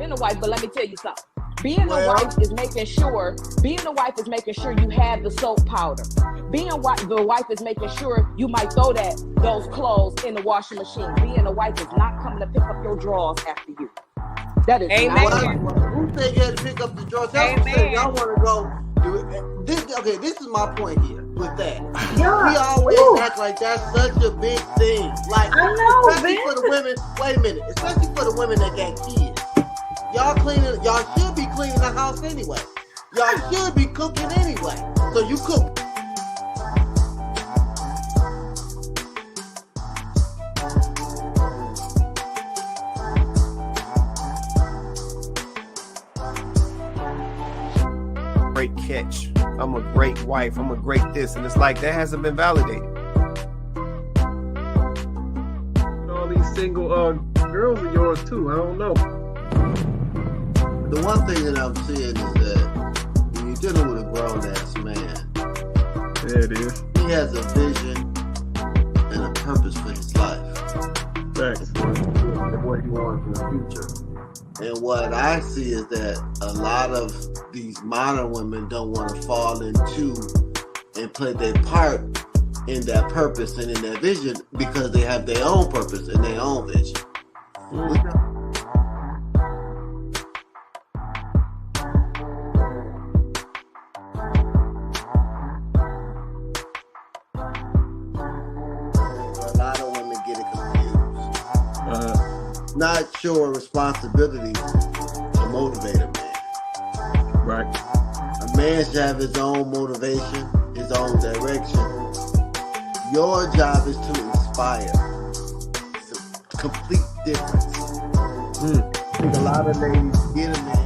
been a wife, but let me tell you something. Being a wife is making sure you have the soap powder. The wife is making sure you might throw those clothes in the washing machine. Being a wife is not coming to pick up your drawers after you. That is Amen. Who said you had to pick up the drawers? That's what said y'all want to go do it. This is my point here with that. Yeah. We always act like that's such a big thing. Like, I know, especially for the women. Wait a minute. Especially for the women that got kids. Y'all should be cleaning the house anyway. Y'all should be cooking anyway. So you cook. Great catch. I'm a great wife. I'm a great this. And it's like that hasn't been validated. All these single girls are yours too. I don't know. The one thing that I'm seeing is that when you're dealing with a grown-ass man, there it is. He has a vision and a purpose for his life. Thanks. What he wants in the future. And what I see is that a lot of these modern women don't want to fall into and play their part in that purpose and in that vision because they have their own purpose and their own vision. Not sure responsibility to motivate a man. Right. A man should have his own motivation, his own direction. Your job is to inspire. It's a complete difference. I think a lot of ladies get a man.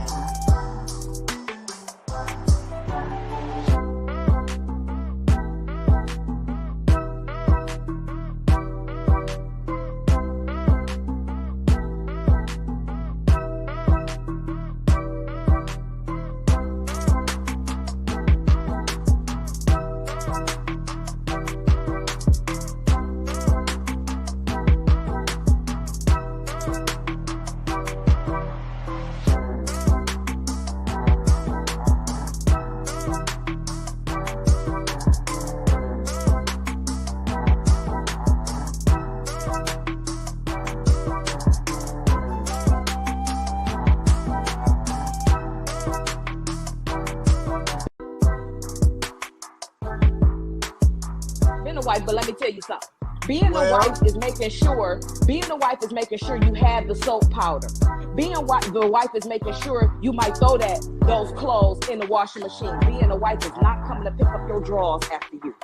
Wife, but let me tell you something. Being a wife is making sure you have the soap powder. The wife is making sure you might throw those clothes in the washing machine. Being a wife is not coming to pick up your drawers after you.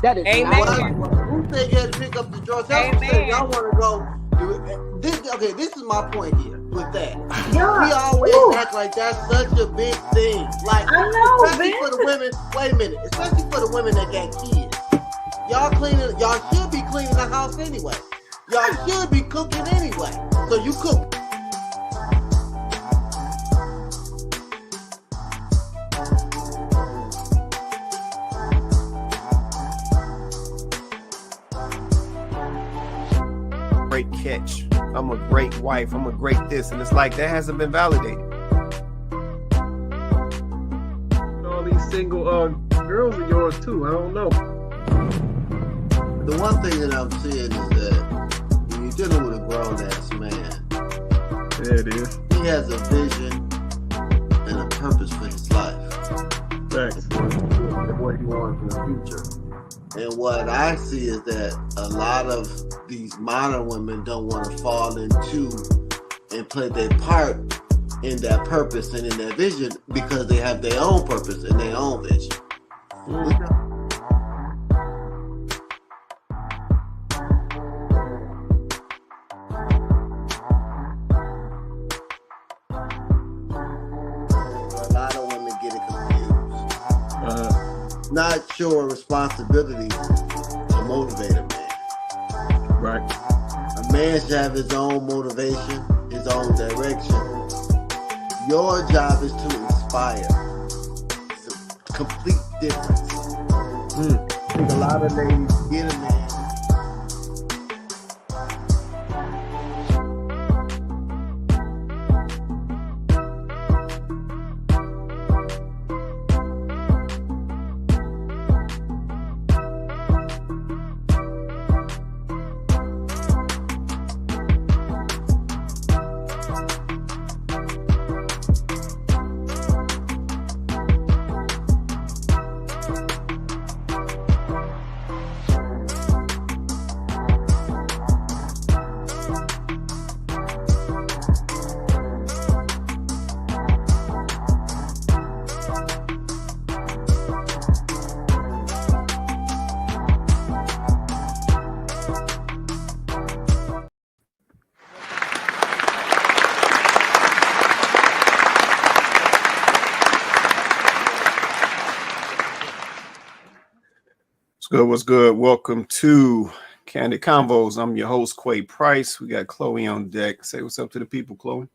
That is Who said you had to pick up the drawers? That's what said y'all want to go do it. This is my point here with that. We always act like that's such a big thing. Like, especially for the women. Wait a minute. Especially for the women that got kids. Y'all should be cleaning the house anyway. Y'all should be cooking anyway. So you cook. Great catch. I'm a great wife. I'm a great this. And it's like that hasn't been validated. All these single girls are yours too. I don't know. The one thing that I'm seeing is that when you're dealing with a grown-ass man, there it is. He has a vision and a purpose for his life. Thanks. What he wants in the future. And what I see is that a lot of these modern women don't want to fall into and play their part in that purpose and in that vision because they have their own purpose and their own vision. Not sure responsibility to motivate a man. Right. A man should have his own motivation, his own direction. Your job is to inspire. It's a complete difference. I think a lot of ladies get a man. good? What's good? Welcome to Kandid Konvos. I'm your host, Quay Price. We got Chloe on deck. Say what's up to the people, Chloe.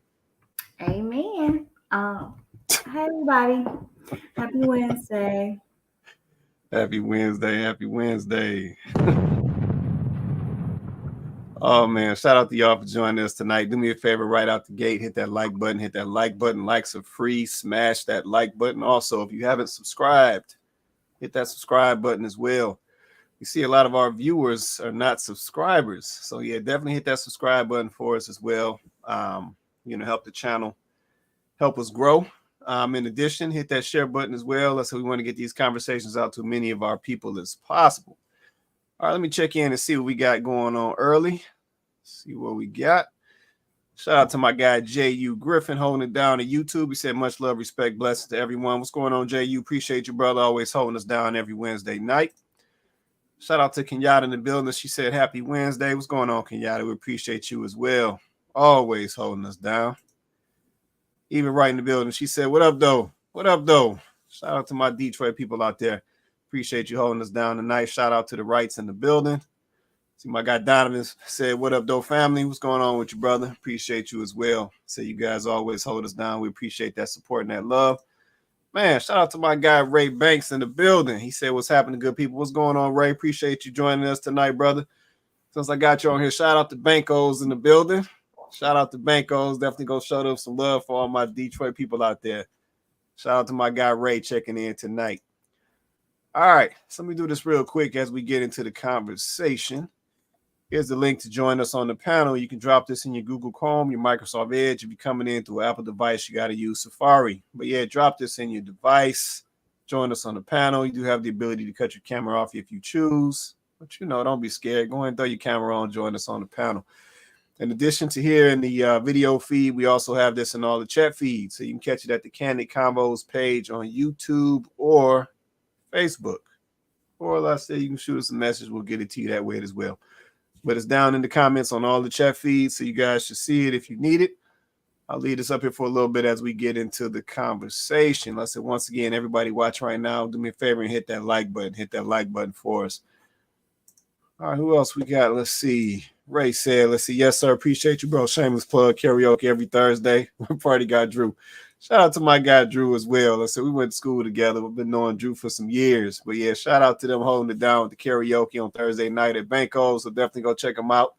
Amen. Hi, everybody. Happy Wednesday. Happy Wednesday. Happy Wednesday. Oh, man. Shout out to y'all for joining us tonight. Do me a favor right out the gate. Hit that like button. Hit that like button. Likes are free. Smash that like button. Also, if you haven't subscribed, hit that subscribe button as well. You see a lot of our viewers are not subscribers. So, yeah, definitely hit that subscribe button for us as well. Help the channel, help us grow. In addition, hit that share button as well. That's how we want to get these conversations out to many of our people as possible. All right, let me check in and see what we got going on early. See what we got. Shout out to my guy, J.U. Griffin, holding it down on YouTube. He said, much love, respect, blessings to everyone. What's going on, J.U.? Appreciate you, brother. Always holding us down every Wednesday night. Shout out to Kenyatta in the building. She said, happy Wednesday. What's going on, Kenyatta? We appreciate you as well. Always holding us down. Even right in the building. She said, what up, though? What up, though? Shout out to my Detroit people out there. Appreciate you holding us down tonight. Shout out to the Wrights in the building. See, my guy Donovan said, what up, though, family? What's going on with you, brother? Appreciate you as well. So you guys always hold us down. We appreciate that support and that love. Man, shout out to my guy, Ray Banks in the building. He said, what's happening, good people? What's going on, Ray? Appreciate you joining us tonight, brother. Since I got you on here, shout out to Bankos in the building. Shout out to Bankos. Definitely go show them some love for all my Detroit people out there. Shout out to my guy, Ray, checking in tonight. All right, so let me do this real quick as we get into the conversation. Here's the link to join us on the panel. You can drop this in your Google Chrome, your Microsoft Edge. If you're coming in through an Apple device, you got to use Safari. But yeah, drop this in your device. Join us on the panel. You do have the ability to cut your camera off if you choose. But, don't be scared. Go ahead and throw your camera on. Join us on the panel. In addition to here in the video feed, we also have this in all the chat feeds. So you can catch it at the Kandid Konvos page on YouTube or Facebook. Or like I said, you can shoot us a message. We'll get it to you that way as well. But it's down in the comments on all the chat feeds, so you guys should see it if you need it. I'll lead us up here for a little bit as we get into the conversation. Like I said, once again, everybody watch right now, do me a favor and hit that like button. Hit that like button for us. All right, who else we got? Let's see. Ray said, let's see. Yes, sir. Appreciate you, bro. Shameless plug. Karaoke every Thursday. Party guy, Drew. Shout out to my guy, Drew, as well. I said we went to school together. We've been knowing Drew for some years. But, yeah, shout out to them holding it down with the karaoke on Thursday night at Banco. So definitely go check them out.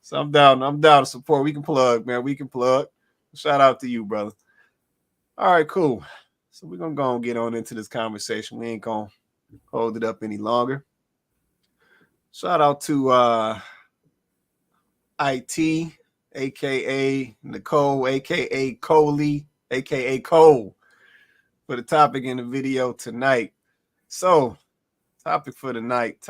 So I'm down to support. We can plug, man. We can plug. Shout out to you, brother. All right, cool. So we're going to go and get on into this conversation. We ain't going to hold it up any longer. Shout out to IT, a.k.a. Nicole, a.k.a. Coley, a.k.a. Cole, for the topic in the video tonight. So, topic for tonight. Is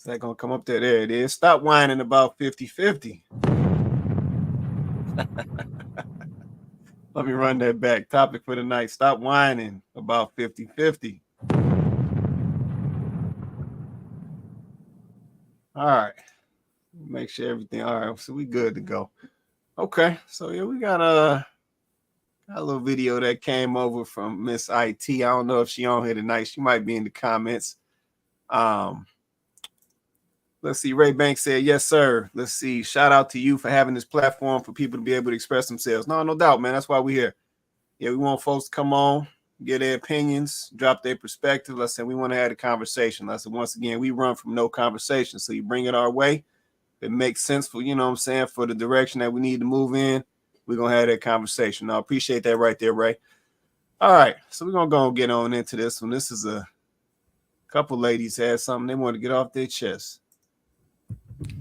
that going to come up there? There it is. Stop whining about 50-50. Let me run that back. Topic for tonight. Stop whining about 50-50. All right. Make sure everything. All right. So we good to go. Okay. So yeah, we got a little video that came over from Miss IT. I don't know if she on here tonight. She might be in the comments. Let's see. Ray Banks said, yes, sir. Let's see. Shout out to you for having this platform for people to be able to express themselves. No doubt, man. That's why we're here. Yeah, we want folks to come on, get their opinions, drop their perspective. Let's say we want to have a conversation. Let's say once again, we run from no conversation. So you bring it our way. It makes sense for, for the direction that we need to move in. We're going to have that conversation. Now, I appreciate that right there, Ray. All right. So we're going to go and get on into this one. This is a couple ladies had something they want to get off their chest.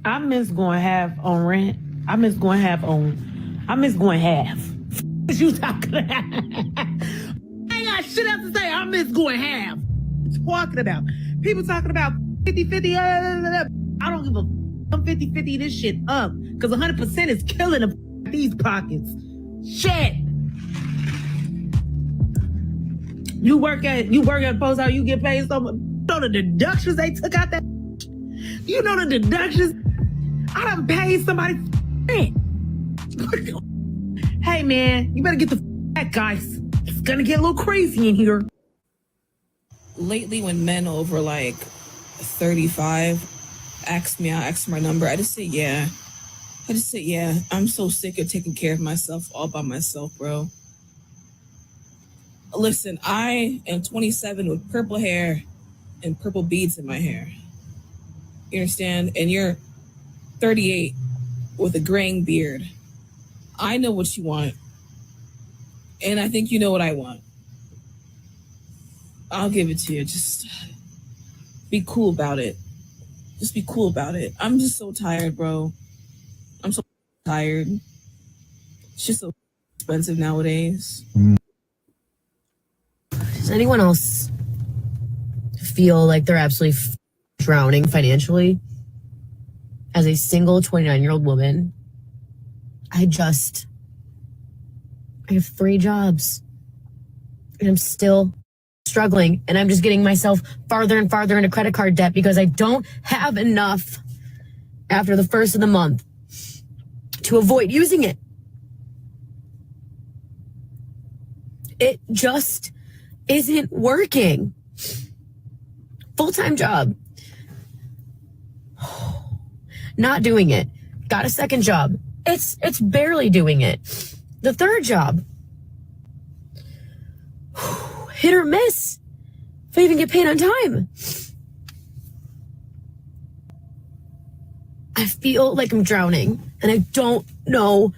I miss going half on rent. I miss going half. What you talking about? I ain't got shit else to say. I miss going half. Talking about. People talking about 50-50. I don't give a I'm 50-50 this shit up. Because 100% is killing these pockets. Shit. You work at post out, you get paid so much. You know the deductions they took out that. You know the deductions. I done paid somebody rent. Hey man, you better get the back, guys. It's gonna get a little crazy in here. lately when men over like 35 ask me out, ask for my number, I just say yeah. I'm so sick of taking care of myself all by myself, bro. Listen, I am 27 with purple hair and purple beads in my hair. You understand? And you're 38 with a graying beard. I know what you want. And I think you know what I want. I'll give it to you. Just be cool about it. Just be cool about it. I'm just so tired, bro. I'm so tired. It's just so expensive nowadays. Does anyone else feel like they're absolutely drowning financially? As a single 29-year-old woman, I have 3 jobs and I'm still struggling, and I'm just getting myself farther and farther into credit card debt because I don't have enough after the first of the month to avoid using it. It just isn't working. Full-time job. Not doing it. Got a second job. It's barely doing it. The third job. Hit or miss. If I even get paid on time. I feel like I'm drowning and I don't know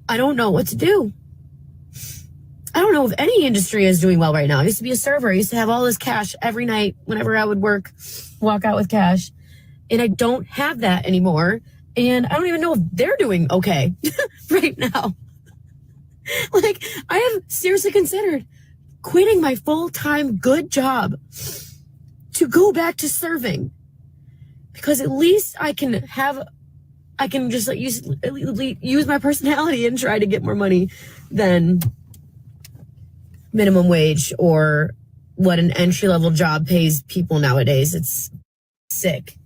what to do. I don't know if any industry is doing well right now. I used to be a server. I used to have all this cash every night whenever I would walk out with cash. And I don't have that anymore. And I don't even know if they're doing okay right now. Like, I have seriously considered quitting my full-time good job to go back to serving. Because at least I can just like use my personality and try to get more money than minimum wage or what an entry-level job pays people nowadays. It's sick.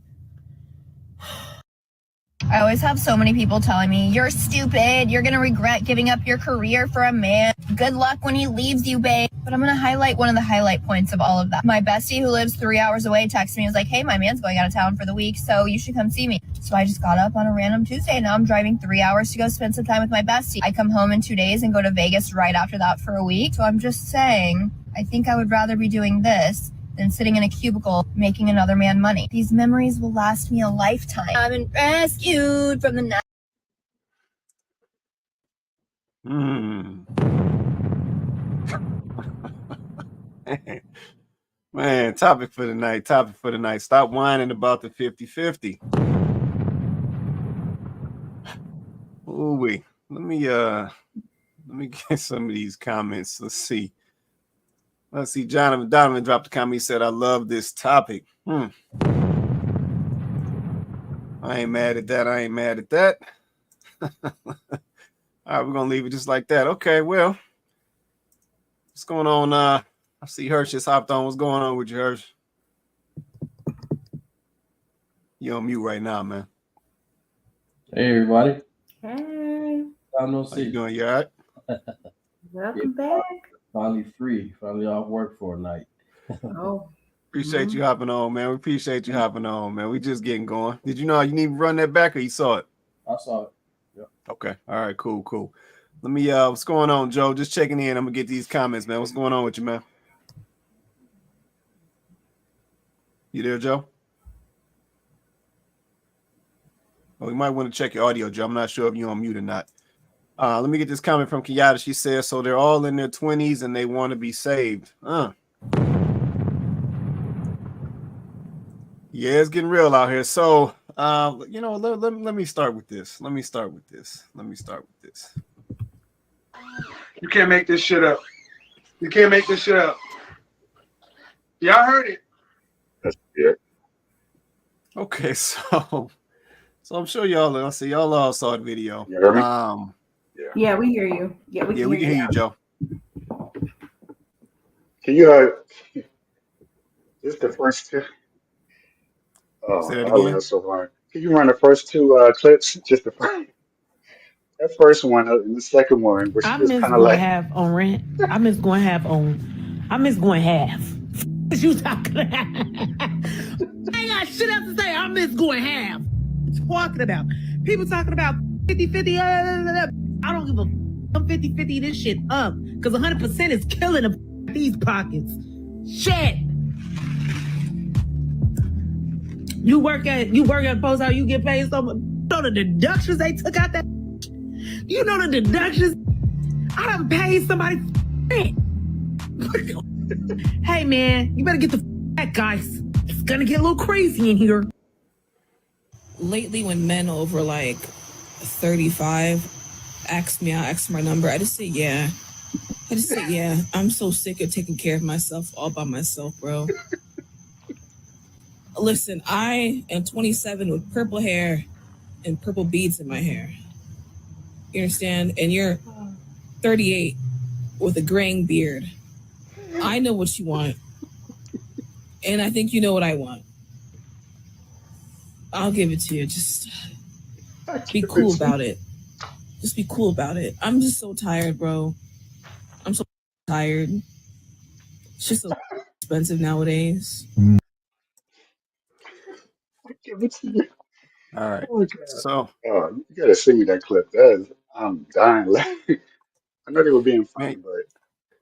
I always have so many people telling me, you're stupid, you're going to regret giving up your career for a man. Good luck when he leaves you, babe. But I'm going to highlight one of the highlight points of all of that. My bestie who lives 3 hours away texted me and was like, hey, my man's going out of town for the week, so you should come see me. So I just got up on a random Tuesday, and now I'm driving 3 hours to go spend some time with my bestie. I come home in 2 days and go to Vegas right after that for a week. So I'm just saying, I think I would rather be doing this than sitting in a cubicle making another man money. These memories will last me a lifetime. I've been rescued from the night. Man, topic for the night. Stop whining about the 50-50. Ooh-wee. Let me get some of these comments. Let's see. Donovan dropped a comment. He said, I love this topic. I ain't mad at that. All right, we're going to leave it just like that. Okay, well, what's going on? I see Hirsch just hopped on. What's going on with you, Hirsch? You're on mute right now, man. Hey, everybody. Hey. How you doing? You all right? Welcome back. Finally free. Finally off work for a night. Appreciate you hopping on, man. We appreciate you hopping on, man. We just getting going. Did you know you need to run that back, or you saw it? I saw it. Yep. Okay. All right. Cool. Let me. What's going on, Joe? Just checking in. I'm gonna get these comments, man. What's going on with you, man? You there, Joe? Oh, you might want to check your audio, Joe. I'm not sure if you're on mute or not. Let me get this comment from Kenyatta. She says, so they're all in their 20s and they want to be saved. Yeah, it's getting real out here. So, let me start with this. You can't make this shit up. Y'all heard it. That's it. Okay, so I'm sure y'all all saw the video. You hear me? Yeah, we hear you. Yeah, we can hear you, Joe. Can you just the first two? Oh, say that I again. laughed so hard. Can you run the first two clips? Just the first. That first one and the second one, which I was miss kind of going like half on rent. I miss going half. What you talking about? I ain't got shit else to say. I miss going half. Talking about people talking about 50-50. I don't give a I'm 50-50 this shit up because 100% is killing these pockets. Shit. You work at post out, you get paid so much. You know the deductions they took out that. You know the deductions. I done paid somebody. Hey man, you better get the back, guys. It's gonna get a little crazy in here. Lately, when men over like 35 ask me out, ask my number, I just say yeah. I'm so sick of taking care of myself all by myself, bro. Listen, I am 27 with purple hair and purple beads in my hair. You understand? And you're 38 with a graying beard. I know what you want. And I think you know what I want. I'll give it to you. Just be cool about it. Just be cool about it. I'm just so tired, bro. I'm so tired. It's just so expensive nowadays. Give it to you. All right. Oh, God. So, you gotta send me that clip. I'm dying. I know they were being funny, man, but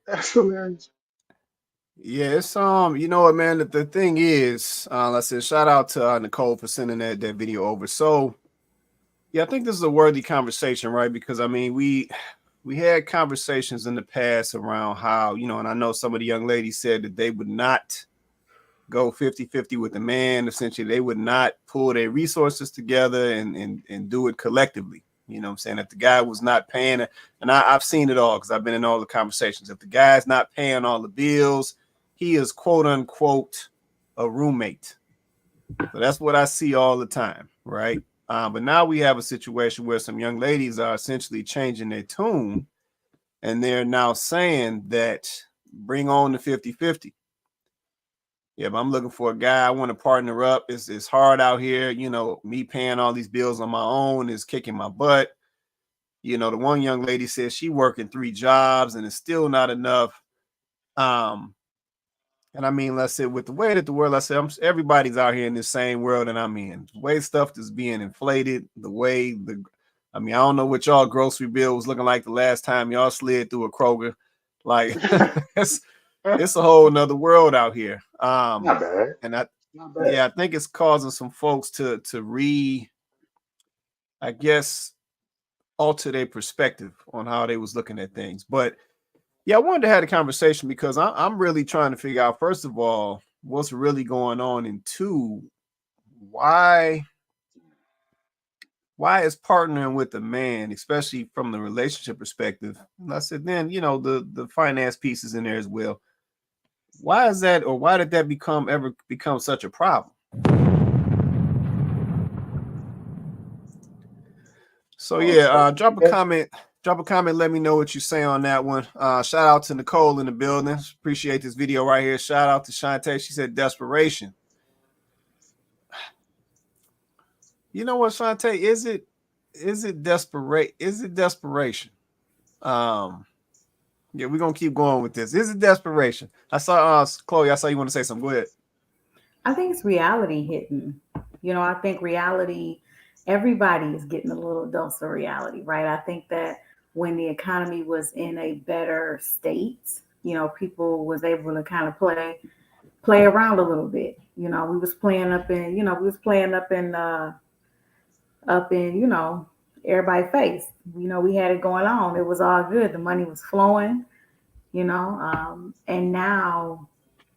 that's hilarious. yeah, it's you know what, man? The thing is, I said, shout out to Nicole for sending that video over. So, yeah, I think this is a worthy conversation, right? Because I mean, we had conversations in the past around how, you know, and I know some of the young ladies said that they would not go 50-50 with the man. Essentially, they would not pull their resources together and do it collectively. You know what I'm saying? If the guy was not paying, and I've seen it all because I've been in all the conversations. If the guy's not paying all the bills, he is quote unquote a roommate. So that's what I see all the time, right? But now we have a situation where some young ladies are essentially changing their tune, and they're now saying that bring on the 50-50. Yeah, but I'm looking for a guy. I want to partner up. It's hard out here. You know, me paying all these bills on my own is kicking my butt. You know, the one young lady says she working 3 jobs and it's still not enough. And I mean, let's say with the way that the world, everybody's out here in the same world that I'm in. The way stuff is being inflated, I don't know what y'all grocery bill was looking like the last time y'all slid through a Kroger. Like it's a whole nother world out here. Not bad. And Not bad. yeah, I think it's causing some folks to I guess, alter their perspective on how they was looking at things. But yeah, I wanted to have a conversation because I'm really trying to figure out, first of all, what's really going on, and 2, why is partnering with a man, especially from the relationship perspective, and I said then, you know, the finance pieces in there as well. Why is that, or why did that become such a problem? So yeah, drop a comment. Let me know what you say on that one. Shout out to Nicole in the building. Appreciate this video right here. Shout out to Shantae. She said desperation. You know what, Shantae? Is it desperation? Yeah, we're gonna keep going with this. Is it desperation? I saw Chloe, I saw you want to say something. Go ahead. I think it's reality hitting. You know, I think reality, everybody is getting a little dose of reality, right? I think that when the economy was in a better state, you know, people was able to kind of play around a little bit. You know, we was playing up in, you know, everybody's face. You know, we had it going on. It was all good. The money was flowing, you know, and now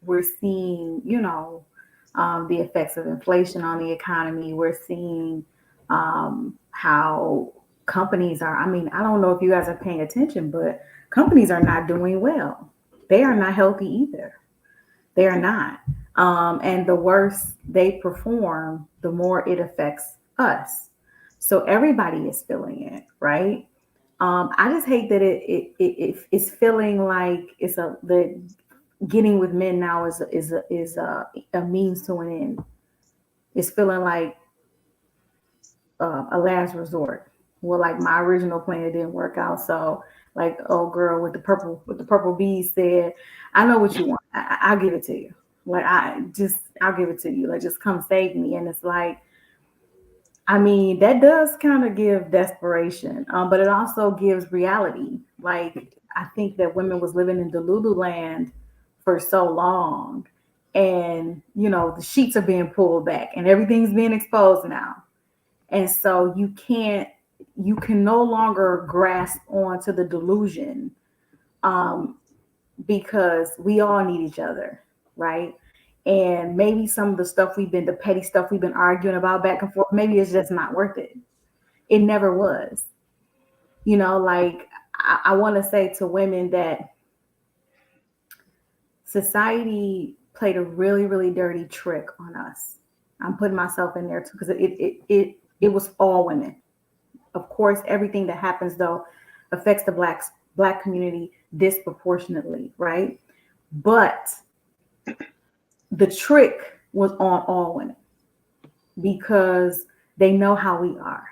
we're seeing, you know, the effects of inflation on the economy. We're seeing how companies are, I mean, I don't know if you guys are paying attention, but companies are not doing well. They are not healthy either. They are not. And the worse they perform, the more it affects us. So everybody is feeling it, right? I just hate that it's feeling like the getting with men now is a means to an end. It's feeling like a last resort. Well, like my original plan didn't work out, so like old girl with the purple beads said, "I know what you want. I'll give it to you." Like, I'll give it to you. Like, just come save me. And it's like, I mean, that does kind of give desperation, but it also gives reality. Like, I think that women was living in Delulu land for so long, and the sheets are being pulled back, and everything's being exposed now, and so you can no longer grasp onto the delusion, because we all need each other, right? And maybe some of the petty stuff we've been arguing about back and forth, maybe it's just not worth it. It never was. Like, I want to say to women that society played a really, really dirty trick on us. I'm putting myself in there too, because it was all women. Of course, everything that happens though affects the black community disproportionately, right? But the trick was on all women, because they know how we are.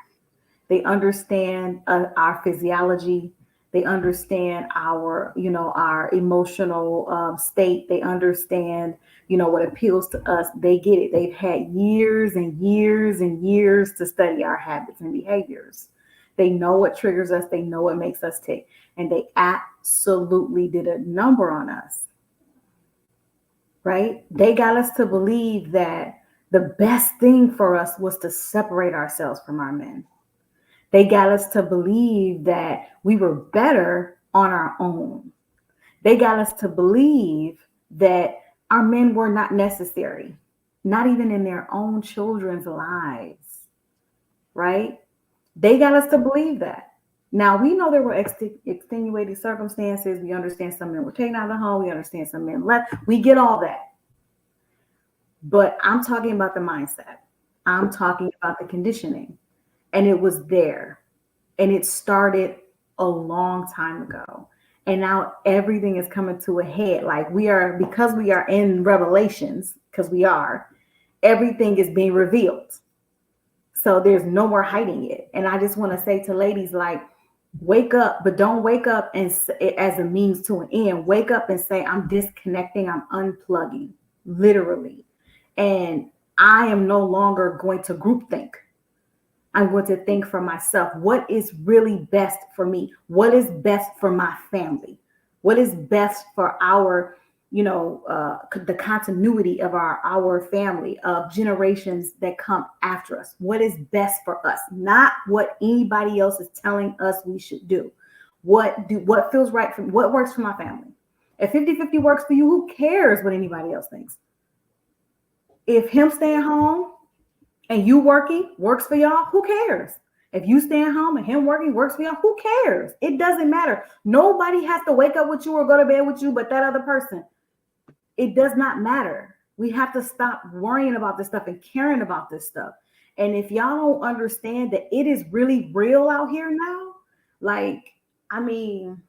They understand our physiology. They understand our emotional state. They understand, what appeals to us. They get it. They've had years and years and years to study our habits and behaviors. They know what triggers us. They know what makes us tick. And they absolutely did a number on us. Right? They got us to believe that the best thing for us was to separate ourselves from our men. They got us to believe that we were better on our own. They got us to believe that our men were not necessary, not even in their own children's lives, right? They got us to believe that. Now, we know there were extenuating circumstances. We understand some men were taken out of the home. We understand some men left. We get all that. But I'm talking about the mindset. I'm talking about the conditioning. And it was there. And it started a long time ago. And now everything is coming to a head. Like, because we are in Revelations, because we are, everything is being revealed. So there's no more hiding it. And I just want to say to ladies, like, wake up, but don't wake up and as a means to an end. Wake up and say, I'm disconnecting, I'm unplugging, literally. And I am no longer going to groupthink. I'm going to think for myself. What is really best for me? What is best for my family? What is best for our, the continuity of our family, of generations that come after us? What is best for us? Not what anybody else is telling us we should do. What feels right for me? What works for my family? If 50-50 works for you, who cares what anybody else thinks? If him staying home and you working works for y'all, who cares? If you staying home and him working works for y'all, who cares? It doesn't matter. Nobody has to wake up with you or go to bed with you but that other person. It does not matter. We have to stop worrying about this stuff and caring about this stuff. And if y'all don't understand that it is really real out here now, like, I mean,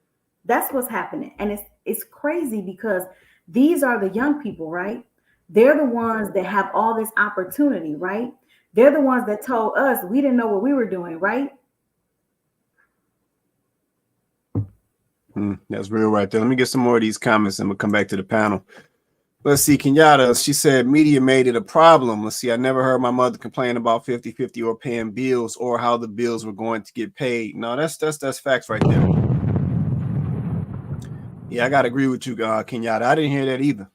that's what's happening. And it's crazy because these are the young people, right? They're the ones that have all this opportunity, right? They're the ones that told us we didn't know what we were doing, right? That's real right there. Let me get some more of these comments and we'll come back to the panel. Let's see. Kenyatta, she said media made it a problem. Let's see. I never heard my mother complain about 50-50 or paying bills or how the bills were going to get paid. No, that's facts right there. Yeah, I got to agree with you, Kenyatta. I didn't hear that either.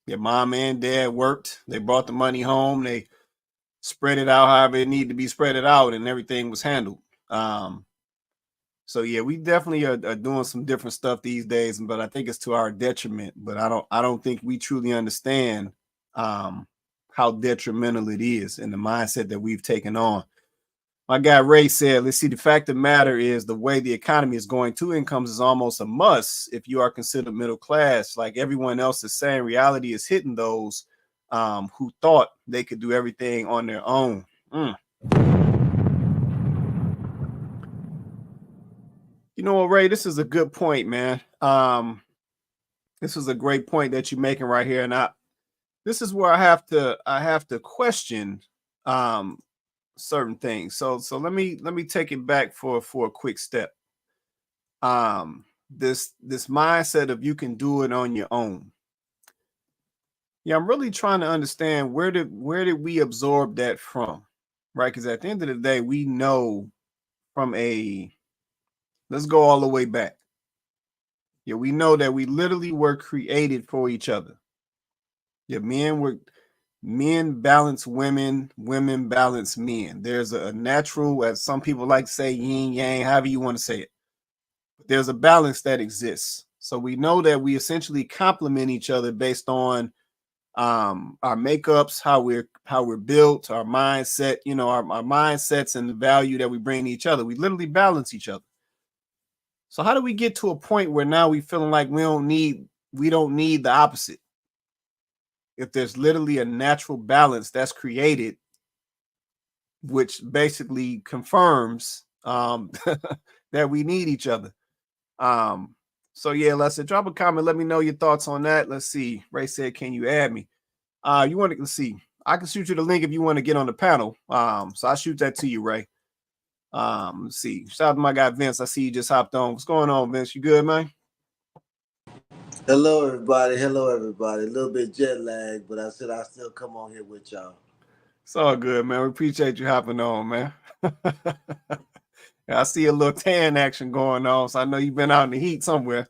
Your mom and dad worked. They brought the money home. They spread it out however it needed to be spread it out, and everything was handled. So yeah, we definitely are doing some different stuff these days, but I think it's to our detriment. But I don't think we truly understand how detrimental it is and the mindset that we've taken on. My guy Ray said, let's see, the fact of the matter is the way the economy is going, two incomes is almost a must if you are considered middle class. Like everyone else is saying, reality is hitting those who thought they could do everything on their own. You know what, Ray, this is a good point, man. This is a great point that you're making right here. And this is where I have to question certain things. So let me take it back for a quick step. This mindset of you can do it on your own. Yeah, I'm really trying to understand where did we absorb that from, right? Because at the end of the day, we know let's go all the way back. Yeah, we know that we literally were created for each other. Yeah, men balance women, women balance men. There's a natural, as some people like to say, yin yang, however you want to say it. But there's a balance that exists. So we know that we essentially complement each other based on our makeups, how we're built, our mindset, our mindsets and the value that we bring to each other. We literally balance each other. So how do we get to a point where now we feeling like we don't need the opposite? If there's literally a natural balance that's created, which basically confirms that we need each other. So yeah, let's drop a comment. Let me know your thoughts on that. Let's see. Ray said, "Can you add me?" You want to let's see. I can shoot you the link if you want to get on the panel. So I'll shoot that to you, Ray. Let's see. Shout out to my guy Vince. I see you just hopped on. What's going on, Vince? You good, man? Hello, everybody. Hello, everybody. A little bit jet lag, but I said I'll still come on here with y'all. It's all good, man. We appreciate you hopping on, man. I see a little tan action going on, so I know you've been out in the heat somewhere.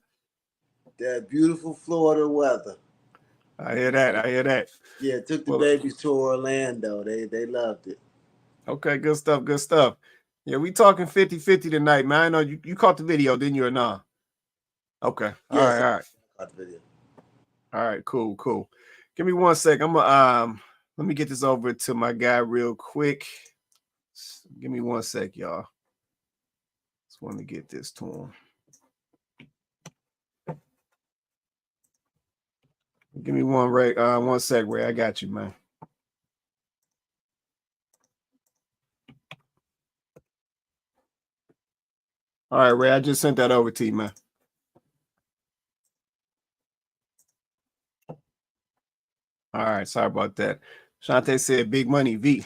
That beautiful Florida weather. I hear that. Yeah, took the babies to Orlando. They loved it. Okay, good stuff. Yeah, we talking 50-50 tonight, man. I know you caught the video, didn't you, or not? Okay. Yes, All right. I caught the video. All right, cool. Give me 1 sec. I'm gonna let me get this over to my guy real quick. Give me 1 sec, y'all. Just want to get this to him. Give me 1 sec, Ray. I got you, man. All right, Ray. I just sent that over to you, man. All right, sorry about that. Shante said, "Big money, V."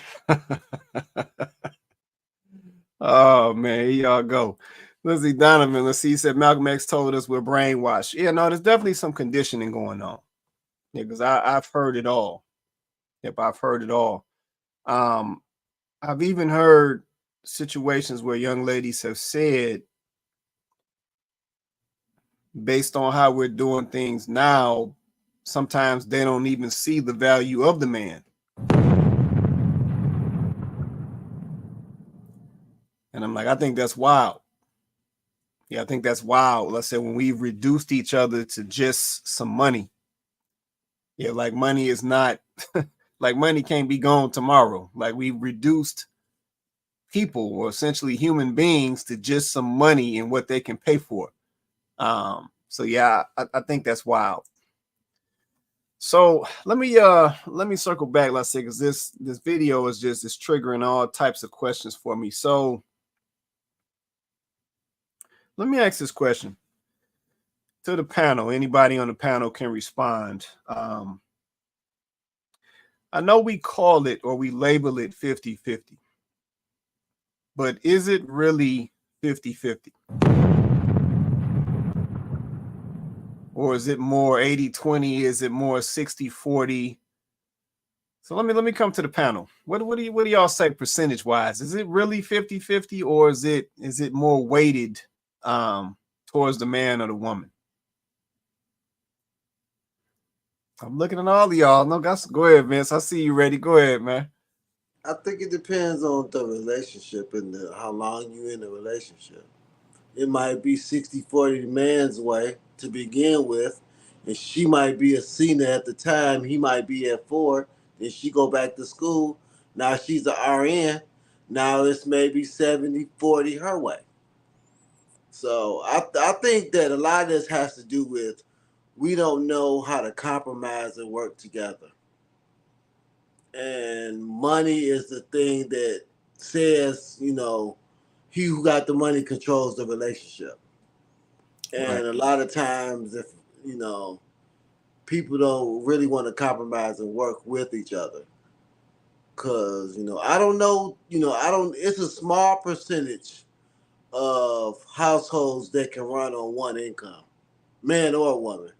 Oh man, here y'all go. Lizzie Donovan, let's see. He said Malcolm X told us we're brainwashed. Yeah, no, there's definitely some conditioning going on. Yeah, because I've heard it all. Yep, I've heard it all. I've even heard situations where young ladies have said, based on how we're doing things now, sometimes they don't even see the value of the man. And I'm like, I think that's wild. Yeah, I think that's wild. Let's say when we've reduced each other to just some money. Yeah, like money is not, like money can't be gone tomorrow. Like we've reduced people, or essentially human beings, to just some money and what they can pay for. So yeah, I think that's wild. So let me circle back, let's say, because this video is triggering all types of questions for me. So let me ask this question to the panel. Anybody on the panel can respond. I know we call it, or we label it 50-50, but is it really 50-50? Or is it more 80-20? Is it more 60-40? So let me come to the panel. What do y'all say percentage wise? Is it really 50-50, or is it more weighted towards the man or the woman? I'm looking at all of y'all. No, go ahead, Vince. I see you ready. Go ahead, man. I think it depends on the relationship and how long you in the relationship. It might be 60-40 the man's way to begin with, and she might be a senior at the time. He might be at 4. Then she go back to school. Now she's a RN. Now it's maybe 70-40 her way. So I think that a lot of this has to do with we don't know how to compromise and work together. And money is the thing that says, he who got the money controls the relationship. And a lot of times, if, people don't really want to compromise and work with each other. Because, I don't know, it's a small percentage of households that can run on one income, man or woman.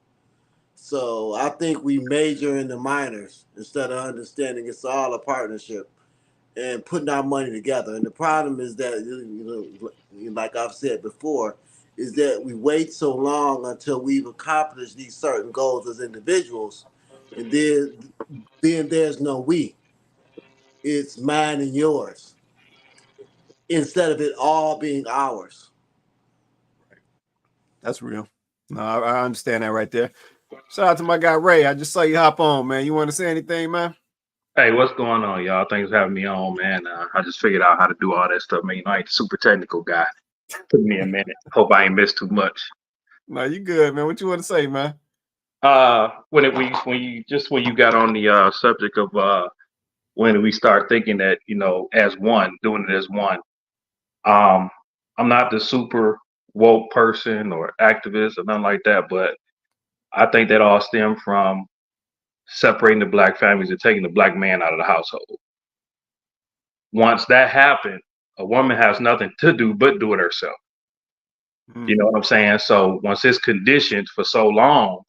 So I think we major in the minors instead of understanding it's all a partnership and putting our money together. And the problem is that, like I've said before, is that we wait so long until we've accomplished these certain goals as individuals, and then there's no we. It's mine and yours instead of it all being ours. That's real. No, I understand that right there. Shout out to my guy Ray. I just saw you hop on, man. You want to say anything, man? Hey, what's going on, y'all? Thanks for having me on, man. I just figured out how to do all that stuff, man. You know, I ain't a super technical guy. Took me a minute. Hope I ain't missed too much. No, you good, man. What you want to say, man? When you got on the subject of when we start thinking that, you know, as one, doing it as one. I'm not the super woke person or activist or nothing like that, but I think that all stemmed from separating the black families and taking the black man out of the household. Once that happened, a woman has nothing to do but do it herself. You know what I'm saying? So once it's conditioned for so long,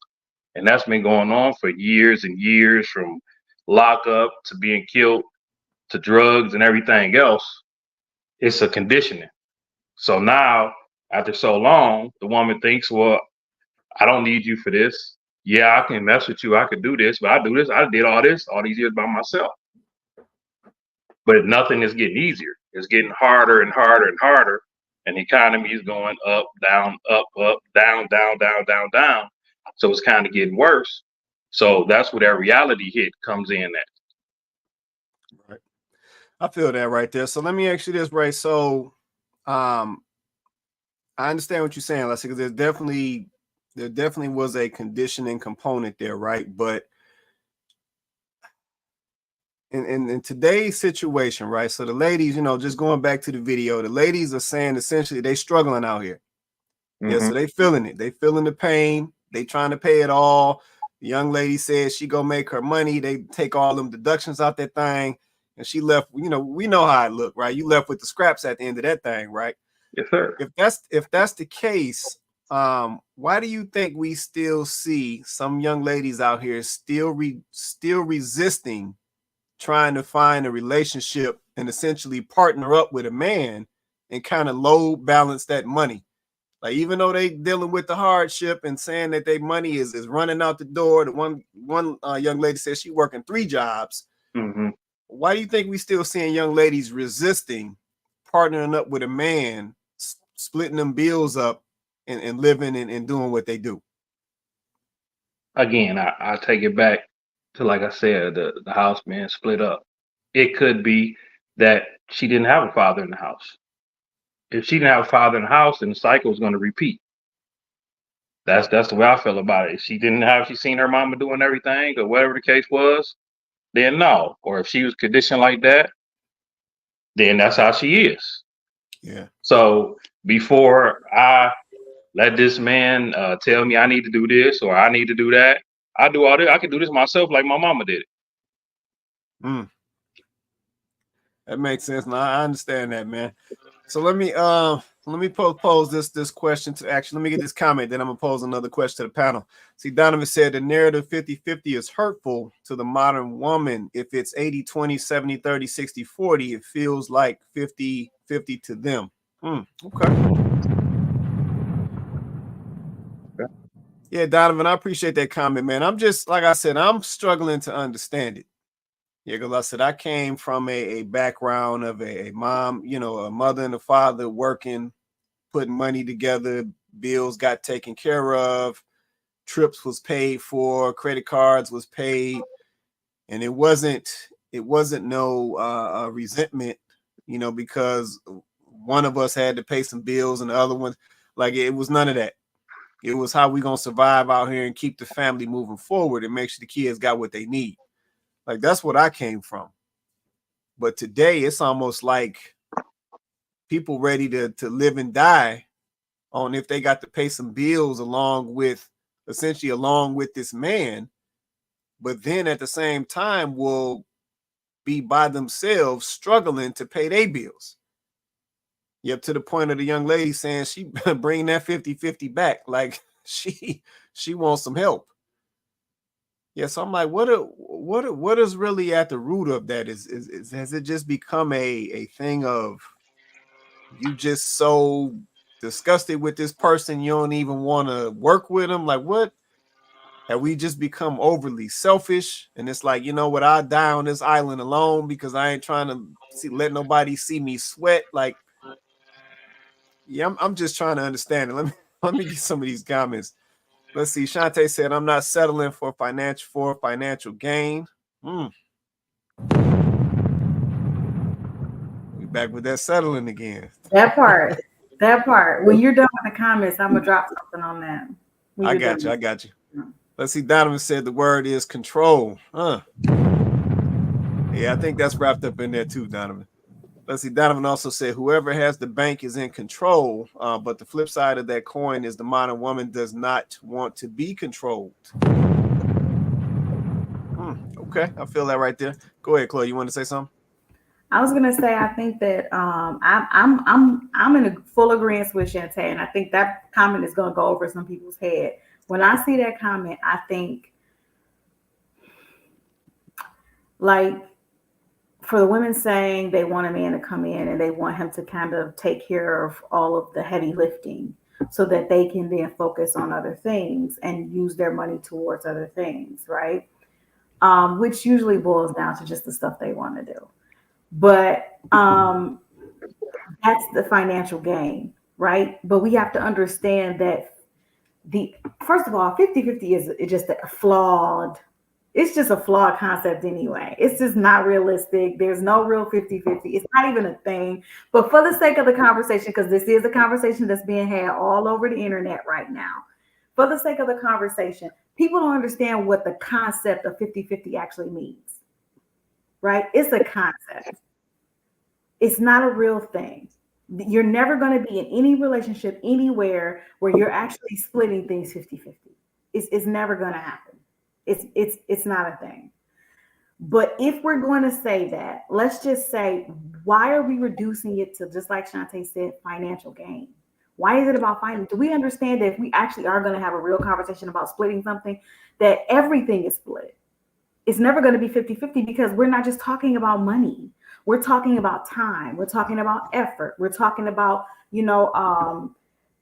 and that's been going on for years and years, from lockup to being killed to drugs and everything else, it's a conditioning. So now, after so long, the woman thinks, well, I don't need you for this. Yeah, I can mess with you. I could do this, but I do this. I did all this all these years by myself. But nothing is getting easier. It's getting harder and harder and harder. And the economy is going up, down, down, down, down, down, down. So it's kind of getting worse. So that's where that reality hit comes in at. Right. I feel that right there. So let me ask you this, Ray. So I understand what you're saying, Leslie, because there definitely was a conditioning component there, right? But in today's situation, right? So the ladies, you know, just going back to the video, the ladies are saying essentially they struggling out here. Mm-hmm. Yeah, so they feeling it. They feeling the pain. They trying to pay it all. The young lady says she gonna make her money. They take all them deductions out that thing, and she left. You know, we know how it look, right? You left with the scraps at the end of that thing, right? Yes, sir. If that's the case, why do you think we still see some young ladies out here still resisting trying to find a relationship and essentially partner up with a man and kind of low balance that money? Like, even though they dealing with the hardship and saying that their money is running out the door, the one young lady says she working 3 jobs. Mm-hmm. Why do you think we still seeing young ladies resisting partnering up with a man, splitting them bills up and living and doing what they do? Again, I take it back to, like I said, the house being split up. It could be that she didn't have a father in the house. If she didn't have a father in the house, then the cycle is going to repeat. That's the way I feel about it. If she didn't have, she seen her mama doing everything or whatever the case was, then no. Or if she was conditioned like that, then that's how she is. Yeah. So before I let this man tell me I need to do this or I need to do that, I do all this. I can do this myself like my mama did it. That makes sense. Now I understand that, man. So let me pose this question to let me get this comment, then I'm gonna pose another question to the panel. See, Donovan said the narrative 50-50 is hurtful to the modern woman. If it's 80-20, 70-30, 60-40, it feels like 50-50 to them. Okay. Yeah, Donovan, I appreciate that comment, man. I'm just, like I said, I'm struggling to understand it. Yeah, because I said I came from a background of a mom, you know, a mother and a father working, putting money together, bills got taken care of, trips was paid for, credit cards was paid, and it wasn't no resentment, you know, because one of us had to pay some bills and the other one, like, it was none of that. It was how we gonna survive out here and keep the family moving forward and make sure the kids got what they need. Like, that's what I came from. But today it's almost like people ready to live and die on if they got to pay some bills along with this man, but then at the same time will be by themselves struggling to pay their bills. Yep, to the point of the young lady saying she bring that 50-50 back. Like, she wants some help. Yeah, so I'm like, what is really at the root of that? Is has it just become a thing of you just so disgusted with this person you don't even want to work with them? Like, what have we just become overly selfish? And it's like, you know what, I die on this island alone because I ain't trying to let nobody see me sweat. Like, yeah, I'm just trying to understand it. Let me get some of these comments. Let's see. Shantae said, I'm not settling for financial gain. We back with that settling again. That part. When you're done with the comments, I'm gonna drop something on that. I got you. Let's see. Donovan said the word is control. Yeah, I think that's wrapped up in there too, Donovan. Let's see. Donovan also said whoever has the bank is in control, but the flip side of that coin is the modern woman does not want to be controlled. Okay, I feel that right there. Go ahead, Chloe. You want to say something? I was gonna say I think that I'm in a full agreement with Shantae, and I think that comment is gonna go over some people's head. When I see that comment, I think like for the women saying they want a man to come in and they want him to kind of take care of all of the heavy lifting so that they can then focus on other things and use their money towards other things, right? Which usually boils down to just the stuff they want to do. But that's the financial gain, right? But we have to understand that first of all, 50-50 is just a flawed concept anyway. It's just not realistic. There's no real 50-50. It's not even a thing. But for the sake of the conversation, because this is a conversation that's being had all over the internet right now, for the sake of the conversation, people don't understand what the concept of 50-50 actually means, right? It's a concept. It's not a real thing. You're never going to be in any relationship anywhere where you're actually splitting things 50-50. It's never going to happen. It's not a thing. But if we're going to say that, let's just say, why are we reducing it to, just like Shantae said, financial gain? Why is it about finance? Do we understand that if we actually are going to have a real conversation about splitting something, that everything is split? It's never going to be 50-50 because we're not just talking about money. We're talking about time. We're talking about effort. We're talking about,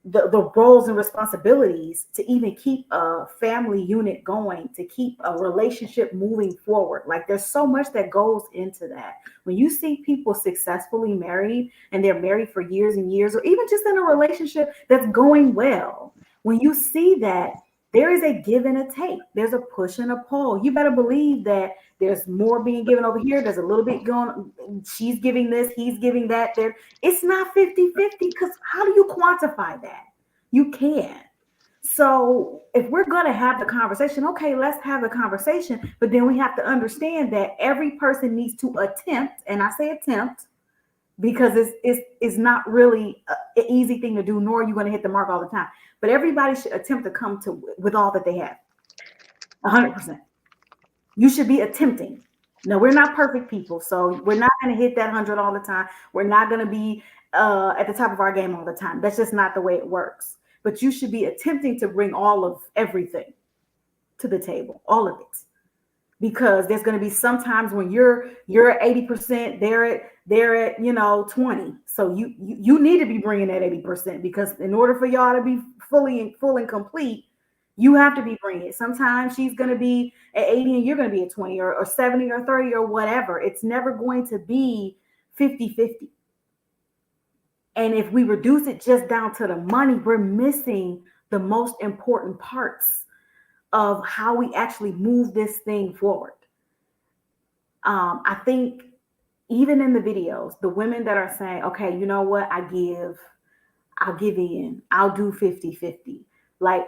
the roles and responsibilities to even keep a family unit going, to keep a relationship moving forward. Like there's so much that goes into that. When you see people successfully married and they're married for years and years, or even just in a relationship that's going well, when you see that, there is a give and a take. There's a push and a pull. You better believe that there's more being given over here. There's a little bit going. She's giving this. He's giving that. There. It's not 50-50 because how do you quantify that? You can't. So if we're going to have the conversation, okay, let's have the conversation. But then we have to understand that every person needs to attempt, and I say attempt, because it's not really an easy thing to do, nor are you going to hit the mark all the time. But everybody should attempt to come to with all that they have. 100%. You should be attempting. No, we're not perfect people, so we're not going to hit that 100 all the time. We're not going to be at the top of our game all the time. That's just not the way it works. But you should be attempting to bring all of everything to the table, all of it. Because there's going to be some times when you're at 80%, they're at 20. So you need to be bringing that 80%, because in order for y'all to be full and complete, you have to be bringing it. Sometimes she's going to be at 80 and you're going to be at 20 or 70 or 30 or whatever. It's never going to be 50-50. And if we reduce it just down to the money, we're missing the most important parts of how we actually move this thing forward. I think even in the videos, the women that are saying, okay, you know what, I'll give in, I'll do 50-50. Like,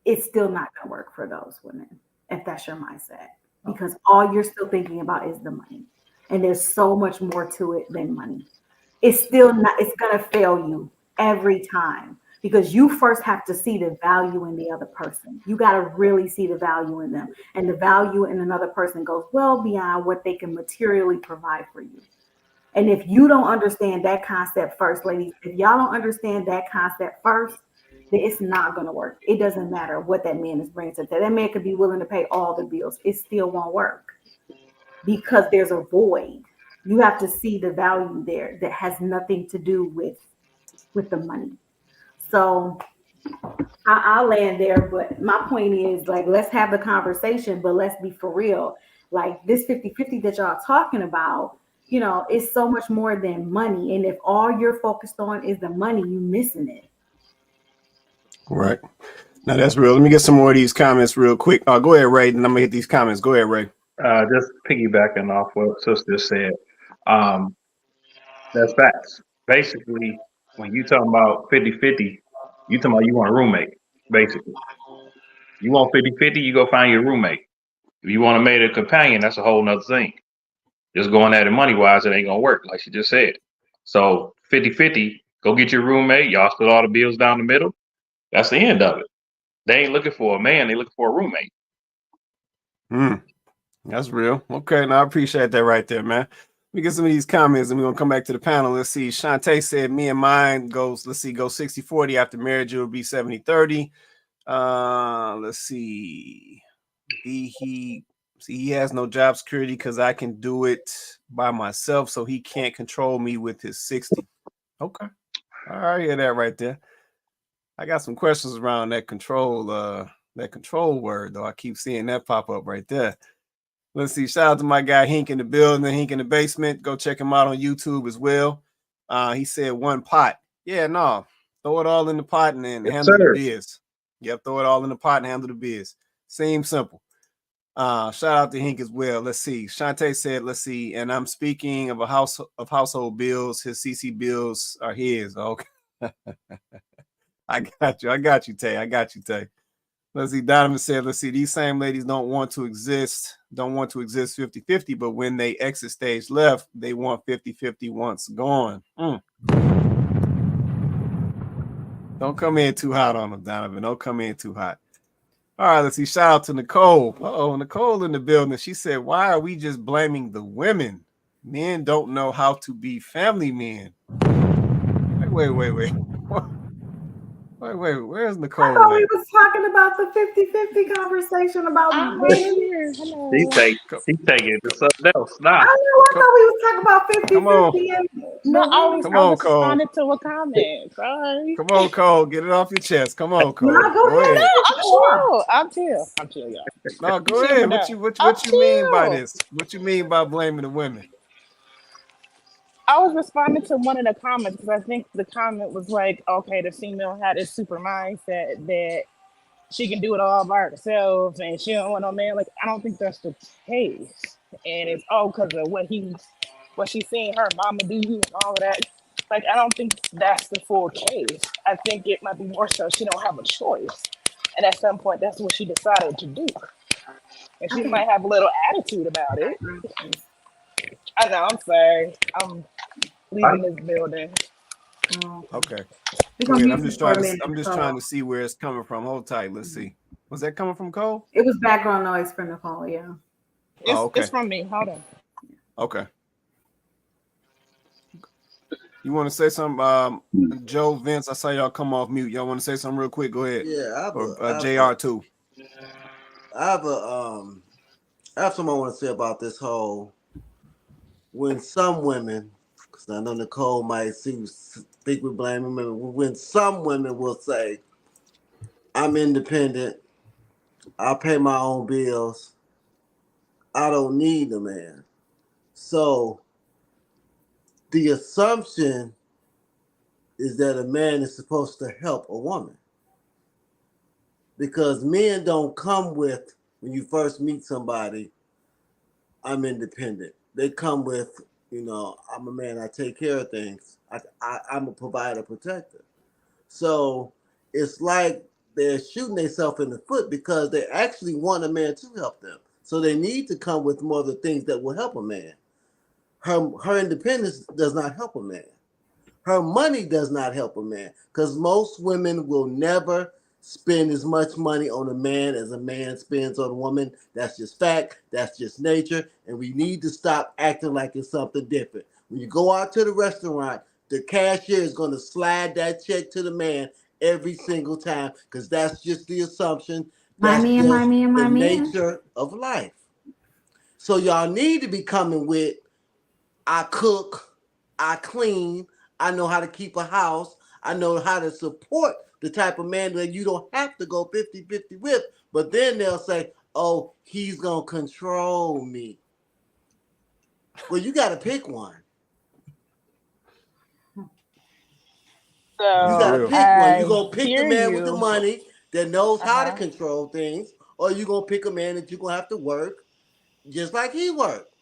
it's still not going to work for those women if that's your mindset, because all you're still thinking about is the money. And there's so much more to it than money. It's still not, it's going to fail you every time, because you first have to see the value in the other person. You got to really see the value in them. And the value in another person goes well beyond what they can materially provide for you. And if you don't understand that concept first, ladies, if y'all don't understand that concept first, it's not going to work. It doesn't matter what that man is bringing to that. That man could be willing to pay all the bills. It still won't work because there's a void. You have to see the value there that has nothing to do with the money. So I'll land there, but my point is, like, let's have the conversation, but let's be for real. Like this 50-50 that y'all talking about, you know, it's so much more than money. And if all you're focused on is the money, you're missing it. Right. Now that's real. Let me get some more of these comments real quick. Go ahead, Ray, and I'm gonna hit these comments. Go ahead, Ray. Just piggybacking off what sister said. That's facts. Basically, when you talking about 50-50, you talking about you want a roommate. Basically, you want 50-50, you go find your roommate. If you want to make a companion, that's a whole nother thing. Just going at it money wise, it ain't gonna work, like she just said. So 50-50, go get your roommate. Y'all split all the bills down the middle. That's the end of it. They ain't looking for a man, they looking for a roommate. That's real. Okay, now I appreciate that right there, man. Let me get some of these comments and we're gonna come back to the panel. Let's see. Shantae said me and mine goes, let's see, go 60-40 after marriage, it will be 70-30. Let's see. He has no job security because I can do it by myself, so he can't control me with his 60. Okay. All right, hear that right there. I got some questions around that control word, though. I keep seeing that pop up right there. Let's see. Shout out to my guy Hink in the building, Hink in the basement. Go check him out on YouTube as well. He said one pot. Yeah, no. Throw it all in the pot and then handle the biz. Yep, throw it all in the pot and handle the biz. Seems simple. Shout out to Hink as well. Let's see. Shantae said, let's see. And I'm speaking of household bills. His CC bills are his. Okay. I got you, Tay. Let's see. Donovan said, let's see. These same ladies don't want to exist 50-50, but when they exit stage left, they want 50-50 once gone. Don't come in too hot on them, Donovan. Don't come in too hot. All right, let's see. Shout out to Nicole. Nicole in the building. She said, why are we just blaming the women? Men don't know how to be family men. Wait. Wait, where's Nicole? I thought we was talking about the 50-50 conversation about women. She take it to something else. Nah. I thought we was talking about 50-50. No, I Cole. responded to a comment. Sorry. Come on, Cole. Get it off your chest. Come on, Cole. No, go ahead. No, I'm chill, y'all. No, go ahead. What you mean by this? What you mean by blaming the women? I was responding to one of the comments because I think the comment was like, okay, the female had this super mindset that she can do it all by herself and she don't want no man. Like, I don't think that's the case. And it's because of what she's seeing her mama do and all of that. Like, I don't think that's the full case. I think it might be more so she don't have a choice. And at some point, that's what she decided to do. And she might have a little attitude about it. I know, I'm sorry. I'm leaving this building. Okay. I'm just trying to see where it's coming from. Hold tight. Let's see. Was that coming from Cole? It was background noise from Nicole, yeah. It's from me. Hold on. Okay. You want to say something, Joe, Vince? I saw y'all come off mute. Y'all want to say something real quick? Go ahead. Yeah, JR too. I have something I want to say about this whole. When some women, because I know Nicole might think we're blaming women, when some women will say, I'm independent, I pay my own bills, I don't need a man. So the assumption is that a man is supposed to help a woman. Because men don't come with, when you first meet somebody, I'm independent. They come with, I'm a man, I take care of things. I'm a provider, protector. So it's like they're shooting themselves in the foot because they actually want a man to help them. So they need to come with more of the things that will help a man. Her independence does not help a man. Her money does not help a man because most women will never spend as much money on a man as a man spends on a woman. That's just fact. That's just nature. And we need to stop acting like it's something different. When you go out to the restaurant, the cashier is going to slide that check to the man every single time, because that's just the assumption. My That's man, my just man, the my man. nature of life. So y'all need to be coming with, I cook, I clean, I know how to keep a house, I know how to support the type of man that you don't have to go 50-50 with, but then they'll say, oh, he's going to control me. Well, you got to pick one. So You got to pick one. You're going to pick the man with the money that knows how to control things, or you're going to pick a man that you're going to have to work just like he worked.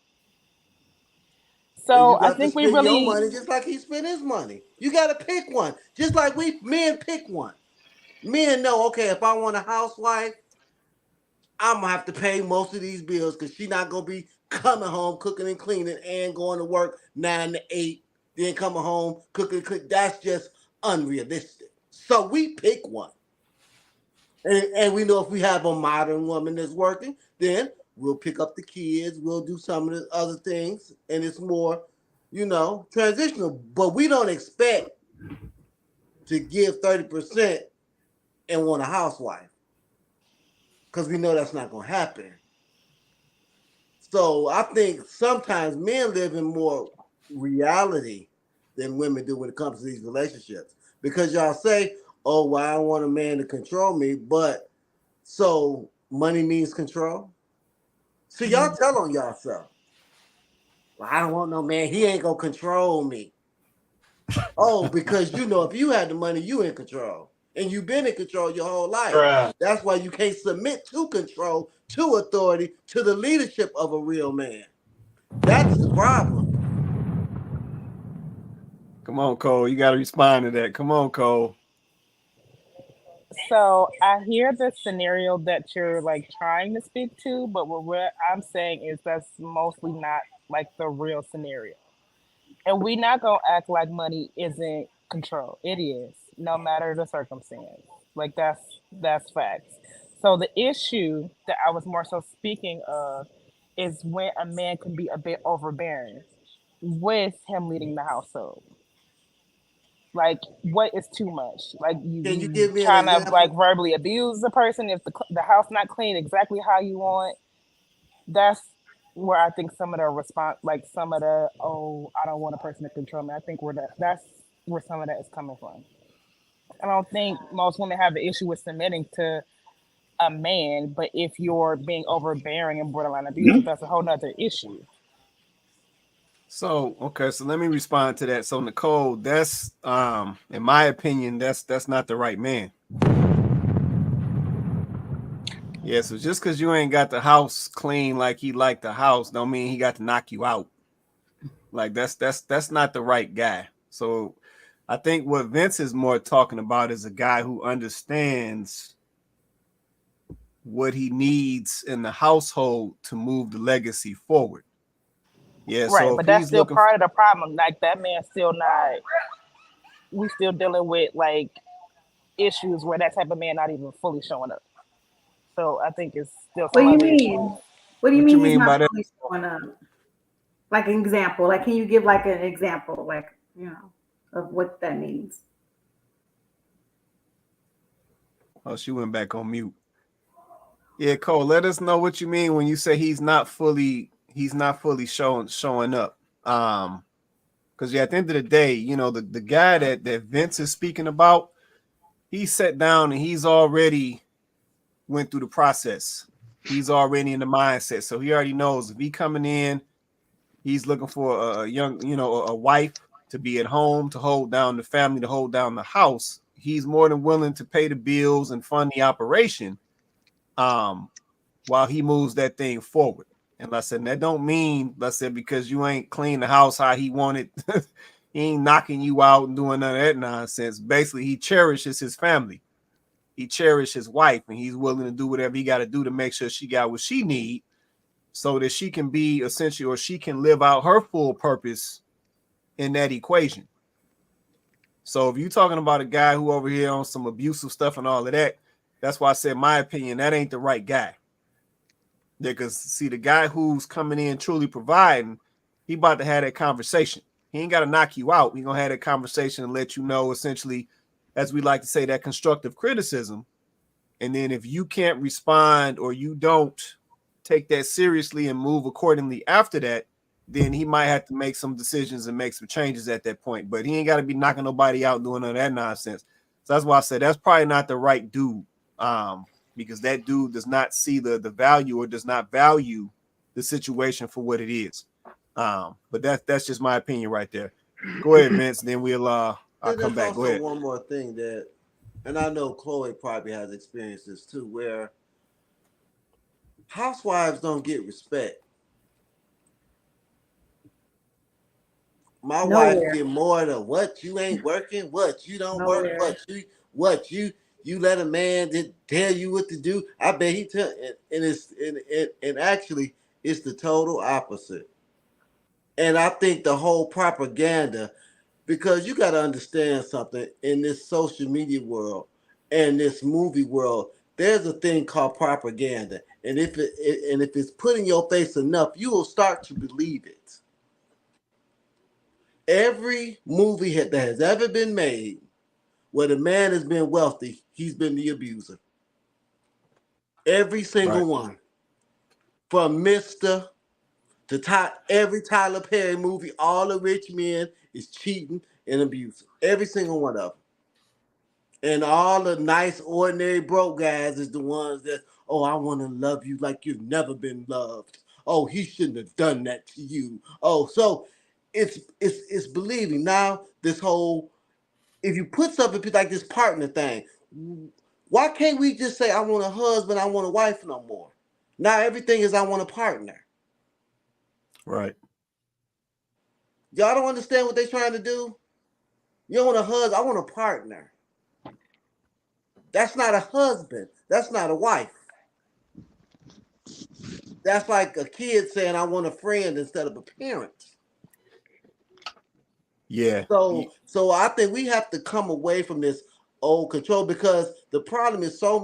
So you got I think to we spend really your money just like he spent his money. You got to pick one, just like men pick one. Men know, okay, if I want a housewife, I'm gonna have to pay most of these bills because she's not gonna be coming home cooking and cleaning and going to work 9 to 8, then coming home cooking and cleaning. That's just unrealistic. So we pick one, and we know if we have a modern woman that's working, then we'll pick up the kids, we'll do some of the other things, and it's more, transitional. But we don't expect to give 30% and want a housewife, because we know that's not going to happen. So I think sometimes men live in more reality than women do when it comes to these relationships. Because y'all say, oh, well, I don't want a man to control me, but so money means control? See, y'all tell on yourself. Well, I don't want no man. He ain't going to control me. Oh, because if you had the money, you in control. And you've been in control your whole life. Right. That's why you can't submit to control, to authority, to the leadership of a real man. That's the problem. Come on, Cole. You got to respond to that. Come on, Cole. So I hear the scenario that you're like trying to speak to, but what I'm saying is that's mostly not like the real scenario. And we not gonna act like money isn't control. It is, no matter the circumstance. Like that's facts. So the issue that I was more so speaking of is when a man can be a bit overbearing with him leading the household. Like, what is too much? Like, Can you give me an trying to example? like verbally abuse the person if the house not clean exactly how you want. That's where I think some of the response, like some of the, oh, I don't want a person to control me. I think that's where some of that is coming from. I don't think most women have an issue with submitting to a man, but if you're being overbearing and borderline abusive, that's a whole nother issue. So, okay, so let me respond to that. So, Nicole, that's in my opinion, that's not the right man. Yeah, so just because you ain't got the house clean like he liked the house, don't mean he got to knock you out. Like that's not the right guy. So I think what Vince is more talking about is a guy who understands what he needs in the household to move the legacy forward. Yeah, right, so but that's still part of the problem. Like that man still not. We still dealing with like issues where that type of man not even fully showing up. So I think it's still some What do other you mean? issues. What do you mean he's not fully showing up? Like an example. Like, can you give like an example, like of what that means? Oh, she went back on mute. Yeah, Cole, let us know what you mean when you say he's not fully showing up. Because at the end of the day, the guy that Vince is speaking about, he sat down and he's already went through the process. He's already in the mindset. So he already knows if he coming in, he's looking for a young, a wife to be at home, to hold down the family, to hold down the house. He's more than willing to pay the bills and fund the operation while he moves that thing forward. And I said, that don't mean, because you ain't clean the house how he wanted, he ain't knocking you out and doing none of that nonsense. Basically, he cherishes his family. He cherishes his wife, and he's willing to do whatever he got to do to make sure she got what she need so that she can be essentially, or she can live out her full purpose in that equation. So if you're talking about a guy who over here on some abusive stuff and all of that, that's why I said, my opinion, that ain't the right guy. Because see, the guy who's coming in truly providing, he about to have that conversation. He ain't got to knock you out. He gonna have that conversation and let you know essentially, as we like to say, that constructive criticism. And then if you can't respond or you don't take that seriously and move accordingly after that, then he might have to make some decisions and make some changes at that point. But he ain't got to be knocking nobody out doing none of that nonsense. So that's why I said that's probably not the right dude, because that dude does not see the value or does not value the situation for what it is. But that's just my opinion right there. Go ahead, Vince. Then I'll come back. Go ahead. One more thing that, and I know Chloe probably has experienced this too, where housewives don't get respect. My wife get more than what you ain't working, what you don't work, what you let a man tell you what to do. I bet he tell, and actually it's the total opposite. And I think the whole propaganda, because you got to understand something in this social media world and this movie world, there's a thing called propaganda, and if it's put in your face enough, you will start to believe it. Every movie that has ever been made where the man has been wealthy, he's been the abuser. Every single one. From Mr. to every Tyler Perry movie, all the rich men is cheating and abusing. Every single one of them. And all the nice, ordinary, broke guys is the ones that, oh, I want to love you like you've never been loved. Oh, he shouldn't have done that to you. Oh, so it's believing. Now, this whole, if you put something like this partner thing, why can't we just say, I want a husband, I want a wife no more? Now everything is, I want a partner. Right. Y'all don't understand what they're trying to do? You don't want a husband, I want a partner. That's not a husband. That's not a wife. That's like a kid saying, I want a friend instead of a parent. Yeah. So I think we have to come away from this old control, because the problem is so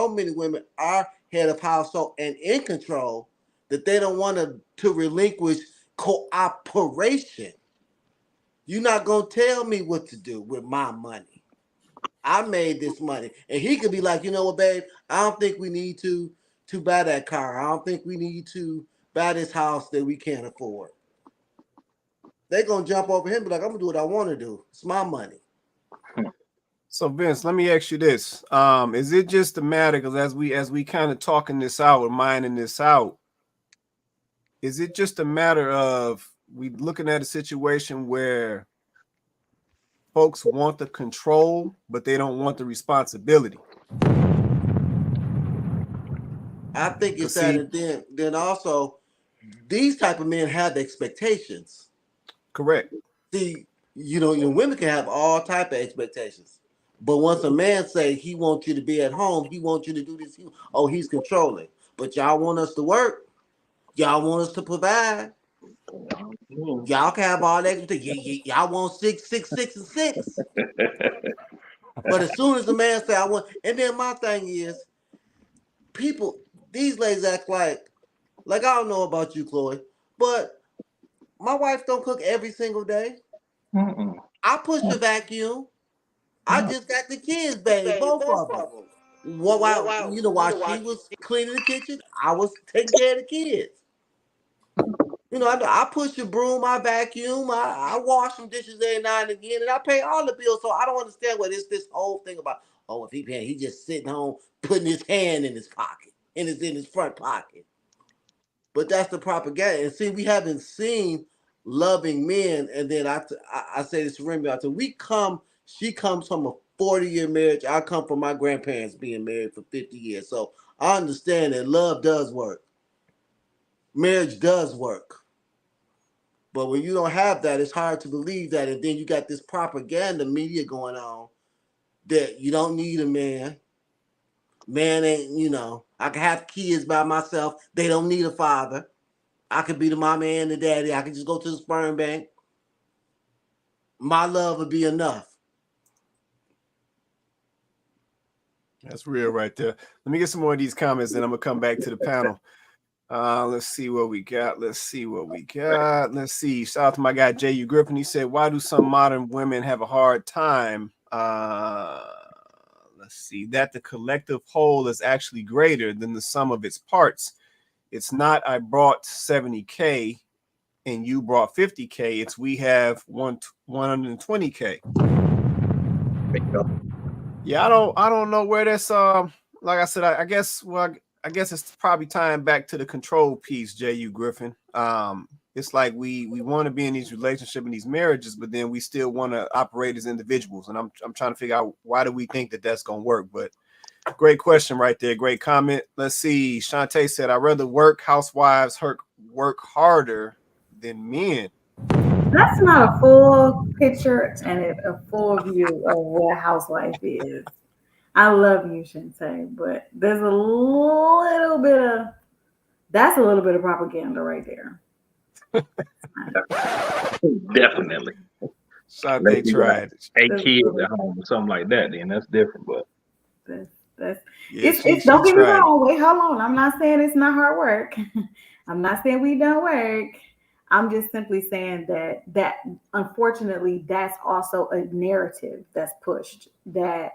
many women are head of household and in control that they don't want to relinquish cooperation. You're not going to tell me what to do with my money. I made this money. And he could be like, you know what, babe, I don't think we need to buy that car. I don't think we need to buy this house that we can't afford. They're going to jump over him and be like, I'm going to do what I want to do. It's my money. So Vince, let me ask you this. Is it just a matter, because as we kind of talking this out or mining this out, is it just a matter of we looking at a situation where folks want the control, but they don't want the responsibility? I think it's that, and then also these type of men have the expectations. Correct. See, you know, women can have all type of expectations, but once a man say he wants you to be at home, he wants you to do this, he's controlling. But y'all want us to work, y'all want us to provide, y'all can have all that. Y'all want 6, 6, 6, and 6. But as soon as the man say I want, and then my thing is, people, these ladies act like I don't know about you, Chloe, but my wife don't cook every single day. I push the vacuum. I just got the kids, babe, both of them. While she was cleaning the kitchen, I was taking care of the kids. You know, I push the broom, I vacuum, I wash some dishes every now and again, and I pay all the bills. So I don't understand what it's this whole thing about. Oh, if he just sitting home putting his hand in his pocket, and it's in his front pocket. But that's the propaganda. And see, we haven't seen loving men. And then I say this to Remy, I said, she comes from a 40-year marriage. I come from my grandparents being married for 50 years. So I understand that love does work. Marriage does work. But when you don't have that, it's hard to believe that. And then you got this propaganda media going on that you don't need a man. Man ain't, I can have kids by myself. They don't need a father. I could be the mama and the daddy. I could just go to the sperm bank. My love would be enough. That's real right there. Let me get some more of these comments, and I'm going to come back to the panel. Let's see what we got. Let's see. Shout out to my guy, J.U. Griffin. He said, why do some modern women have a hard time Let's see, that the collective whole is actually greater than the sum of its parts. It's not I brought 70K and you brought 50K. It's we have 120K. Yeah, I don't know where that's like I said, I guess it's probably tying back to the control piece, J.U. Griffin. It's like we want to be in these relationships and these marriages, but then we still want to operate as individuals. And I'm trying to figure out why do we think that that's going to work. But great question right there. Great comment. Let's see. Shantae said, I'd rather housewives work harder than men. That's not a full picture and a full view of what a housewife is. I love you, Shantae, but there's a little bit of propaganda right there. Definitely. So they tried 8 kids at home or something like that, then that's different. But don't get me wrong. Wait, hold on. I'm not saying it's not hard work. I'm not saying we don't work. I'm just simply saying that unfortunately that's also a narrative that's pushed that,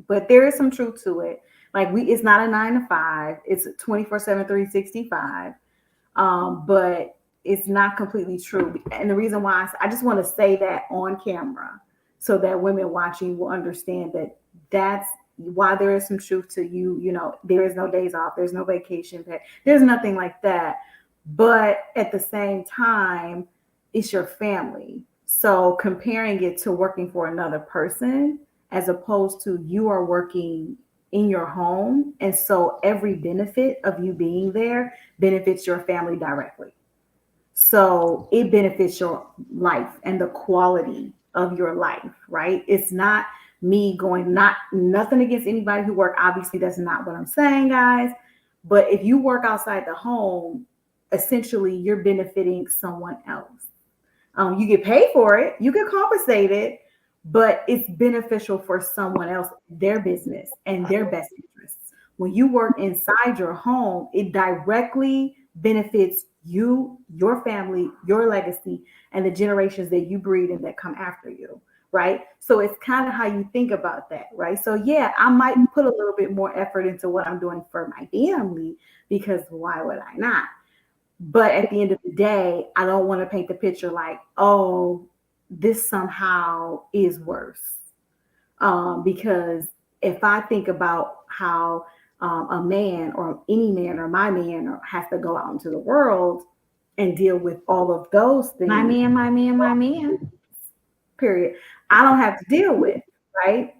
but there is some truth to it. Like it's not a 9 to 5, it's 24/7, 365. But it's not completely true. And the reason why I just want to say that on camera so that women watching will understand that that's why there is some truth to there is no days off, there's no vacation pay, there's nothing like that. But at the same time, it's your family. So comparing it to working for another person as opposed to you are working in your home. And so every benefit of you being there benefits your family directly. So it benefits your life and the quality of your life, right? It's not me nothing against anybody who work. Obviously, that's not what I'm saying, guys. But if you work outside the home, essentially you're benefiting someone else. You get paid for it, you get compensated, but it's beneficial for someone else, their business and their best interests. When you work inside your home, it directly benefits you, your family, your legacy, and the generations that you breed and that come after you, right? So it's kind of how you think about that, right? So yeah, I might put a little bit more effort into what I'm doing for my family because why would I not? But at the end of the day, I don't want to paint the picture like, oh, this somehow is worse. Because if I think about how a man or any man or my man has to go out into the world and deal with all of those things. My man. Period. I don't have to deal with, right?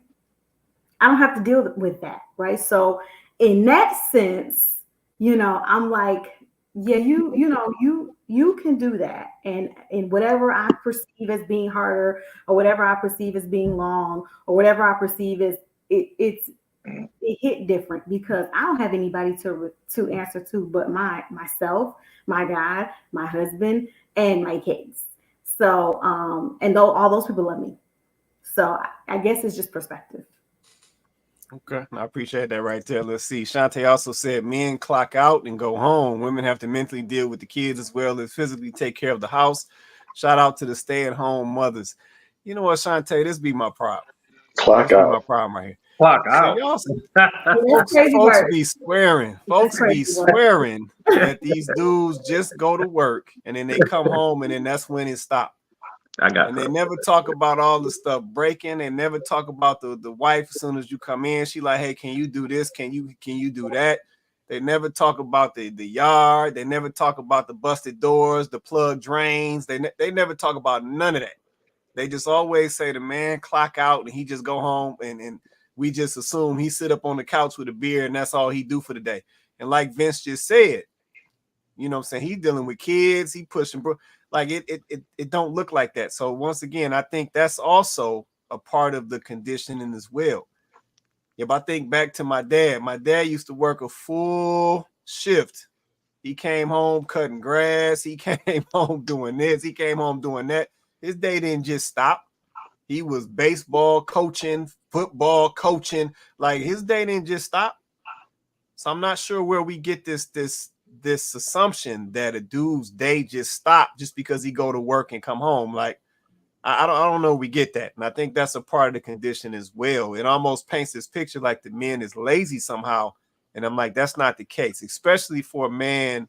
I don't have to deal with that, right? So in that sense, I'm like, yeah, you can do that. And whatever I perceive as being harder or whatever I perceive as being long or whatever I perceive as it hit different because I don't have anybody to answer to but myself, my God, my husband, and my kids. So, and all those people love me. So I guess it's just perspective. Okay, I appreciate that right there. Let's see. Shantae also said men clock out and go home. Women have to mentally deal with the kids as well as physically take care of the house. Shout out to the stay-at-home mothers. You know what, Shantae? This be my problem. Clock out. My problem right here. Clock out. Folks be swearing. Folks be swearing that these dudes just go to work and then they come home and then that's when it stops. And they never talk about all the stuff breaking. They never talk about the wife as soon as you come in. She like, hey, can you do this? Can you do that? They never talk about the yard. They never talk about the busted doors, the plug drains. They never talk about none of that. They just always say the man clock out and he just go home and we just assume he sit up on the couch with a beer and that's all he do for the day. And like Vince just said, you know what I'm saying? He dealing with kids. He pushing, like it don't look like that. So once again, I think that's also a part of the conditioning as well. If I think back to my dad used to work a full shift. He came home cutting grass. He came home doing this. He came home doing that. His day didn't just stop. He was baseball coaching, football coaching. Like his day didn't just stop. So I'm not sure where we get this assumption that a dude's day just stopped just because he go to work and come home. Like, I don't know. We get that, and I think that's a part of the condition as well. It almost paints this picture like the man is lazy somehow, and I'm like, that's not the case, especially for a man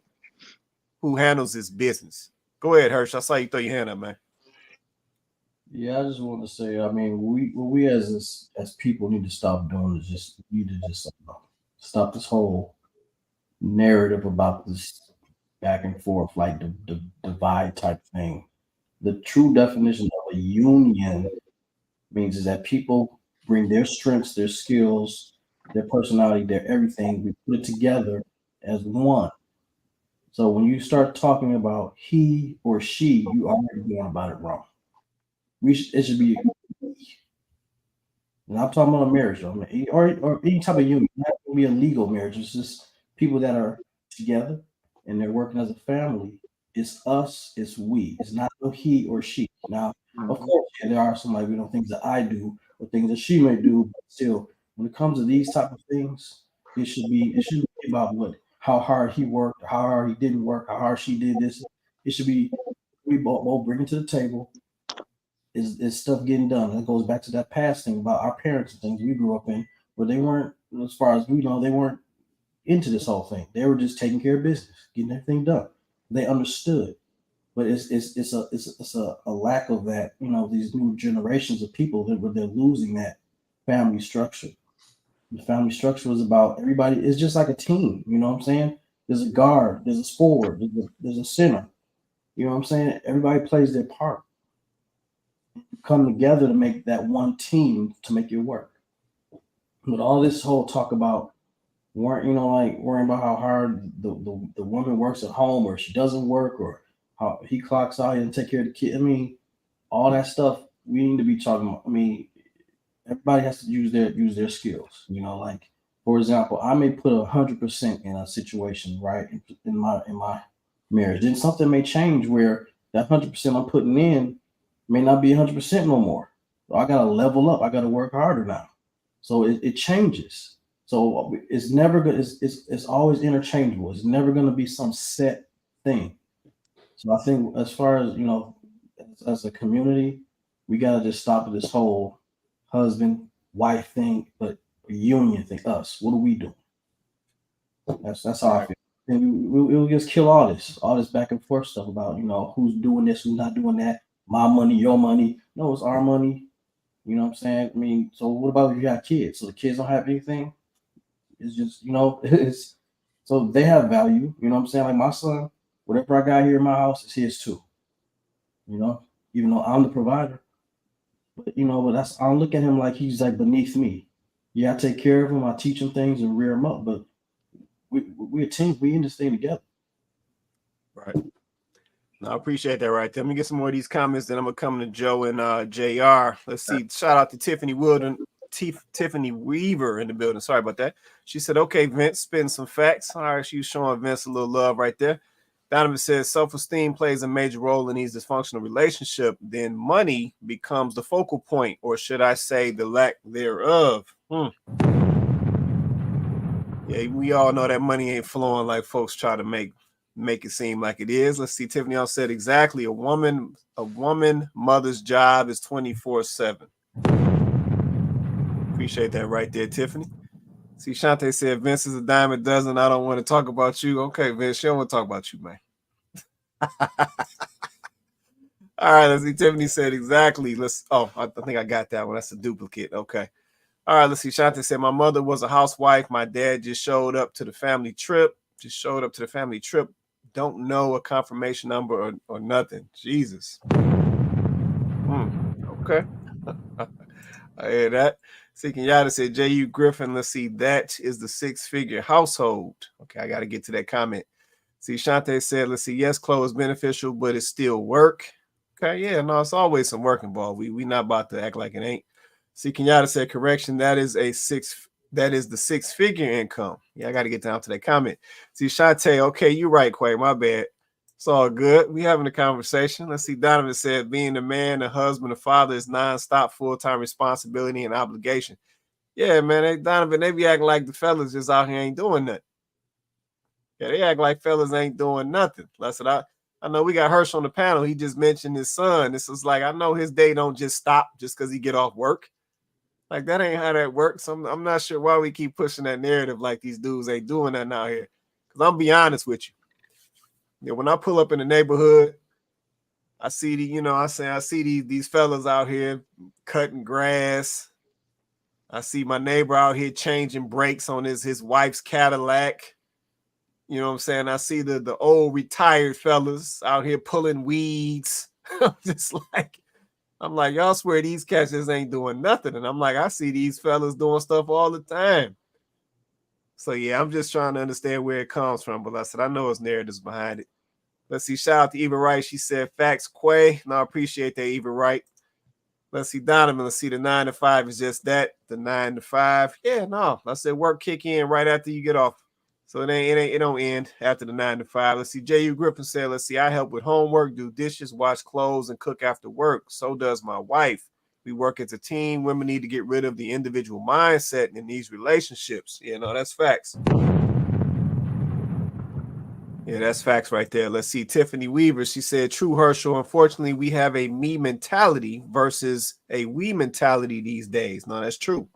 who handles his business. Go ahead, Hirsch. I saw you throw your hand up, man. Yeah, I just want to say, I mean, we as people need to stop doing is just stop this whole narrative about this back and forth, like the divide type thing. The true definition of a union means is that people bring their strengths, their skills, their personality, their everything. We put it together as one. So when you start talking about he or she, you already going about it wrong. It should be, and I'm talking about a marriage, though, or any type of union. It has to be a legal marriage. It's just people that are together and they're working as a family. It's us, it's we. It's not no he or she. Now, of course, yeah, there are some like things that I do or things that she may do, but still, when it comes to these type of things, it shouldn't be about how hard he worked, or how hard he didn't work, how hard she did this. It should be we both bring it to the table. Is stuff getting done? And it goes back to that past thing about our parents and things we grew up in, where they weren't, as far as we know, they weren't into this whole thing. They were just taking care of business, getting everything done. They understood, but it's a lack of that. These new generations of people they're losing that family structure. The family structure is about everybody. It's just like a team. You know what I'm saying? There's a guard, there's a forward, there's a center. You know what I'm saying? Everybody plays their part. Come together to make that one team to make it work. But all this whole talk about worrying about how hard the woman works at home, or she doesn't work, or how he clocks out and take care of the kid. I mean, all that stuff we need to be talking about. I mean, everybody has to use their skills. Like for example, I may put 100% in a situation, right, in my marriage. Then something may change where that 100% I'm putting in may not be 100% no more. So I got to level up. I got to work harder now. So it changes. So it's never good. It's always interchangeable. It's never going to be some set thing. So I think as far as, as a community, we got to just stop this whole husband, wife thing, but union thing. Us, what are we doing? That's how I feel. And we'll just kill all this back and forth stuff about, who's doing this, who's not doing that. My money, your money. No, it's our money. You know what I'm saying? I mean, so what about if you have kids? So the kids don't have anything? It's just, it's so they have value. You know what I'm saying? Like my son, whatever I got here in my house is his too. Even though I'm the provider. But I don't look at him like he's like beneath me. Yeah, I take care of him, I teach him things and rear him up, but we're a team, we in this thing together. Right. No, I appreciate that right there. Let me get some more of these comments, then I'm gonna come to Joe and JR. Let's see. Shout out to Tiffany Tiffany Weaver in the building. Sorry about that. She said, okay, Vince, spin some facts. All right, she was showing Vince a little love right there. Donovan says self-esteem plays a major role in these dysfunctional relationships. Then money becomes the focal point, or should I say the lack thereof. Yeah, we all know that money ain't flowing like folks try to make it seem like it is. Let's see. Tiffany all said exactly. A woman mother's job is 24/7. Appreciate that right there, Tiffany. See, Shante said Vince is a dime a dozen. I don't want to talk about you. Okay, Vince, she don't want to talk about you, man. All right, let's see. Tiffany said exactly. I think I got that one. That's a duplicate. Okay. All right, let's see. Shante said my mother was a housewife. My dad just showed up to the family trip. Don't know a confirmation number or nothing. Jesus. Okay. I hear that. See, Kenyatta said J.U. Griffin. Let's see. That is the 6-figure household. Okay, I got to get to that comment. See, Shante said, let's see. Yes, clothes beneficial, but it's still work. Okay, yeah, no, it's always some work involved. We not about to act like it ain't. See, Kenyatta said, correction, that is the 6-figure income. Yeah, I got to get down to that comment. See, Shante, okay, you're right, Quay, my bad. It's all good. We having a conversation. Let's see, Donovan said, being a man, a husband, a father is nonstop full-time responsibility and obligation. Yeah, man, Donovan, they be acting like the fellas just out here ain't doing nothing. Yeah, they act like fellas ain't doing nothing. That's what I I know we got Hirsch on the panel. He just mentioned his son. This is like, I know his day don't just stop just because he get off work. Like, that ain't how that works. I'm not sure why we keep pushing that narrative like these dudes ain't doing that out here. Because I'm be honest with you. Yeah, when I pull up in the neighborhood, I see I see these fellas out here cutting grass. I see my neighbor out here changing brakes on his wife's Cadillac. You know what I'm saying? I see the old retired fellas out here pulling weeds. I'm like, y'all swear these cats just ain't doing nothing. And I'm like, I see these fellas doing stuff all the time. So yeah, I'm just trying to understand where it comes from. But like I said, I know it's narratives behind it. Let's see. Shout out to Eva Wright. She said, facts, Quay. No, I appreciate that, Eva Wright. Let's see, Donovan. Let's see, the 9 to 5 is just that. The 9 to 5. Yeah, no. I said work kick in right after you get off. So it don't end after the 9 to 5. Let's see. J.U. Griffin said, let's see, I help with homework, do dishes, wash clothes, and cook after work. So does my wife. We work as a team. Women need to get rid of the individual mindset in these relationships. Yeah, no, that's facts. Yeah, that's facts right there. Let's see. Tiffany Weaver, she said, true, Herschel. Unfortunately, we have a me mentality versus a we mentality these days. No, that's true.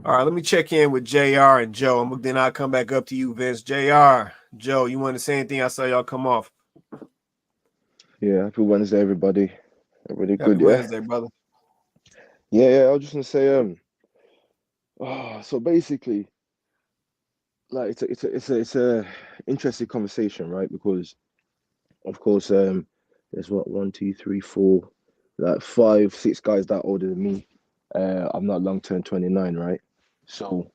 All right, let me check in with JR and Joe, and then I'll come back up to you, Vince. JR, Joe, you want to say anything? I saw y'all come off. Yeah, happy Wednesday, everybody. Everybody Happy good, Wednesday, brother. Yeah, I was just gonna say, so basically, like it's a interesting conversation, right? Because of course, there's what 1, 2, 3, 4, like 5, 6 guys that are older than me. I'm not long turned 29, right? So,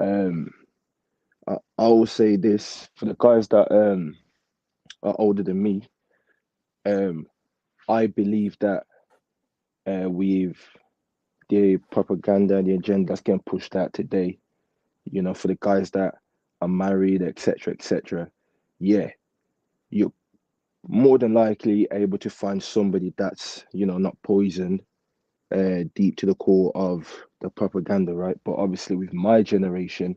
I will say this for the guys that are older than me. I believe that with the propaganda and the agenda that's getting pushed out today, for the guys that are married, etc., yeah, you're more than likely able to find somebody that's, not poisoned deep to the core of the propaganda, right? But obviously, with my generation,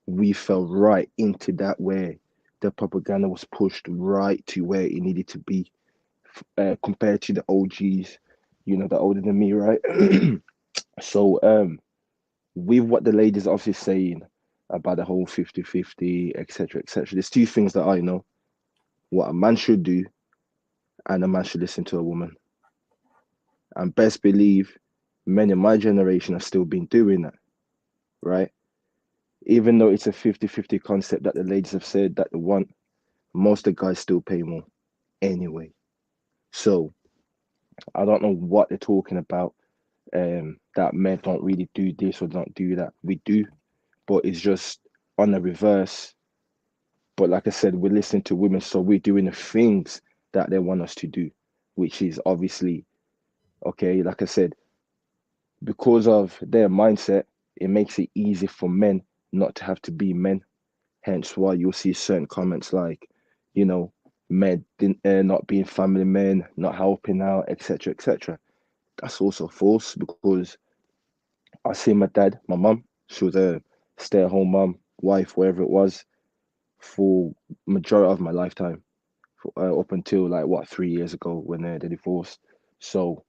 we fell right into that where the propaganda was pushed right to where it needed to be compared to the OGs, that are older than me, right? So, with what the ladies are obviously saying about the whole 50-50, etc., there's 2 things that I know: what a man should do, and a man should listen to a woman. And best believe, men in my generation have still been doing that, right? Even though it's a 50-50 concept that the ladies have said that they want, most of the guys still pay more anyway. So I don't know what they're talking about, that men don't really do this or don't do that. We do, but it's just on the reverse. But like I said, we're listening to women, so we're doing the things that they want us to do, which is obviously, okay, like I said, because of their mindset, it makes it easy for men not to have to be men. Hence why you'll see certain comments like, men not being family men, not helping out, etc. That's also false, because I see my dad, my mum, she was a stay-at-home mum, wife, whatever it was, for majority of my lifetime, up until like 3 years ago when they divorced. So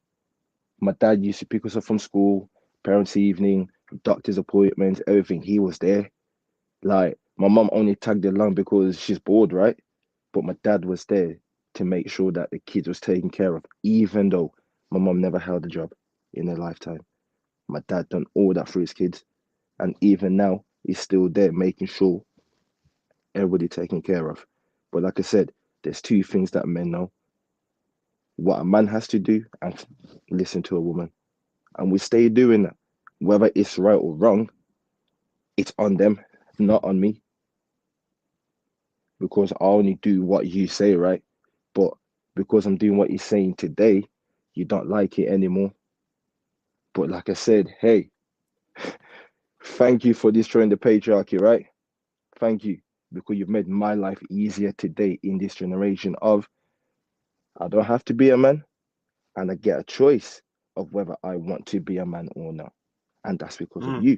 my dad used to pick us up from school, parents' evening, doctor's appointments, everything. He was there. Like, my mum only tagged along because she's bored, right? But my dad was there to make sure that the kids was taken care of, even though my mum never held a job in her lifetime. My dad done all that for his kids, and even now he's still there making sure everybody taken care of. But like I said, there's 2 things that men know: what a man has to do and listen to a woman. And we stay doing that. Whether it's right or wrong, it's on them, not on me. Because I only do what you say, right? But because I'm doing what you're saying today, you don't like it anymore. But like I said, hey, thank you for destroying the patriarchy, right? Thank you. Because you've made my life easier today in this generation of, I don't have to be a man, and I get a choice of whether I want to be a man or not. And that's because of you.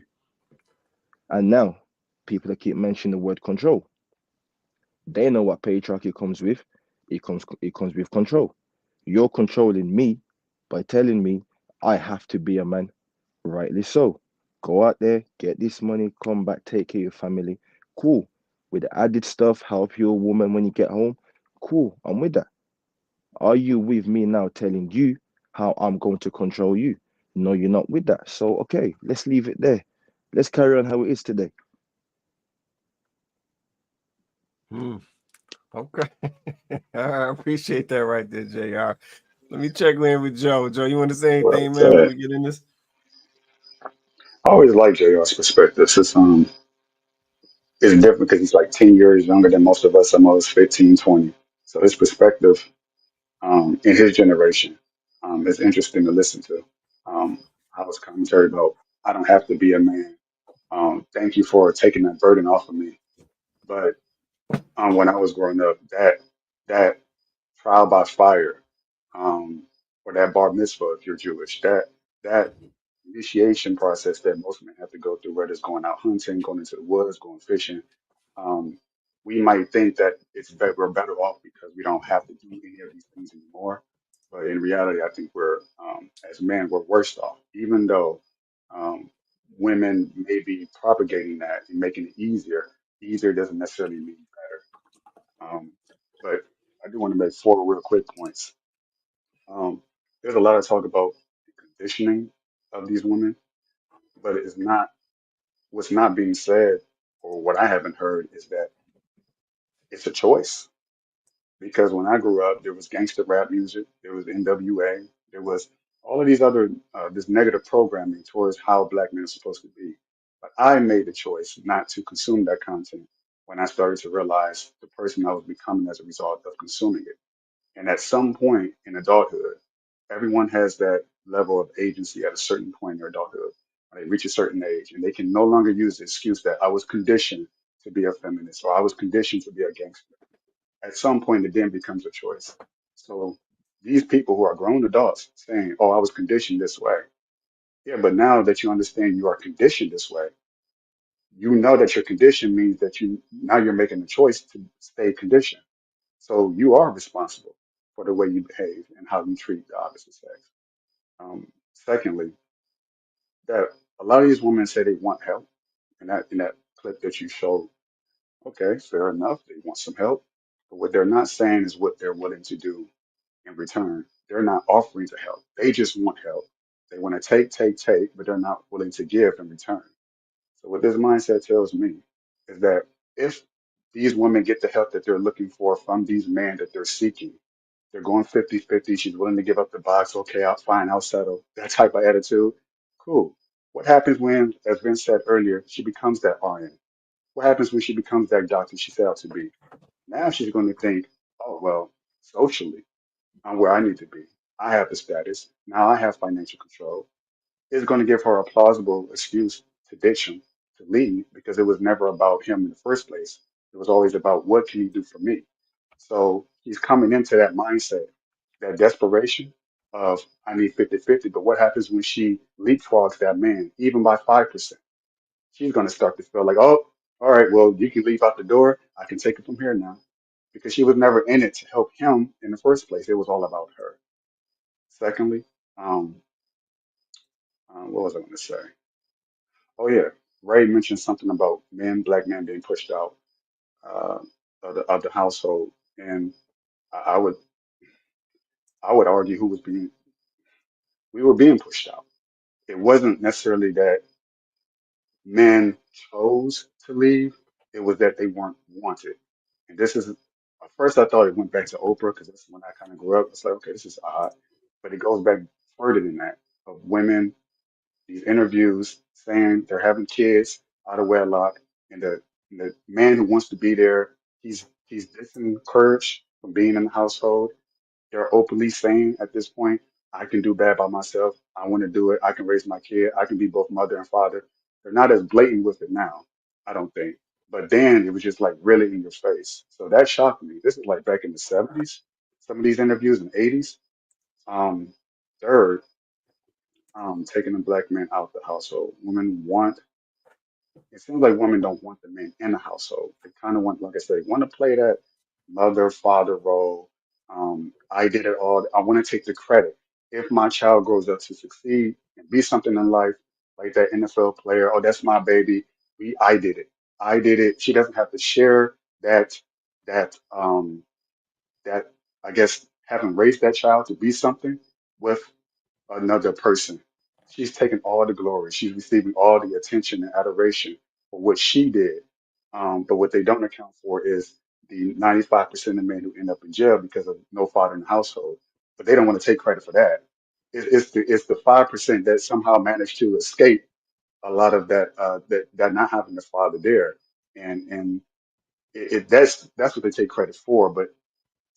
And now, people that keep mentioning the word control. They know what patriarchy comes with. It comes with control. You're controlling me by telling me I have to be a man. Rightly so. Go out there, get this money, come back, take care of your family. Cool. With the added stuff, help your woman when you get home. Cool. I'm with that. Are you with me now telling you how I'm going to control you? No, you're not with that. So, okay, let's leave it there. Let's carry on how it is today. Okay. I appreciate that right there, JR. Let me check in with Joe. Joe, you want to say Well, anything, man, before we get in this? I always like JR's perspective. It's different because he's like 10 years younger than most of us, almost 15, 20. So his perspective in his generation is interesting to listen to. How his commentary about, I don't have to be a man. Thank you for taking that burden off of me. But when I was growing up, that trial by fire, or that bar mitzvah if you're Jewish, that initiation process that most men have to go through, whether it's going out hunting, going into the woods, going fishing, um, we might think that we're better off because we don't have to do any of these things anymore. But in reality, I think we're as men we're worse off, even though um, women may be propagating that and making it easier. Easier doesn't necessarily mean better. But I do want to make four real quick points. There's a lot of talk about the conditioning of these women, but it's not what's not being said, or what I haven't heard, is that it's a choice. Because when I grew up, there was gangster rap music, there was NWA, there was all of these other this negative programming towards how black men are supposed to be. But I made the choice not to consume that content when I started to realize the person I was becoming as a result of consuming it. And at some point in adulthood, everyone has that level of agency at a certain point in their adulthood. When they reach a certain age, and they can no longer use the excuse that I was conditioned to be a feminist or I was conditioned to be a gangster. At some point, it then becomes a choice. So these people who are grown adults saying, "Oh, I was conditioned this way." Yeah, but now that you understand you are conditioned this way, you know that your condition means that you're making a choice to stay conditioned. So you are responsible for the way you behave and how you treat the opposite sex. Secondly, that a lot of these women say they want help, and that clip that you showed, okay, fair enough, they want some help, but what they're not saying is what they're willing to do in return. They're not offering to help. They just want help. They want to take, but they're not willing to give in return. So what this mindset tells me is that if these women get the help that they're looking for from these men that they're seeking, they're going 50-50. She's willing to give up the box. Okay, fine, I'll settle. That type of attitude. Cool. What happens when, as Vince said earlier, she becomes that RN? What happens when she becomes that doctor she set out to be? Now she's going to think, oh, well, socially, I'm where I need to be. I have the status. Now I have financial control. It's going to give her a plausible excuse to ditch him, to leave, because it was never about him in the first place. It was always about what can he do for me. So he's coming into that mindset, that desperation of I need 50-50. But what happens when she leapfrogs that man, even by 5%? She's going to start to feel like, oh, all right, well, you can leave out the door. I can take it from here now. Because she was never in it to help him in the first place. It was all about her. Secondly, um, what was I going to say? Oh yeah, Ray mentioned something about black men being pushed out uh, of the household, and I would argue we were being pushed out. It wasn't necessarily that men chose to leave; it was that they weren't wanted. And this is at first I thought it went back to Oprah because that's when I kind of grew up. It's like, okay, this is odd, but it goes back further than that, of women, these interviews saying they're having kids out of wedlock, and the man who wants to be there, he's disencouraged from being in the household. They're openly saying at this point, I can do bad by myself. I want to do it. I can raise my kid. I can be both mother and father. They're not as blatant with it now, I don't think. But then it was just like really in your face. So that shocked me. This is like back in the 70s, some of these interviews in the 80s. Um, Third, taking a black man out the household. Women want it seems like women don't want the men in the household. They kind of want, like I said, want to play that mother, father role. I did it all. I want to take the credit. If my child grows up to succeed and be something in life, like that NFL player, oh, that's my baby. I did it. I did it. She doesn't have to share that, that, that, I guess, having raised that child to be something with another person. She's taking all the glory. She's receiving all the attention and adoration for what she did. But what they don't account for is the 95% of men who end up in jail because of no father in the household. But they don't want to take credit for that. It's the 5% that somehow managed to escape a lot of that not having the father there, and that's what they take credit for. But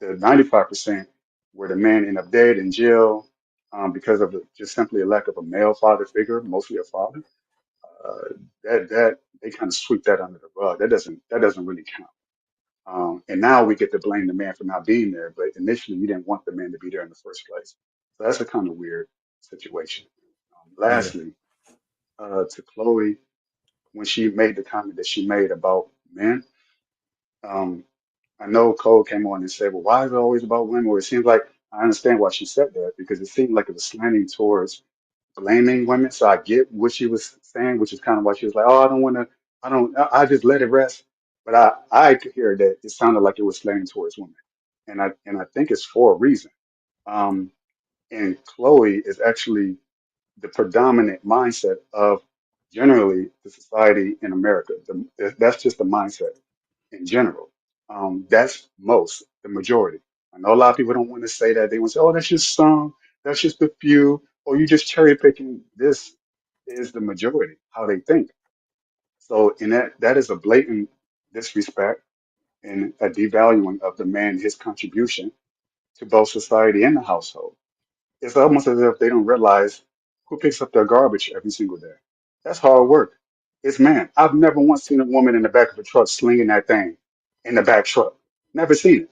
the 95% where the man end up dead in jail because of just simply a lack of a male father figure, mostly a father. That they kind of sweep that under the rug. That doesn't really count. And now we get to blame the man for not being there, but initially you didn't want the man to be there in the first place. So that's a kind of weird situation. Yeah. Lastly, to Chloe, when she made the comment that she made about men, um, I know Cole came on and said, well, why is it always about women? Well, it seems like I understand why she said that because it seemed like it was slanting towards blaming women. So I get what she was saying, which is kind of why she was like, oh, I don't want to, I just let it rest. But I could hear that it sounded like it was slanting towards women. And I think it's for a reason. Um, and Chloe is actually the predominant mindset of generally the society in America. That's just the mindset in general. That's the majority. I know a lot of people don't want to say that. They want to say, oh, that's just some, that's just a few, or you just cherry picking. This is the majority, how they think. So in that is a blatant disrespect and a devaluing of the man, his contribution to both society and the household. It's almost as if they don't realize who picks up their garbage every single day. That's hard work. It's man. I've never once seen a woman in the back of a truck slinging that thing in the back truck. Never seen it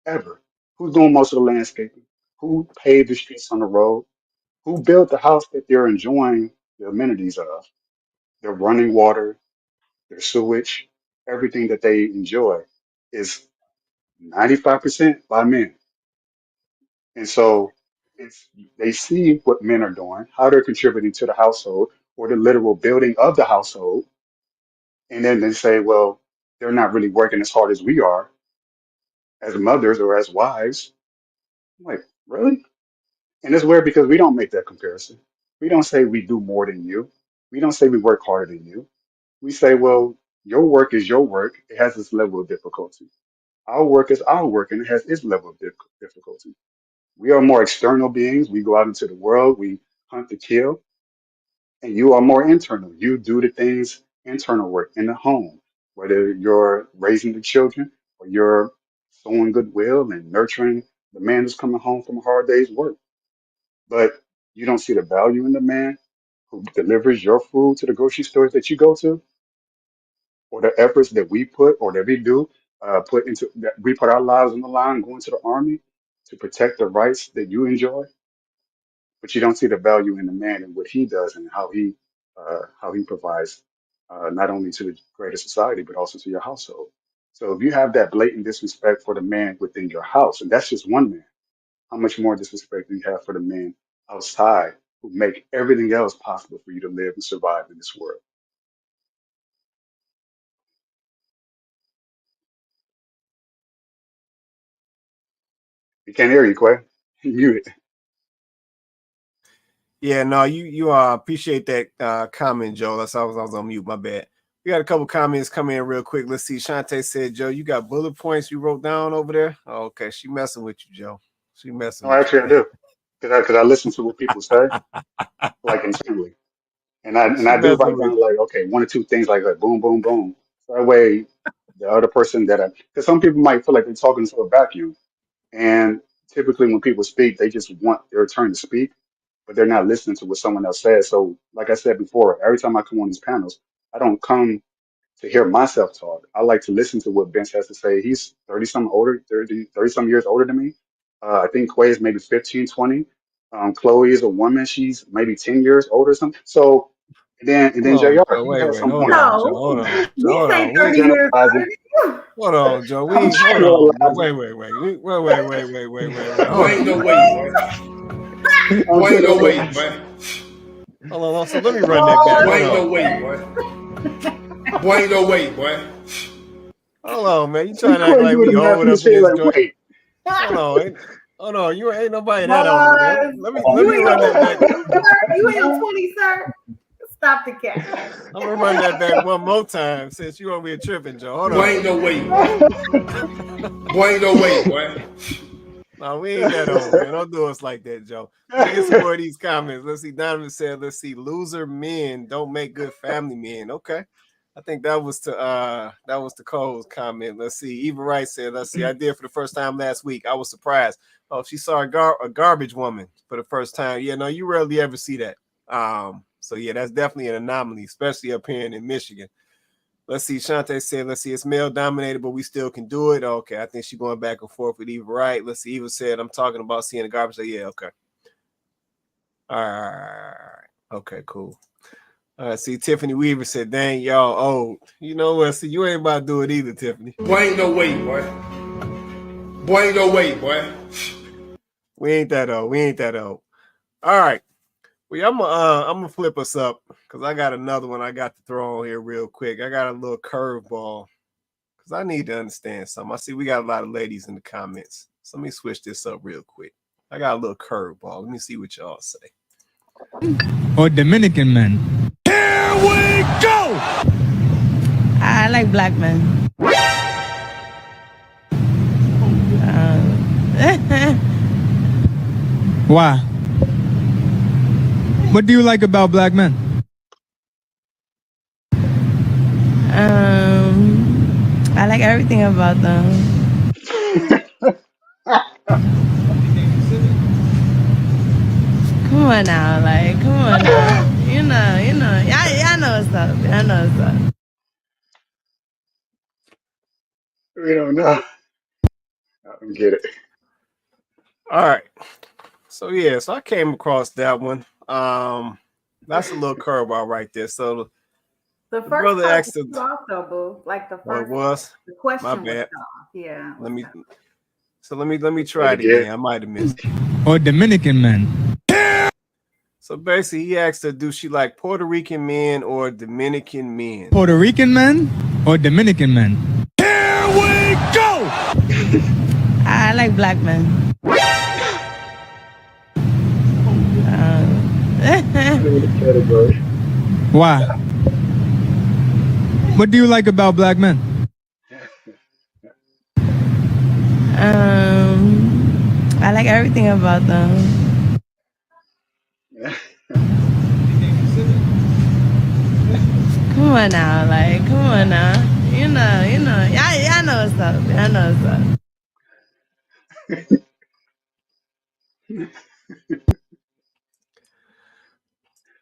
ever. Who's doing most of the landscaping? Who paved the streets on the road? Who built the house that they're enjoying the amenities of? Their running water, their sewage, everything that they enjoy is 95% by men. And so it's they see what men are doing, how they're contributing to the household or the literal building of the household, and then they say, well, they're not really working as hard as we are as mothers or as wives. I'm like, really? And it's weird because we don't make that comparison. We don't say we do more than you. We don't say we work harder than you. We say, well, your work is your work. It has its level of difficulty. Our work is our work and it has its level of difficulty. We are more external beings. We go out into the world, we hunt to kill, and you are more internal. You do the things, internal work in the home, whether you're raising the children or you're sowing goodwill and nurturing the man who's coming home from a hard day's work. But you don't see the value in the man who delivers your food to the grocery stores that you go to, or the efforts that we put or that we do, put into that we put our lives on the line going to the army to protect the rights that you enjoy, but you don't see the value in the man and what he does and how he provides not only to the greater society but also to your household. So if you have that blatant disrespect for the man within your house, and that's just one man, how much more disrespect do you have for the men outside who make everything else possible for you to live and survive in this world? You can't hear you, Quay. Mute it. Yeah, no, you appreciate that comment, Joe. I was on mute. My bad. We got a couple comments coming in real quick. Let's see. Shante said, Joe, you got bullet points you wrote down over there? Oh, okay, she messing with you, Joe. She messing No, with actually, you, I man. do because I listen to what people say, like intently, and She I do messing write with down like okay, one or two things like that, boom, boom, boom. So that way, the other person because some people might feel like they're talking to a vacuum, and typically when people speak, they just want their turn to speak, but they're not listening to what someone else says. So, like I said before, every time I come on these panels, I don't come to hear myself talk. I like to listen to what Vince has to say. He's 30 some older, 30 some years older than me. I think Quay is maybe 15, 20. Chloe is a woman. She's maybe 10 years older or something. So And then Hold on, JR, Joe. he Wait, has wait, some hold points. on, Joe. No, Hold on. this Hold on. ain't I'm 30 years. generalizing. Hold on, Joe. I'm Hold on. generalizing. Wait. Boy, Hold ain't no on. way, boy. I'm Boy, ain't no way, generalizing. boy. Hold on. So let me run that back. Boy, Hold ain't no on. way, boy. Boy, ain't no way, boy. Hold on, man. You He trying to act couldn't like do the we math old in up his in head this like, joint? wait. Hold on. You ain't nobody that old, man. Boss, Let you me in run your that back. 20s, sir? You in your 20s, sir? Stop the cat. I'm gonna run that back one more time since you over here tripping, Joe. Hold Boy, on. ain't no way, boy. Boy, ain't no way, boy. No, we ain't that old, man. Don't do us like that, Joe. Let me get some more of these comments. Let's see. Donovan said, let's see, loser men don't make good family men. Okay. I think that was to Cole's comment. Let's see. Eva Wright said, let's see, I did for the first time last week. I was surprised. Oh, she saw a garbage woman for the first time. Yeah, no, you rarely ever see that. So yeah, that's definitely an anomaly, especially up here in Michigan. Let's see. Shante said, let's see, it's male dominated, but we still can do it. Okay. I think she's going back and forth with Eva Wright. Let's see. Eva said, I'm talking about seeing the garbage. Yeah, okay. All right. Okay, cool. All right. See, Tiffany Weaver said, dang, y'all old. You know what? See, you ain't about to do it either, Tiffany. Boy, ain't no way, boy. Boy, ain't no way, boy. We ain't that old. All right. Well, I'm gonna flip us up because I got another one I got to throw on here real quick. I got a little curveball. Because I need to understand something. I see we got a lot of ladies in the comments. So let me switch this up real quick. I got a little curveball. Let me see what y'all say. Or Dominican men. Here we go! I like black men. Why? What do you like about black men? I like everything about them. Come on now, like, come on now. You know, y'all know what's up. Y'all know what's up. We don't know. I don't get it. All right. So yeah, so I came across that one. That's a little curveball right there. So The the first brother part asked was off though, boo. Like the what it first part, was. the My question was bad. off. Yeah. Let me Say it try it again. again. I might have missed it. Or Dominican men. So basically he asked her, do she like Puerto Rican men or Dominican men? Puerto Rican men or Dominican men? Here we go! I like black men. Not even a category. Why? What do you like about black men? I like everything about them. Come on now, like, come on now. You know, y'all know what's up. Y'all know what's up.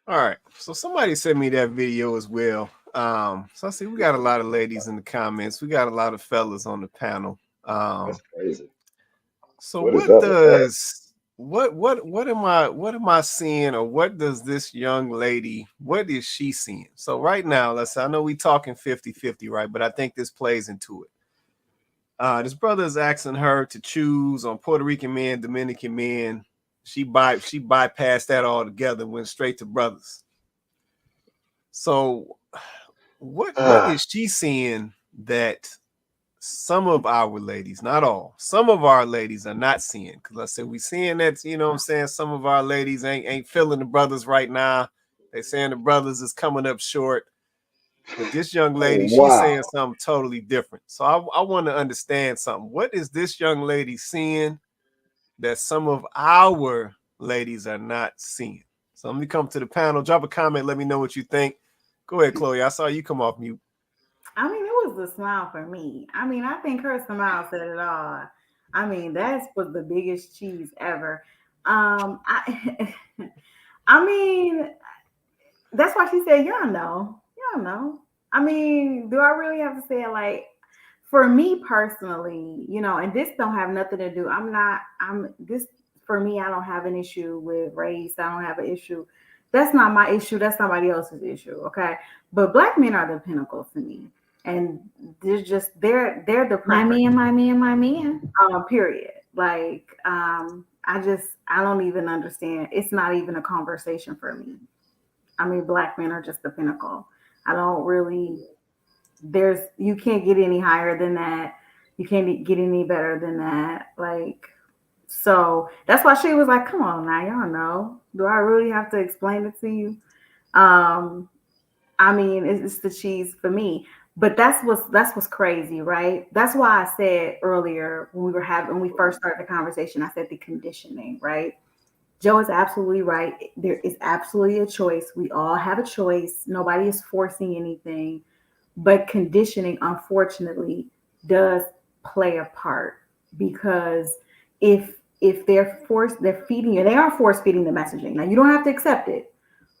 All right. So somebody sent me that video as well. So I see we got a lot of ladies in the comments. We got a lot of fellas on the panel. That's crazy. So What is what up with that? does what am I seeing, or what does this young lady, what is she seeing? So right now, I know we talking 50-50, right? But I think this plays into it. This brother is asking her to choose on Puerto Rican men, Dominican men. She bypassed that altogether, went straight to brothers. So what is she seeing that some of our ladies, not all, some of our ladies are not seeing? Because I said we seeing that, you know what I'm saying, some of our ladies ain't feeling the brothers right now. They saying the brothers is coming up short. But this young lady, she's Wow. saying something totally different. So I want to understand something. What is this young lady seeing that some of our ladies are not seeing? So let me come to the panel. Drop a comment. Let me know what you think. Go ahead, Chloe. I saw you come off mute. I mean, it was the smile for me. I mean, I think her smile said it all. I mean, that was the biggest cheese ever. I, I mean, that's why she said, "Y'all know, y'all know." I mean, do I really have to say it? Like, for me personally, you know, and this don't have nothing to do. I'm this for me. I don't have an issue with race. I don't have an issue That's not my issue. That's somebody else's issue. Okay. But black men are the pinnacle to me. And they're the My preference. my man. Period. Like, I don't even understand. It's not even a conversation for me. I mean, black men are just the pinnacle. I don't really, you can't get any higher than that. You can't get any better than that. Like, so that's why she was like, come on now, y'all know. Do I really have to explain it to you? I mean, it's the cheese for me. But that's what's crazy, right? That's why I said earlier when we first started the conversation, I said the conditioning, right? Joe is absolutely right. There is absolutely a choice. We all have a choice. Nobody is forcing anything, but conditioning, unfortunately, does play a part because if they're feeding you, they are force feeding the messaging. Now you don't have to accept it,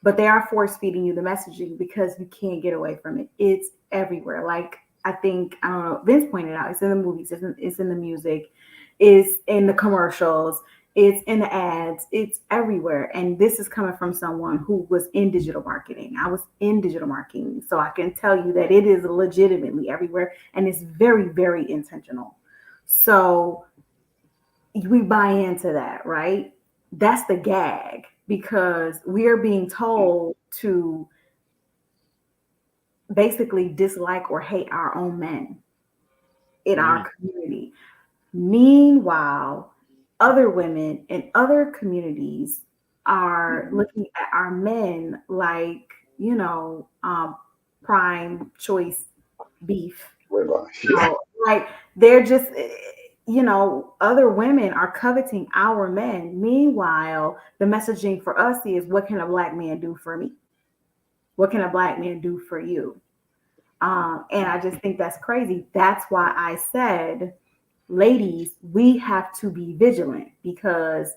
but they are force feeding you the messaging because you can't get away from it. It's everywhere. Like I think I don't know. Vince pointed out, it's in the movies, it's in the music, it's in the commercials, it's in the ads, it's everywhere. And this is coming from someone who was in digital marketing. I was in digital marketing, so I can tell you that it is legitimately everywhere, and it's very, very intentional. So we buy into that, right? That's the gag because we are being told to basically dislike or hate our own men in our community. Meanwhile, other women in other communities are looking at our men like, prime choice beef. Like they're just, other women are coveting our men. Meanwhile, the messaging for us is, what can a black man do for me? What can a black man do for you? And I just think that's crazy. That's why I said, ladies, we have to be vigilant because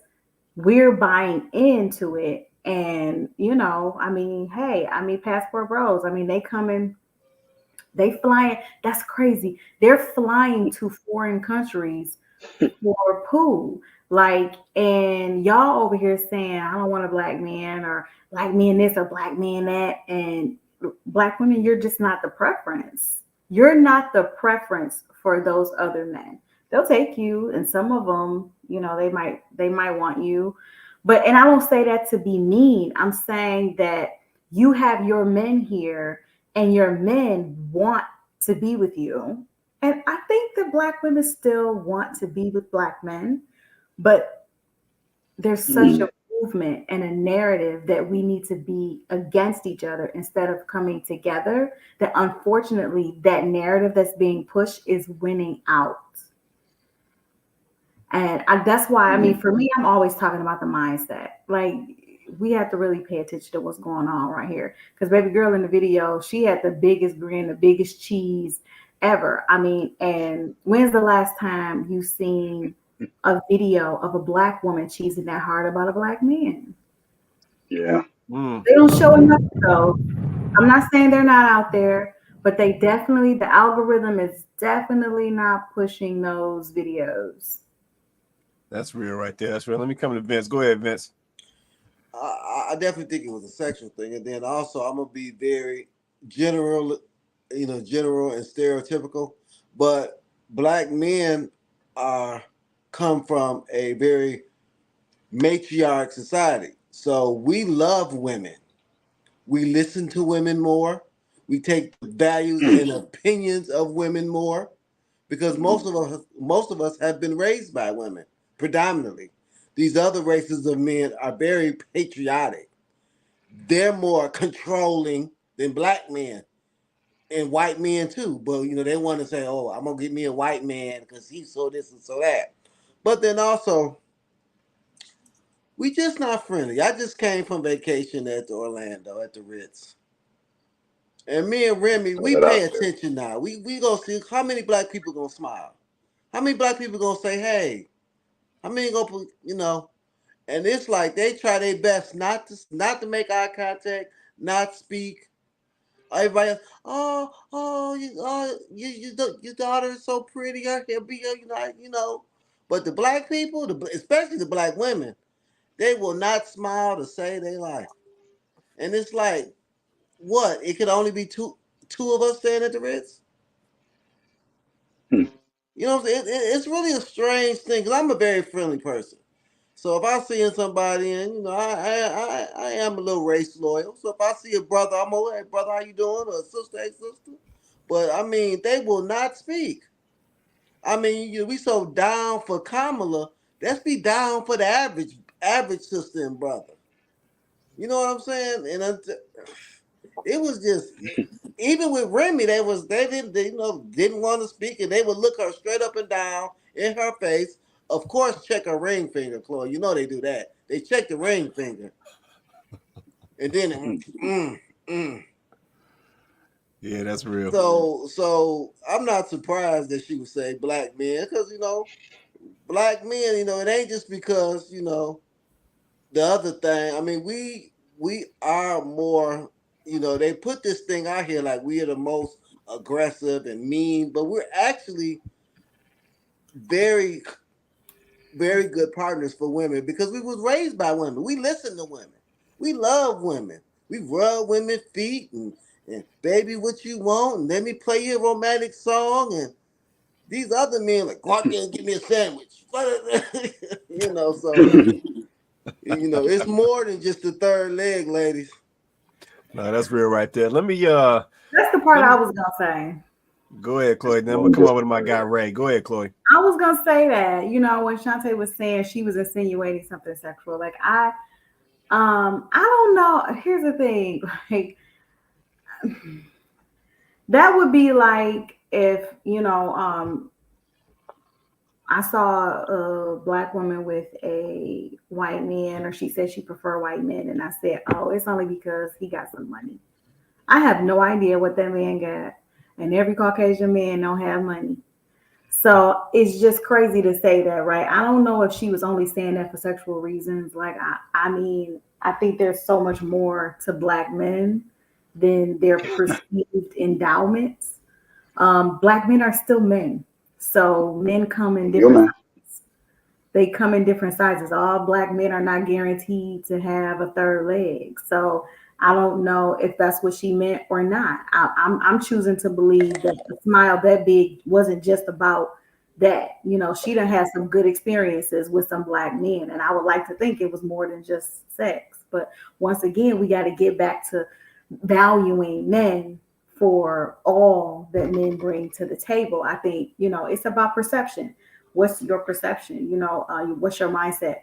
we're buying into it. And, Passport Bros, they flying. That's crazy. They're flying to foreign countries for poo. Like, and y'all over here saying, I don't want a black man or black man this or black man that. And black women, you're just not the preference. You're not the preference for those other men. They'll take you, and some of them, they might want you. And I don't say that to be mean. I'm saying that you have your men here and your men want to be with you. And I think that black women still want to be with black men, but there's such a movement and a narrative that we need to be against each other instead of coming together, that unfortunately that narrative that's being pushed is winning out. And that's why, for me, I'm always talking about the mindset. Like, we have to really pay attention to what's going on right here. Because baby girl in the video, she had the biggest grin, the biggest cheese ever. And when's the last time you seen a video of a black woman cheesing that hard about a black man? Yeah. They don't show enough though. I'm not saying they're not out there, but the algorithm is definitely not pushing those videos. That's real right there. That's real. Let me come to Vince. Go ahead, Vince. I definitely think it was a sexual thing. And then also I'm gonna be very general and stereotypical, but black men come from a very matriarch society. So we love women. We listen to women more. We take the values and opinions of women more because most of us have been raised by women predominantly. These other races of men are very patriotic. They're more controlling than black men and white men too. But they want to say, "Oh, I'm gonna get me a white man because he's so this and so that." But then also, we just not friendly. I just came from vacation at Orlando at the Ritz, and me and Remy, we pay attention now. We gonna see how many black people gonna smile, how many black people gonna say, "Hey," how many gonna put, And it's like they try their best not to make eye contact, not speak. Everybody else, your daughter is so pretty. He'll be, But the black people, especially the black women, they will not smile to save their life. And it's like, what? It could only be two of us staying at the Ritz? You know, it's really a strange thing because I'm a very friendly person. So if I see somebody, and you know, I am a little race loyal. So if I see a brother, I'm like, hey brother, how you doing? Or a sister, hey sister. But I mean, they will not speak. I mean, we so down for Kamala. Let's be down for the average sister and brother. You know what I'm saying? And it was just even with Remy, they didn't want to speak, and they would look her straight up and down in her face. Of course, check her ring finger, Chloe. You know they do that. They check the ring finger, and then Yeah, that's real. So I'm not surprised that she would say black men, because black men, it ain't just because the other thing. I mean, we are more. They put this thing out here like we are the most aggressive and mean, but we're actually very, very good partners for women because we was raised by women. We listen to women. We love women. We rub women's feet and baby, what you want? And let me play you a romantic song. And these other men like, go out there and give me a sandwich. So it's more than just the third leg, ladies. No, that's real right there. Let me That's the part I was gonna say. Go ahead, Chloe. Then I'm gonna come up with my guy Ray. Go ahead, Chloe. I was gonna say that, when Shantae was saying she was insinuating something sexual, like I don't know. Here's the thing, like that would be like if I saw a black woman with a white man, or she said she preferred white men, and I said, oh, it's only because he got some money. I have no idea what that man got, and every Caucasian man don't have money. So it's just crazy to say that, right? I don't know if she was only saying that for sexual reasons. Like, I mean, I think there's so much more to black men than their perceived endowments. Black men are still men. So men come in different sizes. They come in different sizes. All black men are not guaranteed to have a third leg. So I don't know if that's what she meant or not. I'm choosing to believe that the smile that big wasn't just about that. She done had some good experiences with some black men, and I would like to think it was more than just sex. But once again, we got to get back to valuing men for all that men bring to the table. I think, it's about perception. What's your perception? What's your mindset?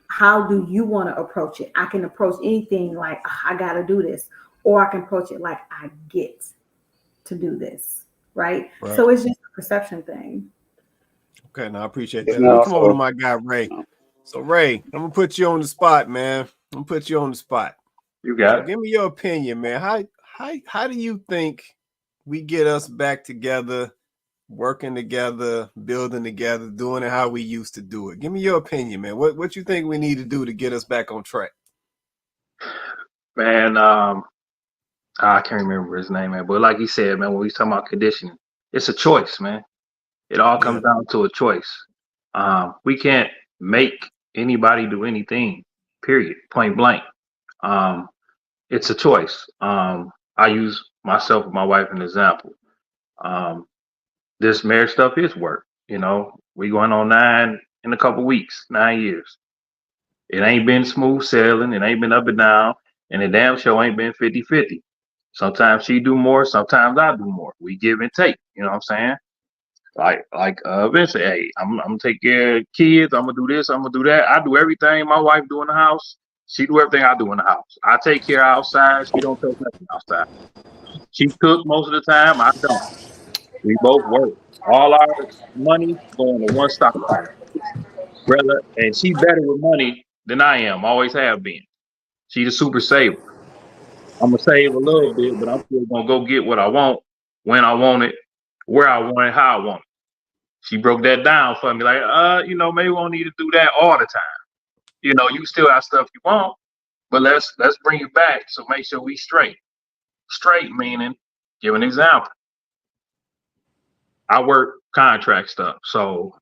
How do you want to approach it? I can approach anything like, I got to do this, or I can approach it like, I get to do this. Right. So it's just a perception thing. Okay. Now I appreciate that. Let me come over to my guy, Ray. So Ray, I'm going to put you on the spot, man. I'm going to put you on the spot. You got it. Give me your opinion, man. How do you think we get us back together, working together, building together, doing it how we used to do it? Give me your opinion, man. What you think we need to do to get us back on track? Man, I can't remember his name, man. But like he said, man, when we talking about conditioning, it's a choice, man. It all comes down to a choice. We can't make anybody do anything, period, point blank. It's a choice. I use myself and my wife as an example. This marriage stuff is work. We going on 9 in a couple weeks, 9 years. It ain't been smooth sailing. It ain't been up and down. And the damn show ain't been 50-50. Sometimes she do more. Sometimes I do more. We give and take. You know what I'm saying? Like Vince said, hey, I'm gonna take care of kids. I'm gonna do this. I'm gonna do that. I do everything my wife do in the house. She do everything I do in the house. I take care outside. She don't take nothing outside. She cook most of the time. I don't. We both work. All our money going to one stock account. Brother, and she better with money than I am. Always have been. She's a super saver. I'm gonna save a little bit, but I'm still gonna go get what I want, when I want it, where I want it, how I want it. She broke that down for me, like, maybe we don't need to do that all the time. You still have stuff you want, but let's bring it back. So make sure we straight. Straight meaning, give an example. I work contract stuff, so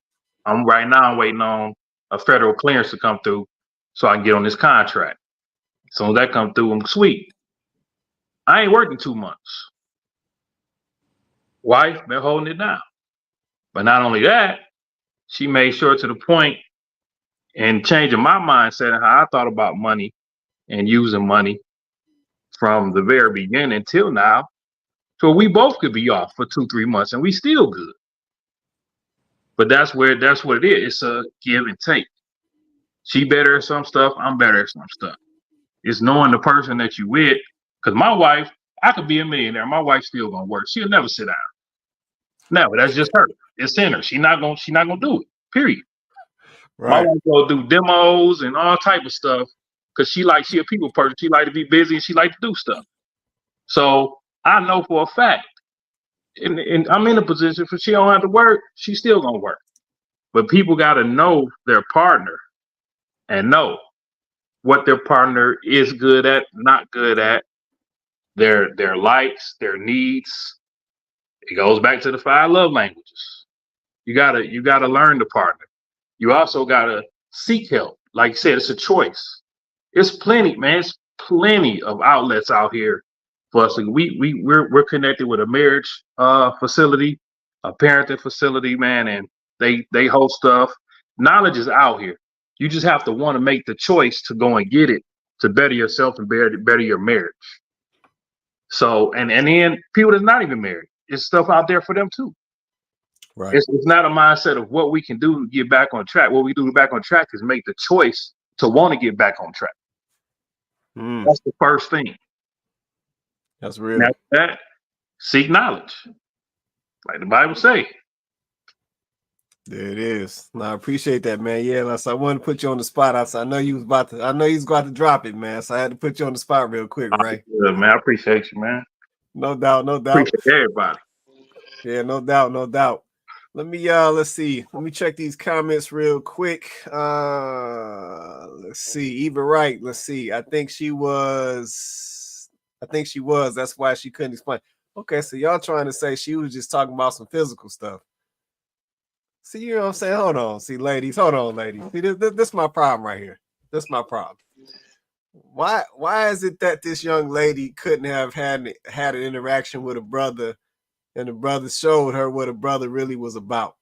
I'm right now waiting on a federal clearance to come through so I can get on this contract. soon as that come through, I'm sweet. I ain't working 2 months. Wife been holding it down. But not only that, she made sure to the point and changing my mindset and how I thought about money and using money from the very beginning till now. So we both could be off for 2-3 months and we still good. But that's what it is. It's a give and take. She better at some stuff, I'm better at some stuff. It's knowing the person that you with. Because my wife, I could be a millionaire. My wife's still gonna work. She'll never sit down. Never. That's just her. It's in her. She not gonna do it. Period. Right. My wife go do demos and all type of stuff because she a people person. She like to be busy and she like to do stuff. So I know for a fact, and I'm in a position for she don't have to work. She's still gonna work. But people got to know their partner and know what their partner is good at, not good at, their likes, their needs. It goes back to the 5 love languages. You gotta learn the partner. You also gotta seek help. Like you said, it's a choice. It's plenty, man. It's plenty of outlets out here for us. We're connected with a marriage facility, a parenting facility, man, and they host stuff. Knowledge is out here. You just have to want to make the choice to go and get it to better yourself and better your marriage. So and then people that's not even married, there's stuff out there for them too. Right. It's not a mindset of what we can do to get back on track. What we do to back on track is make the choice to want to get back on track. That's the first thing. That's real. And after that, seek knowledge, like the Bible say. There it is. No, I appreciate that, man. Yeah, I wanted to put you on the spot. I know you was about to drop it, man. So I had to put you on the spot real quick, right? Good, man. I appreciate you, man. No doubt. Appreciate everybody. Yeah, no doubt. Let me let's see. Let me check these comments real quick. Let's see. Eva Wright. Let's see. I think she was. That's why she couldn't explain. Okay, so y'all trying to say she was just talking about some physical stuff. See, you know what I'm saying? Hold on. See, ladies. See, this my problem right here. This my problem. Why is it that this young lady couldn't have had an interaction with a brother and the brother showed her what a brother really was about?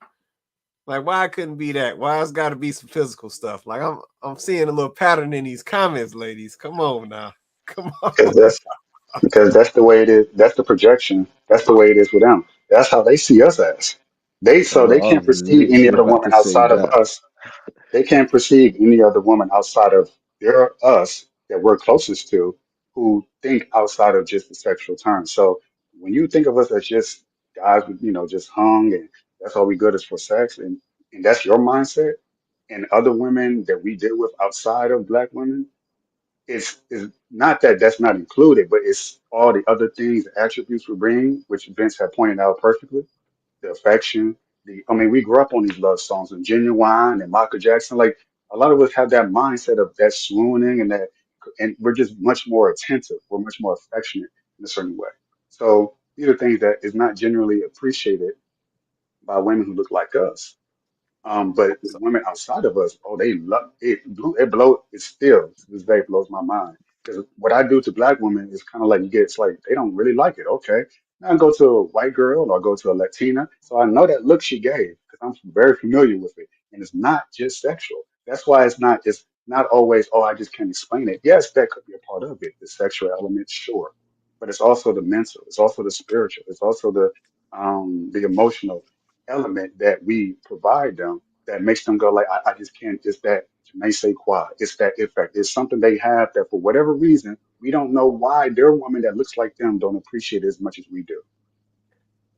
Like, why couldn't be that? Why it's got to be some physical stuff? Like, I'm seeing a little pattern in these comments, ladies. Come on now. Come on. Because that's the way it is. That's the projection. That's the way it is with them. That's how they see us as. They Bro, I can't was perceive any literally other about woman to say outside of that. us. They can't perceive any other woman outside of us that we're closest to who think outside of just the sexual terms. So when you think of us as just guys with, just hung and that's all we good is for sex and that's your mindset, and other women that we deal with outside of black women, it's not that that's not included, but it's all the other things, the attributes we bring, which Vince had pointed out perfectly, the affection. We grew up on these love songs and Genuine and Michael Jackson. Like a lot of us have that mindset of that swooning and we're just much more attentive. We're much more affectionate in a certain way. So these are things that is not generally appreciated by women who look like us. But with women outside of us, oh, they love it. It still to this day blows my mind because what I do to black women is kind of like it's like they don't really like it. Okay, now I go to a white girl or I go to a Latina, so I know that look she gave because I'm very familiar with it, and it's not just sexual. That's why it's not always, oh, I just can't explain it. Yes, that could be a part of it, the sexual element, sure, but it's also the mental, it's also the spiritual, it's also the emotional element that we provide them that makes them go like, I just can't, it's that may say quad. It's that effect. It's something they have that for whatever reason, we don't know why their woman that looks like them don't appreciate it as much as we do.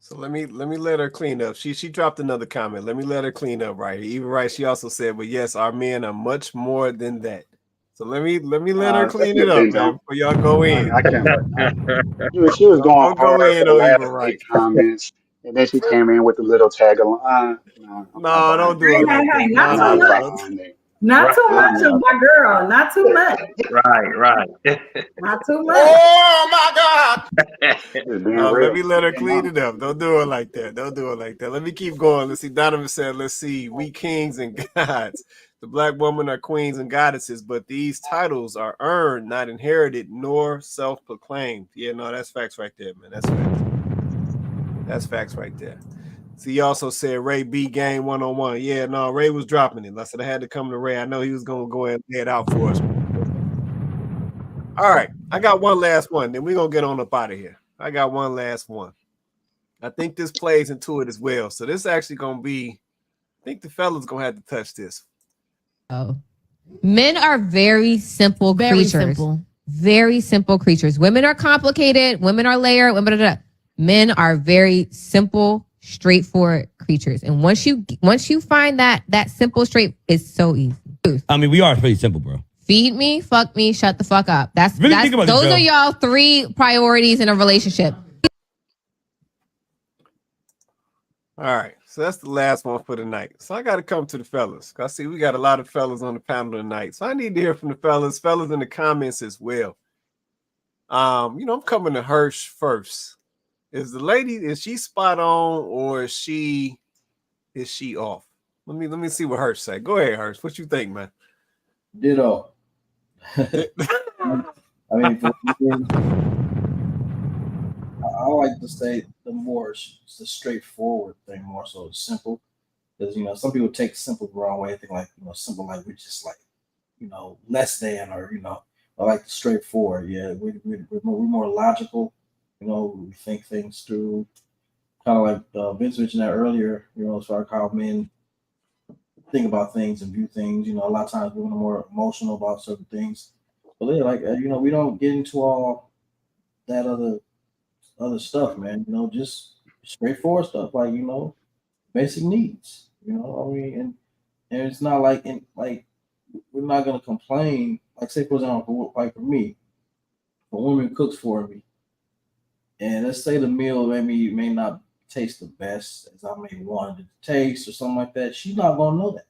So let me let her clean up. She dropped another comment. Let me let her clean up right here. Even right, she also said, but yes, our men are much more than that. So let me let her clean it up, man, before y'all go in. I can't let she was going go hard in for the on last Eva Wright. 8 comments, and then she came in with the little tag along. No, don't do it like that. Not No, too much. Not too much of my girl. Not too much. Right. Not too much. Oh my God. No, let me let her clean it up. Don't do it like that. Let me keep going. Let's see. Donovan said, let's see. We kings and gods. The black women are queens and goddesses, but these titles are earned, not inherited, nor self-proclaimed. Yeah, no, that's facts right there, man. That's facts. That's facts right there. See, he also said Ray B game 1-on-1. Yeah, no, Ray was dropping it. I said I had to come to Ray. I know he was going to go ahead and lay it out for us. All right, I got one last one. Then we're going to get on up out of here. I got one last one. I think this plays into it as well. So this is actually going to be, I think the fellas going to have to touch this. Oh, men are very simple creatures. Very simple creatures. Women are complicated. Women are layered. Men are very simple, straightforward creatures. And once you find that simple, straight, it's so easy. I mean, we are pretty simple, bro. Feed me, fuck me, shut the fuck up. Those are y'all 3 priorities in a relationship. All right, so that's the last one for tonight. So I got to come to the fellas. I see we got a lot of fellas on the panel tonight. So I need to hear from the fellas in the comments as well. I'm coming to Hirsch first. Is she spot on or is she off? Let me see what Hirsch say. Go ahead, Hirsch. What you think, man? Ditto. I mean, I like to say it's the straightforward thing more so it's simple. Because some people take simple the wrong way. They think like simple like we're just like less than or I like the straightforward. Yeah, we're more logical. We think things through. Kind of like Vince mentioned that earlier. As far as how men think about things and view things. A lot of times we're more emotional about certain things. But they're like, we don't get into all that other stuff, man. Just straightforward stuff like basic needs. I mean, and it's not like we're not gonna complain. Like say for example, for me, a woman cooks for me, and let's say the meal may not taste the best as I may want it to taste or something like that. She's not gonna know that.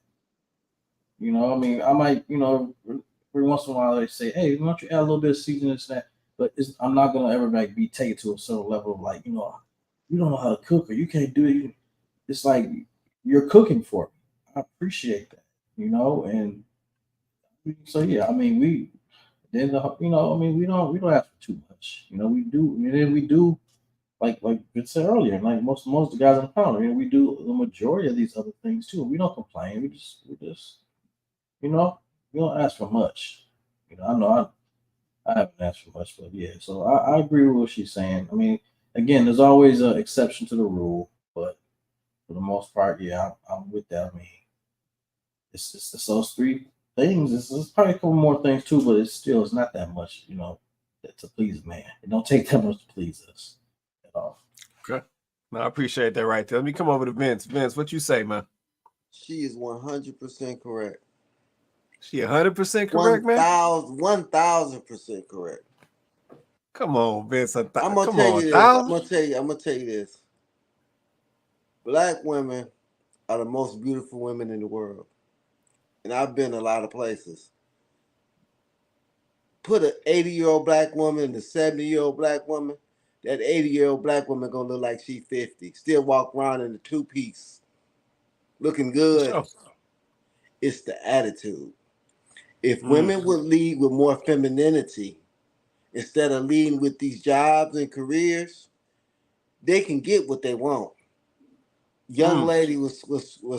I mean, I might, every once in a while they say, hey, why don't you add a little bit of seasoning to that? But I'm not gonna ever be taken to a certain level of like, you don't know how to cook or you can't do it. It's like you're cooking for me. I appreciate that, and so yeah, I mean we don't ask for too much. We do, and then we do like Vince said earlier, like most of the guys on the panel, we do the majority of these other things too. We don't complain. We just we don't ask for much. I know I haven't asked for much, but yeah. So I agree with what she's saying. I mean, again, there's always an exception to the rule, but for the most part, yeah, I'm with that. I mean, it's those 3 things. It's probably a couple more things too, but it's not that much, to please a man. It don't take that much to please us at all. Okay. No, I appreciate that right there. Let me come over to Vince. Vince, what you say, man? She is 100% correct. She 100% correct, man? 1,000% correct. Come on, Vince. I'm gonna tell you this. Black women are the most beautiful women in the world. And I've been a lot of places. Put an 80-year-old black woman and a 70-year-old black woman, that 80-year-old black woman gonna look like she's 50. Still walk around in a 2-piece. Looking good. Sure. It's the attitude. If women would lead with more femininity instead of leading with these jobs and careers, they can get what they want. Young lady was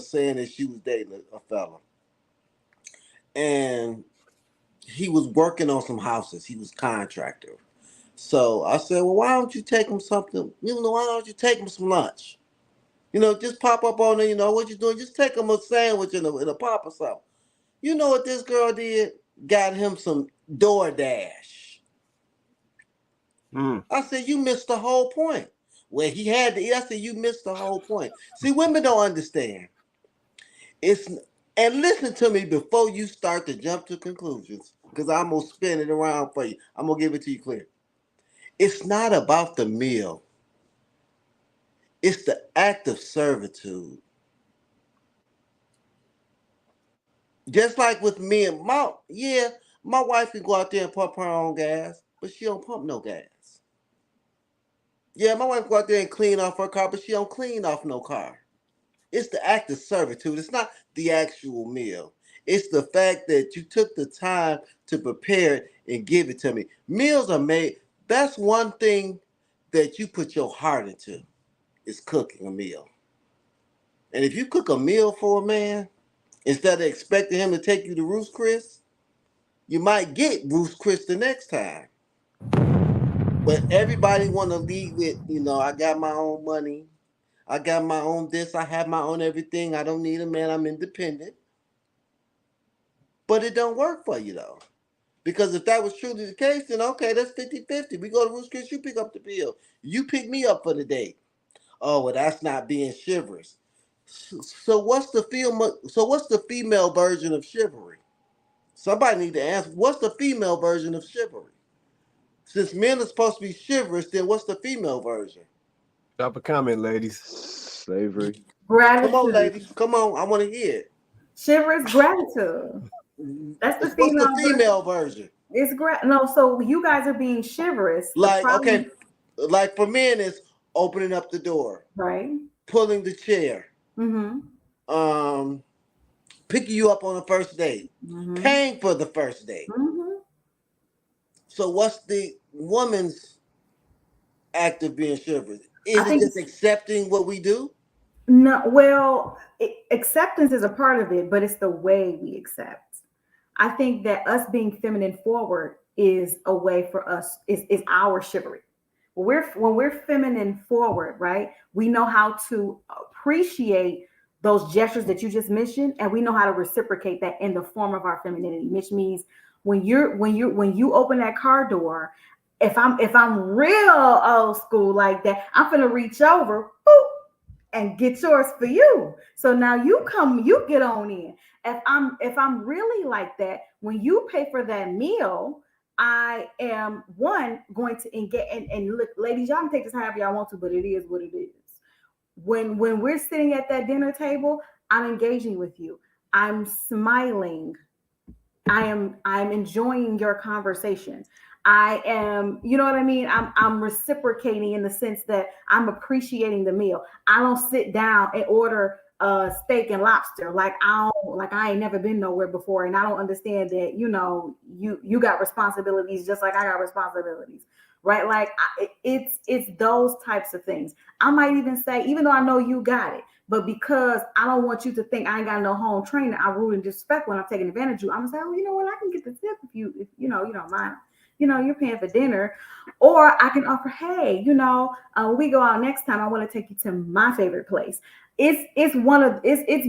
saying that she was dating a fella. And he was working on some houses. He was contractor. So I said, well, why don't you take him something? Why don't you take him some lunch? Just pop up on there, what you doing? Just take him a sandwich and a pop or something. You know what this girl did? Got him some DoorDash. I said, you missed the whole point. Well, he had to eat. I said, you missed the whole point. See, women don't understand. And listen to me before you start to jump to conclusions, because I'm going to spin it around for you. I'm going to give it to you clear. It's not about the meal. It's the act of servitude. Just like with me and my wife can go out there and pump her own gas, but she don't pump no gas. Yeah, my wife go out there and clean off her car, but she don't clean off no car. It's the act of servitude. It's not the actual meal. It's the fact that you took the time to prepare it and give it to me. Meals are made. That's one thing that you put your heart into, is cooking a meal. And if you cook a meal for a man, instead of expecting him to take you to Ruth's Chris, you might get Ruth's Chris the next time. But everybody want to lead with, I got my own money. I got my own this. I have my own everything. I don't need a man. I'm independent. But it don't work for you, though. Because if that was truly the case, then okay, that's 50-50. We go to Ruth's Chris, you pick up the bill. You pick me up for the date. Oh, well, that's not being chivalrous. So what's the female version of chivalry? Somebody need to answer. What's the female version of chivalry? Since men are supposed to be chivalrous, then what's the female version? Drop a comment, ladies. Slavery. Gratitude. Come on, ladies. Come on. I want to hear it. Chivalrous gratitude. That's the female. What's the female version? It's no. So you guys are being chivalrous. Like for men, it's opening up the door, right? Pulling the chair, picking you up on the first date, paying for the first date. So what's the woman's act of being chivalrous? Is it just accepting what we do? No, well, acceptance is a part of it, but it's the way we accept. I think that us being feminine forward is a way for us, is our chivalry. When we're feminine forward, right? We know how to appreciate those gestures that you just mentioned, and we know how to reciprocate that in the form of our femininity, which means when you open that car door, if I'm real old school like that, I'm gonna reach over, boop, and get yours for you. So now you get on in. If I'm really like that, when you pay for that meal, I am going to engage. And look, ladies, y'all can take this however y'all want to, but it is what it is. When we're sitting at that dinner table, I'm engaging with you. I'm smiling. I'm enjoying your conversation. I am, you know what I mean? I'm reciprocating in the sense that I'm appreciating the meal. I don't sit down and order steak and lobster like I ain't never been nowhere before, and I don't understand that. You got responsibilities just like I got responsibilities, right? Like it's those types of things. I might even say, even though I know you got it, but because I don't want you to think I ain't got no home training, I rude and disrespect when I'm taking advantage of you. I'm gonna say, oh, you know what? I can get the tip if you don't mind. You're paying for dinner, or I can offer, hey, when we go out next time, I want to take you to my favorite place. It's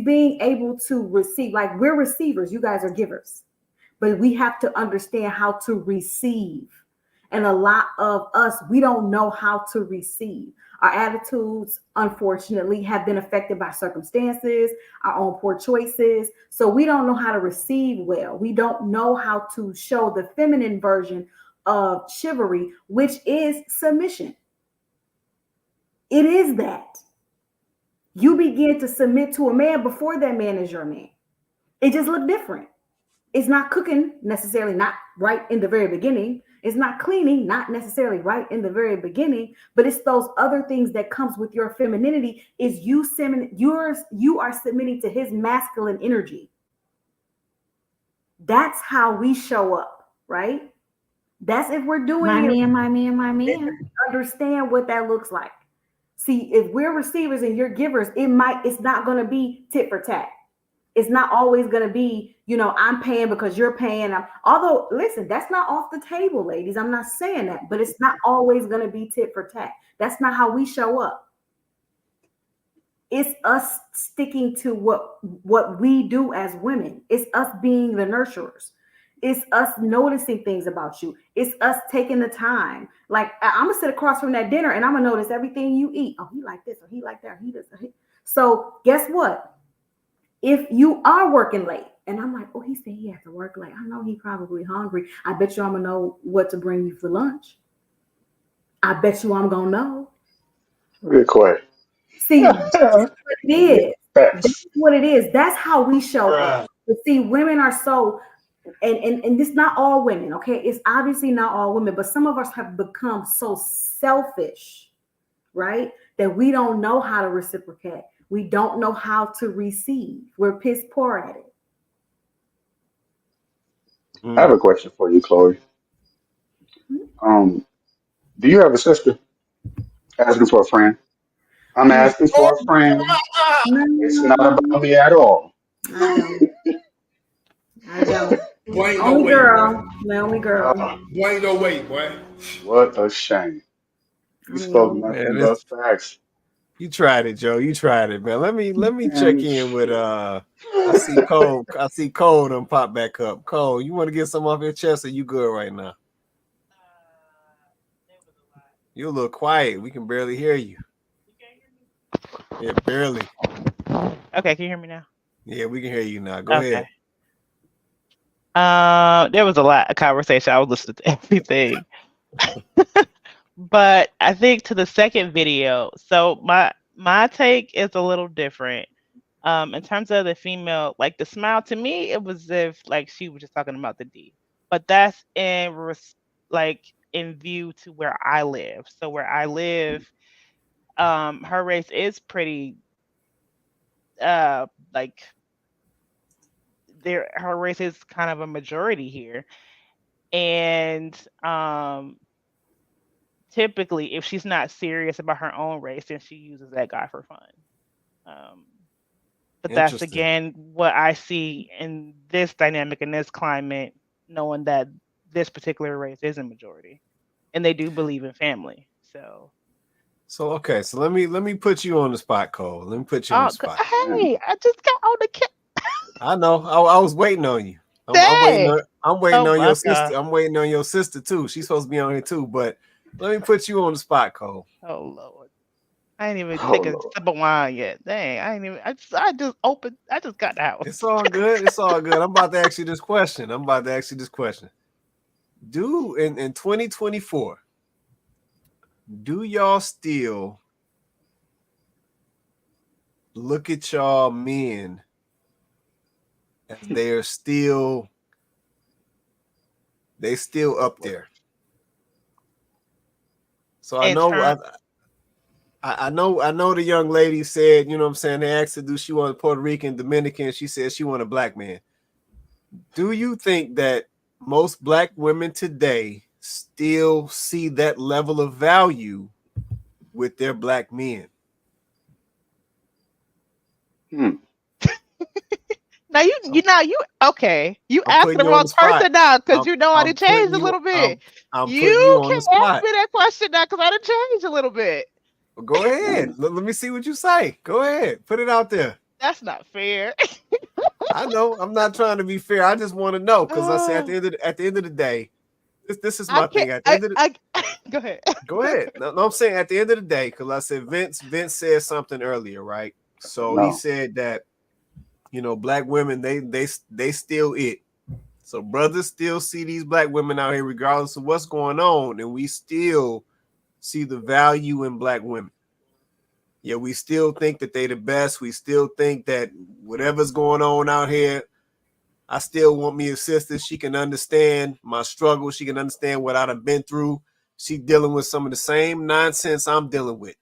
being able to receive. Like, we're receivers, you guys are givers, but we have to understand how to receive. And a lot of us, we don't know how to receive. Our attitudes, unfortunately, have been affected by circumstances, our own poor choices. So we don't know how to receive well. We don't know how to show the feminine version of chivalry, which is submission. It is that. You begin to submit to a man before that man is your man. It just looked different. It's not cooking necessarily, not right in the very beginning. It's not cleaning, not necessarily right in the very beginning, but it's those other things that comes with your femininity. Is you are submitting to his masculine energy. That's how we show up, right? That's if we're doing my man. Understand what that looks like. See, if we're receivers and you're givers, it's not going to be tit for tat. It's not always going to be, I'm paying because you're paying. Although, listen, that's not off the table, ladies. I'm not saying that, but it's not always going to be tit for tat. That's not how we show up. It's us sticking to what we do as women. It's us being the nurturers. It's us noticing things about you. It's us taking the time. Like, I'm going to sit across from that dinner and I'm going to notice everything you eat. Oh, he like this or he like that. Or he does. So guess what? If you are working late, and I'm like, oh, he said he has to work late. I know he probably hungry. I bet you I'm going to know what to bring you for lunch. I bet you I'm going to know. Good question. See, that's what it is. That's what it is. That's how we show up. But see, women are so, and it's not all women, okay? It's obviously not all women, but some of us have become so selfish, right? That we don't know how to reciprocate. We don't know how to receive. We're piss poor at it. I have a question for you, Chloe. Do you have a sister? Asking for a friend. I'm asking for a friend. It's not about me at all. I don't. I don't. Boy, ain't no Only way, boy. girl. My only girl. Boy, ain't no way, boy. What a shame. You I'm the spoke only nothing Man, but facts. you tried it, Joe. You tried it, man. Let me check And in with I see Cole. I see Cole done pop back up. Cole, you want to get some off your chest, or you good right now? You're a little quiet. We can barely hear you. Yeah, barely. Okay, can you hear me now? Yeah, we can hear you now. Go ahead. There was a lot of conversation. I was listening to everything. But I think to the second video, so my take is a little different. In terms of the female, like the smile, to me, it was as if like she was just talking about the D. But that's like in view to where I live. So where I live, her race is pretty like her race is kind of a majority here. And typically if she's not serious about her own race, then she uses that guy for fun. But that's again what I see in this dynamic, in this climate, knowing that this particular race is a majority and they do believe in family. So okay, so let me put you on the spot, Cole. Let me put you on the spot. Hey, I just got on the kid. I know. I was waiting on you. I'm waiting on your sister. God. I'm waiting on your sister too. She's supposed to be on here too. But let me put you on the spot, Cole. Oh Lord. I ain't even take a sip of wine yet. Dang, I ain't even. I just opened. I just got the house. It's all good. It's all good. I'm about to ask you this question. Do in 2024, do y'all still look at y'all men as they're still up there? So I know. I know the young lady said, you know what I'm saying, they asked her, do she want a Puerto Rican, Dominican? She said she want a black man. Do you think that most black women today still see that level of value with their black men? Now you okay. You asking the wrong person now because you know I done changed a little bit. You can ask me that question now because I done changed a little bit. Well, go ahead. Let me see what you say. Go ahead. Put it out there. That's not fair. I know. I'm not trying to be fair. I just want to know because I say at the end of the day, this is my thing. At the end of the go ahead. Go ahead. No, I'm saying at the end of the day, because I said Vince said something earlier, right? So he said that, you know, black women, they still it. So brothers still see these black women out here regardless of what's going on, and we still see the value in black women. Yeah, we still think that they the best. We still think that whatever's going on out here, I still want me a sister. She can understand my struggle. She can understand what I've been through. She dealing with some of the same nonsense I'm dealing with.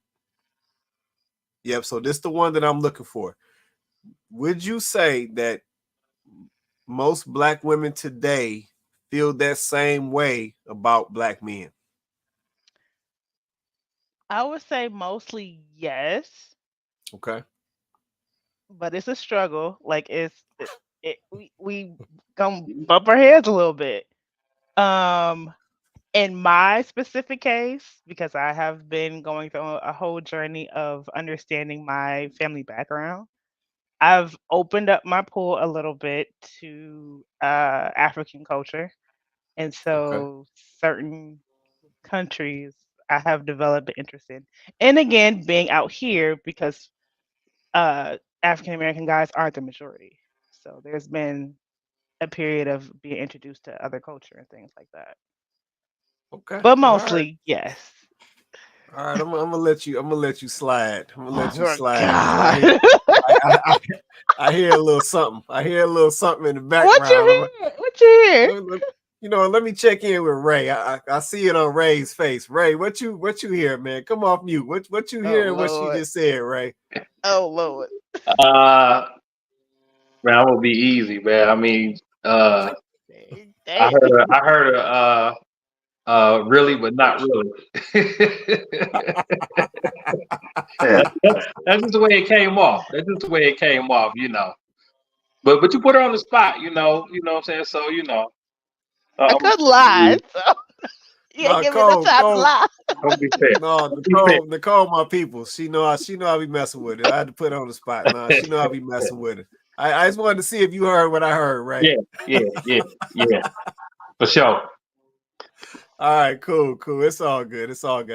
Yep, so this is the one that I'm looking for. Would you say that most black women today feel that same way about black men? I would say mostly yes. Okay. But it's a struggle. Like we gonna bump our heads a little bit. In my specific case, because I have been going through a whole journey of understanding my family background, I've opened up my pool a little bit to African culture. And so certain countries I have developed an interest in. And again, being out here because African American guys aren't the majority. So there's been a period of being introduced to other culture and things like that. Okay. But mostly, yes. All right, I'm gonna let you slide. I'm gonna let you slide. God. I hear a little something. I hear a little something in the background. What you hear? You know, let me check in with Ray. I see it on Ray's face. Ray, what you hear, man? Come off mute. What you hear and what she just said, Ray? Oh Lord. Man, I'm gonna be easy, man. I mean, I heard really, but not really. That's just the way it came off. That's just the way it came off, you know. But you put her on the spot, you know what I'm saying? So, you know. I could lie. So you ain't No, give me the time to lie. Don't be fair. No, Nicole, my people. She know I be messing with it. I had to put her on the spot. No, she know I be messing with it. I just wanted to see if you heard what I heard, right? Yeah. For sure. All right, cool. It's all good.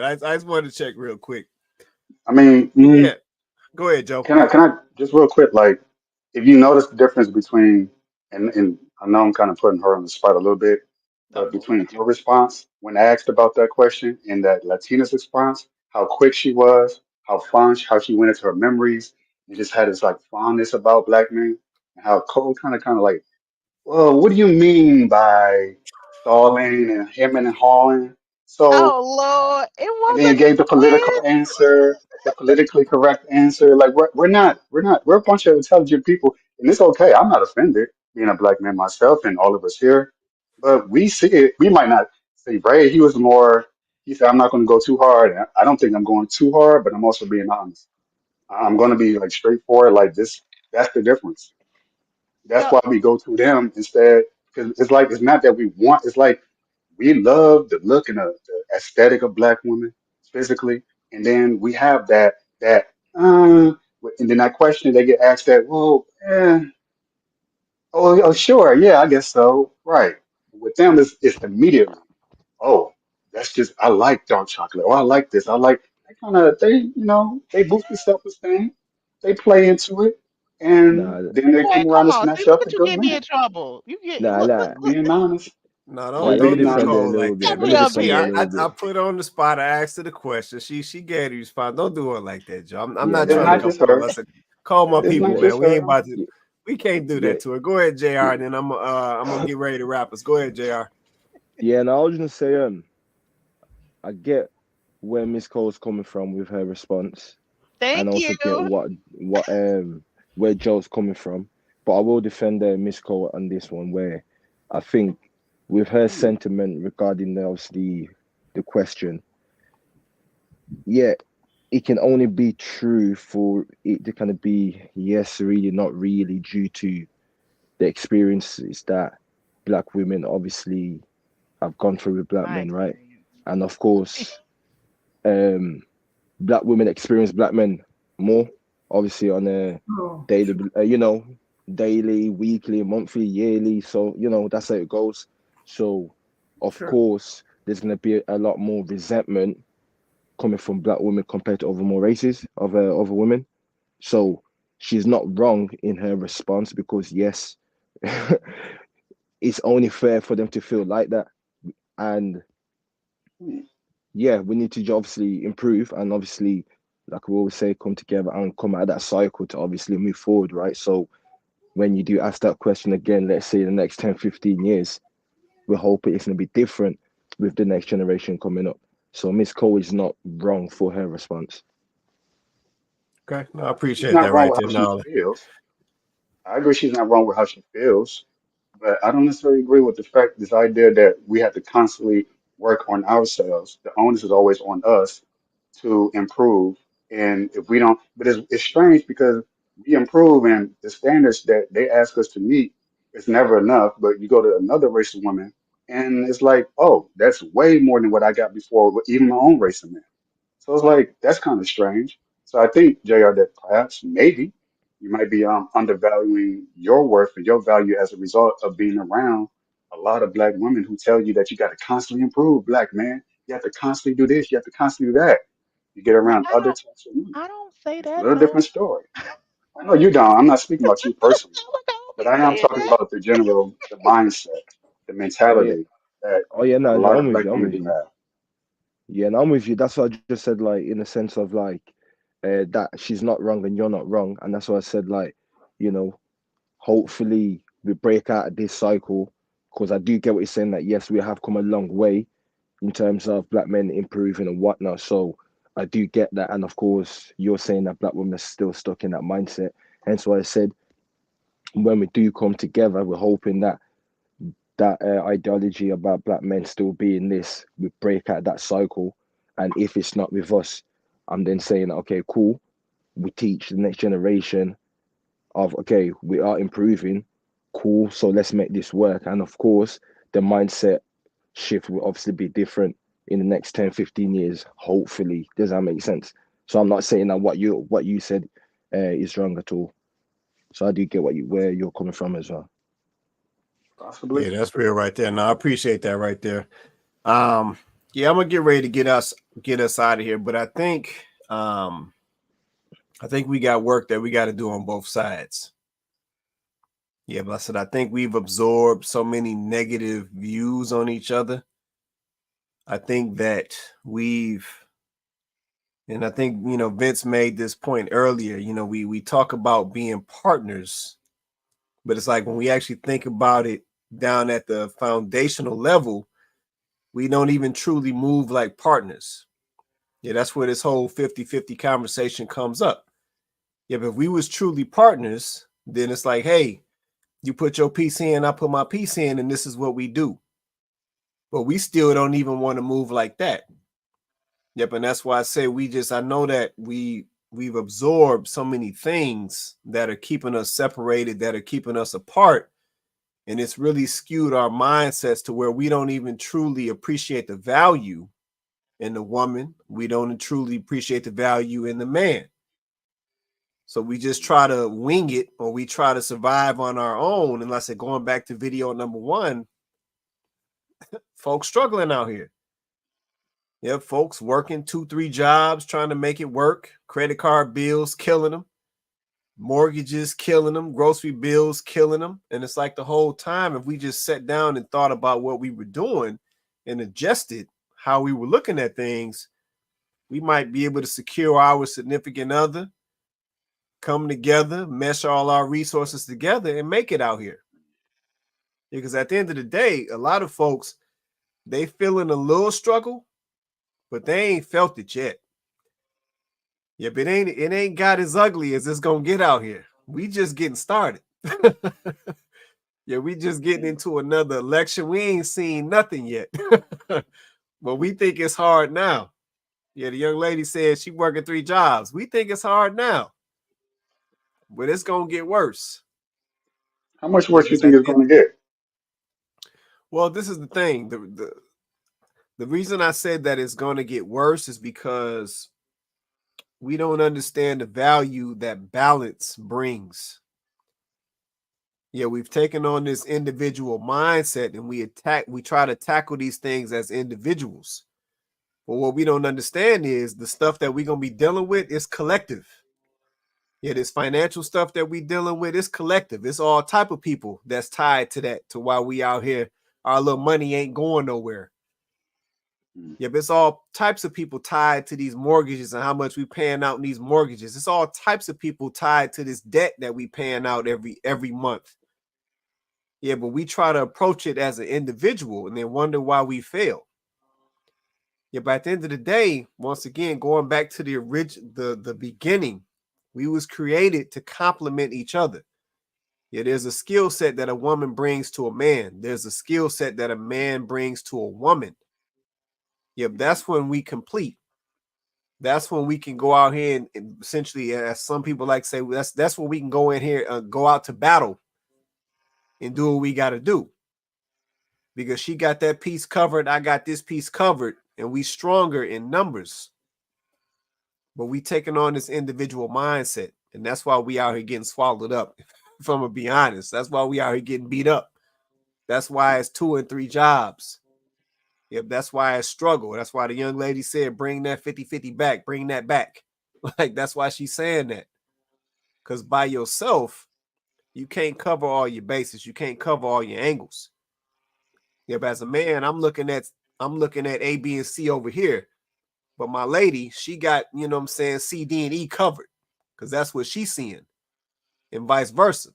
I just wanted to check real quick. I mean, Yeah. Go ahead, Joe. Can I just real quick, like, if you notice the difference between, and I know I'm kind of putting her on the spot a little bit, but between her response when asked about that question and that Latina's response, how quick she was, how she went into her memories, and just had this like fondness about black men, and how Cole kind of like, well, what do you mean by stalling and hemming and hawing? So Oh Lord, it and then wasn't gave the political when. answer, the politically correct answer. Like we're a bunch of intelligent people, and it's okay. I'm not offended being a black man myself, and all of us here, but we see it. We might not say Ray. He was more. He said, "I'm not going to go too hard." And I don't think I'm going too hard, but I'm also being honest. I'm going to be like straightforward. Like this. That's the difference. That's No, why we go to them instead. Because it's like it's not that we want. It's like we love the look and the aesthetic of black women physically, and then we have that and then that question they get asked that, well, sure, yeah, I guess so, right. With them, it's immediately, oh, that's just I like dark chocolate, or I like this, I like they boost their self esteem, they play into it, and Nah, then they man, come around come and on. See, snatch look up a at you good getting me man. in trouble. You get nah, look, nah. Being honest, No, Nah, let me don't do defend her a Nicole little like bit. that, Let me me man. up defend See, her a here. little I bit. put her on the spot. I asked her the question. She gave the response. Don't do her like that, Joe. I'm Yeah, not it's trying to nah, not come just on. her. Listen, call my It's people, not man. just We ain't her. about to. yeah, We can't do yeah, that to her. Go ahead, Jr. yeah. And then I'm gonna get ready to wrap us. Go ahead, Jr. Yeah, and I was gonna say, I get where Miss Cole's coming from with her response, and Thank you. also get what where Joe's coming from. But I will defend Miss Cole on this one, where I think with her sentiment regarding obviously the question, yeah, it can only be true for it to kind of be yes, really, not really, due to the experiences that black women obviously have gone through with black My men, right? experience. And of course, um, black women experience black men more, obviously on a Oh, daily, daily, weekly, monthly, yearly. So that's how it goes. So of true. course, there's gonna be a lot more resentment coming from black women compared to other more races of other women. So she's not wrong in her response because yes, it's only fair for them to feel like that. And yeah, we need to obviously improve and obviously, like we always say, come together and come out of that cycle to obviously move forward, right? So when you do ask that question again, let's say in the next 10, 15 years, we're hoping it's going to be different with the next generation coming up. So Miss Cole is not wrong for her response. Okay, no, I She's appreciate not that wrong right with there. how she No, feels. I agree she's not wrong with how she feels, but I don't necessarily agree with the fact this idea that we have to constantly work on ourselves. The onus is always on us to improve. And if we don't, but it's strange because we improve and the standards that they ask us to meet is never enough. But you go to another race of women and it's like, oh, that's way more than what I got before, with even my own race of men. So it's like that's kind of strange. So I think, JR, that perhaps maybe you might be undervaluing your worth and your value as a result of being around a lot of black women who tell you that you got to constantly improve, black man. You have to constantly do this. You have to constantly do that. You get But around other types of women. I don't say It's a that little though. different story. I know you don't. I'm not speaking about you personally, Look, I don't but be I am saying talking that. about the general, the mindset, the Oh yeah, mentality that oh yeah, a no, lot I'm of with black you. I'm women with do you. have. Yeah, and I'm with you. That's what I just said, like in the sense of like that she's not wrong and you're not wrong, and that's what I said, like you know, hopefully we break out of this cycle because I do get what you're saying that yes, we have come a long way in terms of black men improving and whatnot. So I do get that, and of course you're saying that black women are still stuck in that mindset. Hence why I said when we do come together, we're hoping that that ideology about black men still being this, we break out that cycle. And if it's not with us, I'm then saying, okay, cool. We teach the next generation of, okay, we are improving. Cool. So let's make this work. And of course, the mindset shift will obviously be different in the next 10, 15 years. Hopefully. Does that make sense? So I'm not saying that what you said is wrong at all. So I do get where you're coming from as well. Possibly. Yeah, that's real right there. No, I appreciate that right there. Yeah, I'm gonna get ready to get us out of here, but I think we got work that we got to do on both sides. Yeah, but I said I think we've absorbed so many negative views on each other. I think that and I think, Vince made this point earlier, we talk about being partners, but it's like when we actually think about it down at the foundational level, we don't even truly move like partners. Yeah, that's where this whole 50-50 conversation comes up. Yeah, but if we was truly partners, then it's like, hey, you put your piece in, I put my piece in, and this is what we do. But we still don't even want to move like that. Yep, and that's why I say I know that we've absorbed so many things that are keeping us separated, that are keeping us apart. And it's really skewed our mindsets to where we don't even truly appreciate the value in the woman. We don't truly appreciate the value in the man. So we just try to wing it, or we try to survive on our own. And like I said, going back to video number 1, folks struggling out here. Yeah, folks working 2-3 jobs, trying to make it work. Credit card bills killing them. Mortgages killing them. Grocery bills killing them. And it's like the whole time, if we just sat down and thought about what we were doing and adjusted how we were looking at things, we might be able to secure our significant other, come together, mesh all our resources together, and make it out here. Because at the end of the day, a lot of folks, they feeling a little struggle, but they ain't felt it yet. Yep, it ain't got as ugly as it's gonna get out here. We just getting started. Yeah, we just getting into another election. We ain't seen nothing yet. But we think it's hard now. Yeah, the young lady said she working 3 jobs. We think it's hard now, but it's gonna get worse. How much worse do you think it's going to get? Well, this is the thing. The reason I said that it's going to get worse is because we don't understand the value that balance brings. Yeah, we've taken on this individual mindset, and we try to tackle these things as individuals. But what we don't understand is the stuff that we're going to be dealing with is collective. Yeah, this financial stuff that we're dealing with is collective. It's all type of people that's tied to that, to why we out here, our little money ain't going nowhere. Yeah, but it's all types of people tied to these mortgages and how much we paying out in these mortgages. It's all types of people tied to this debt that we paying out every month. Yeah, but we try to approach it as an individual and then wonder why we fail. Yeah, but at the end of the day, once again, going back to the beginning, we was created to complement each other. Yeah, there's a skill set that a woman brings to a man. There's a skill set that a man brings to a woman. Yep, that's when we complete. That's when we can go out here and essentially, as some people like to say, that's when we can go in here, go out to battle and do what we got to do. Because she got that piece covered, I got this piece covered, and we stronger in numbers. But we taking on this individual mindset, and that's why we out here getting swallowed up. If I'm gonna be honest, that's why we out here getting beat up. That's why it's 2 and 3 jobs. Yep, that's why I struggle. That's why the young lady said, bring that 50-50 back, bring that back. Like, that's why she's saying that. Because by yourself, you can't cover all your bases. You can't cover all your angles. Yep, as a man, I'm looking at A, B, and C over here. But my lady, she got, C, D, and E covered. Because that's what she's seeing. And vice versa.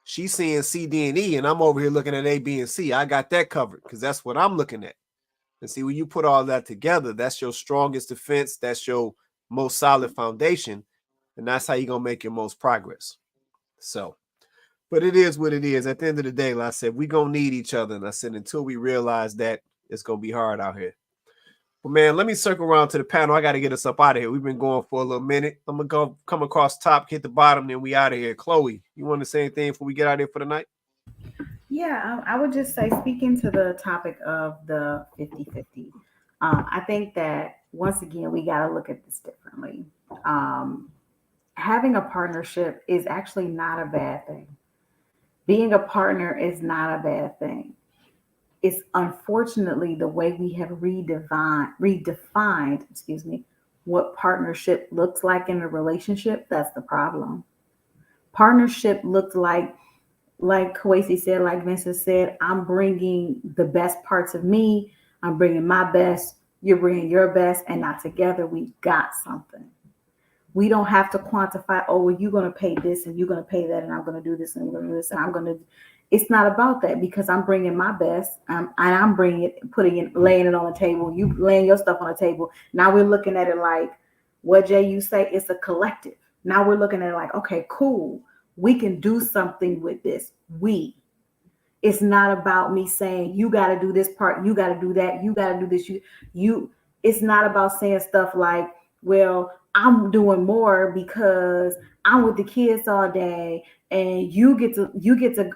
She's seeing C, D, and E, and I'm over here looking at A, B, and C. I got that covered because that's what I'm looking at. And see, when you put all that together, that's your strongest defense. That's your most solid foundation. And that's how you're going to make your most progress. So But it is what it is. At the end of the day, like I said, we gonna need each other. And I said, until we realize that, it's gonna be hard out here. But man, let me circle around to the panel. I got to get us up out of here. We've been going for a little minute. I'm gonna go come across top, hit the bottom, then we out of here. Chloe, you want to say anything before we get out of here for the night? Yeah, I would just say, speaking to the topic of the 50-50, I think that once again, we got to look at this differently. Having a partnership is actually not a bad thing. Being a partner is not a bad thing. It's unfortunately the way we have redefined, what partnership looks like in a relationship. That's the problem. Partnership looks like Kwesi said, like Vincent said, I'm bringing the best parts of me. I'm bringing my best. You're bringing your best, and now together we got something. We don't have to quantify, oh, well, you're going to pay this and you're going to pay that, and I'm going to do this and I'm going to do this and I'm going to. It's not about that, because I'm bringing my best and I'm bringing it, laying it on the table. You laying your stuff on the table. Now we're looking at it like what Jay, you say, it's a collective. Now we're looking at it like, okay, cool. We can do something with this. It's not about me saying, you got to do this part. You got to do that. You got to do this. It's not about saying stuff like, well, I'm doing more because I'm with the kids all day, and you get to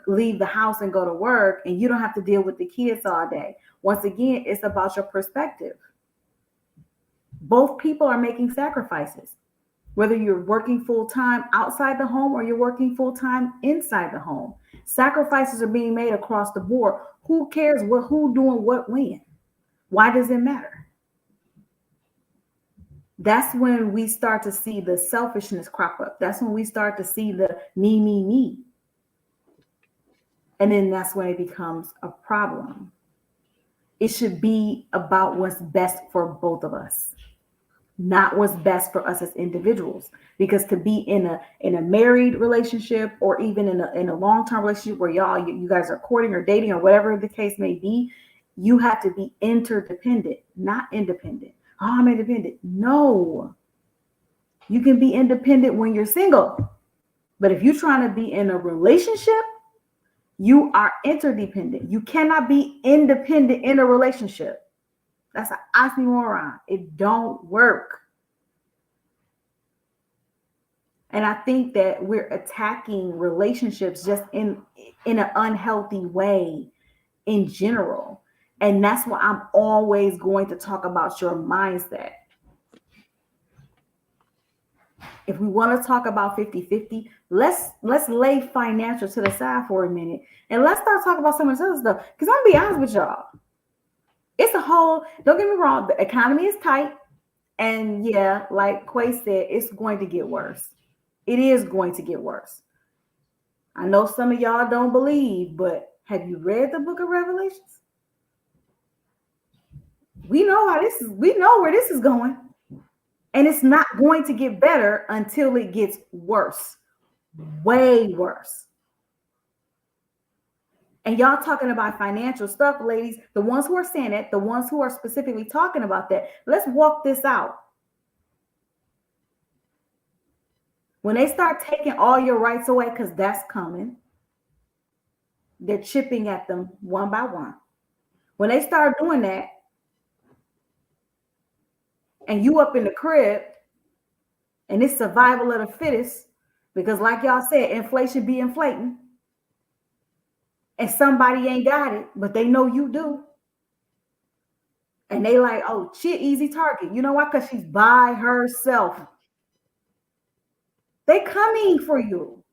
leave the house and go to work, and you don't have to deal with the kids all day. Once again, it's about your perspective. Both people are making sacrifices, whether you're working full-time outside the home or you're working full-time inside the home. Sacrifices are being made across the board. Who cares who doing what when? Why does it matter? That's when we start to see the selfishness crop up. That's when we start to see the me. And then that's when it becomes a problem. It should be about what's best for both of us, not what's best for us as individuals. Because to be in a married relationship, or even in a long-term relationship where you guys are courting or dating or whatever the case may be, you have to be interdependent, not independent. Oh, I'm independent. No. You can be independent when you're single. But if you're trying to be in a relationship, you are interdependent. You cannot be independent in a relationship. That's an oxymoron. It don't work. And I think that we're attacking relationships just in an unhealthy way in general. And that's why I'm always going to talk about your mindset. If we want to talk about 50-50, let's lay financial to the side for a minute, and let's start talking about some of this other stuff. Because I'm gonna be honest with y'all, it's a whole, don't get me wrong, the economy is tight, and yeah, like Quay said, it's going to get worse. It is going to get worse. I know some of y'all don't believe, but have you read the book of Revelations? We know where this is going. And it's not going to get better until it gets worse. Way worse. And y'all talking about financial stuff, ladies, the ones who are saying it, the ones who are specifically talking about that, let's walk this out. When they start taking all your rights away, because that's coming, they're chipping at them one by one. When they start doing that, and you up in the crib, and it's survival of the fittest, because like y'all said, inflation be inflating, and somebody ain't got it, but they know you do. And they like, oh, she an easy target. You know why? Because she's by herself. They coming for you.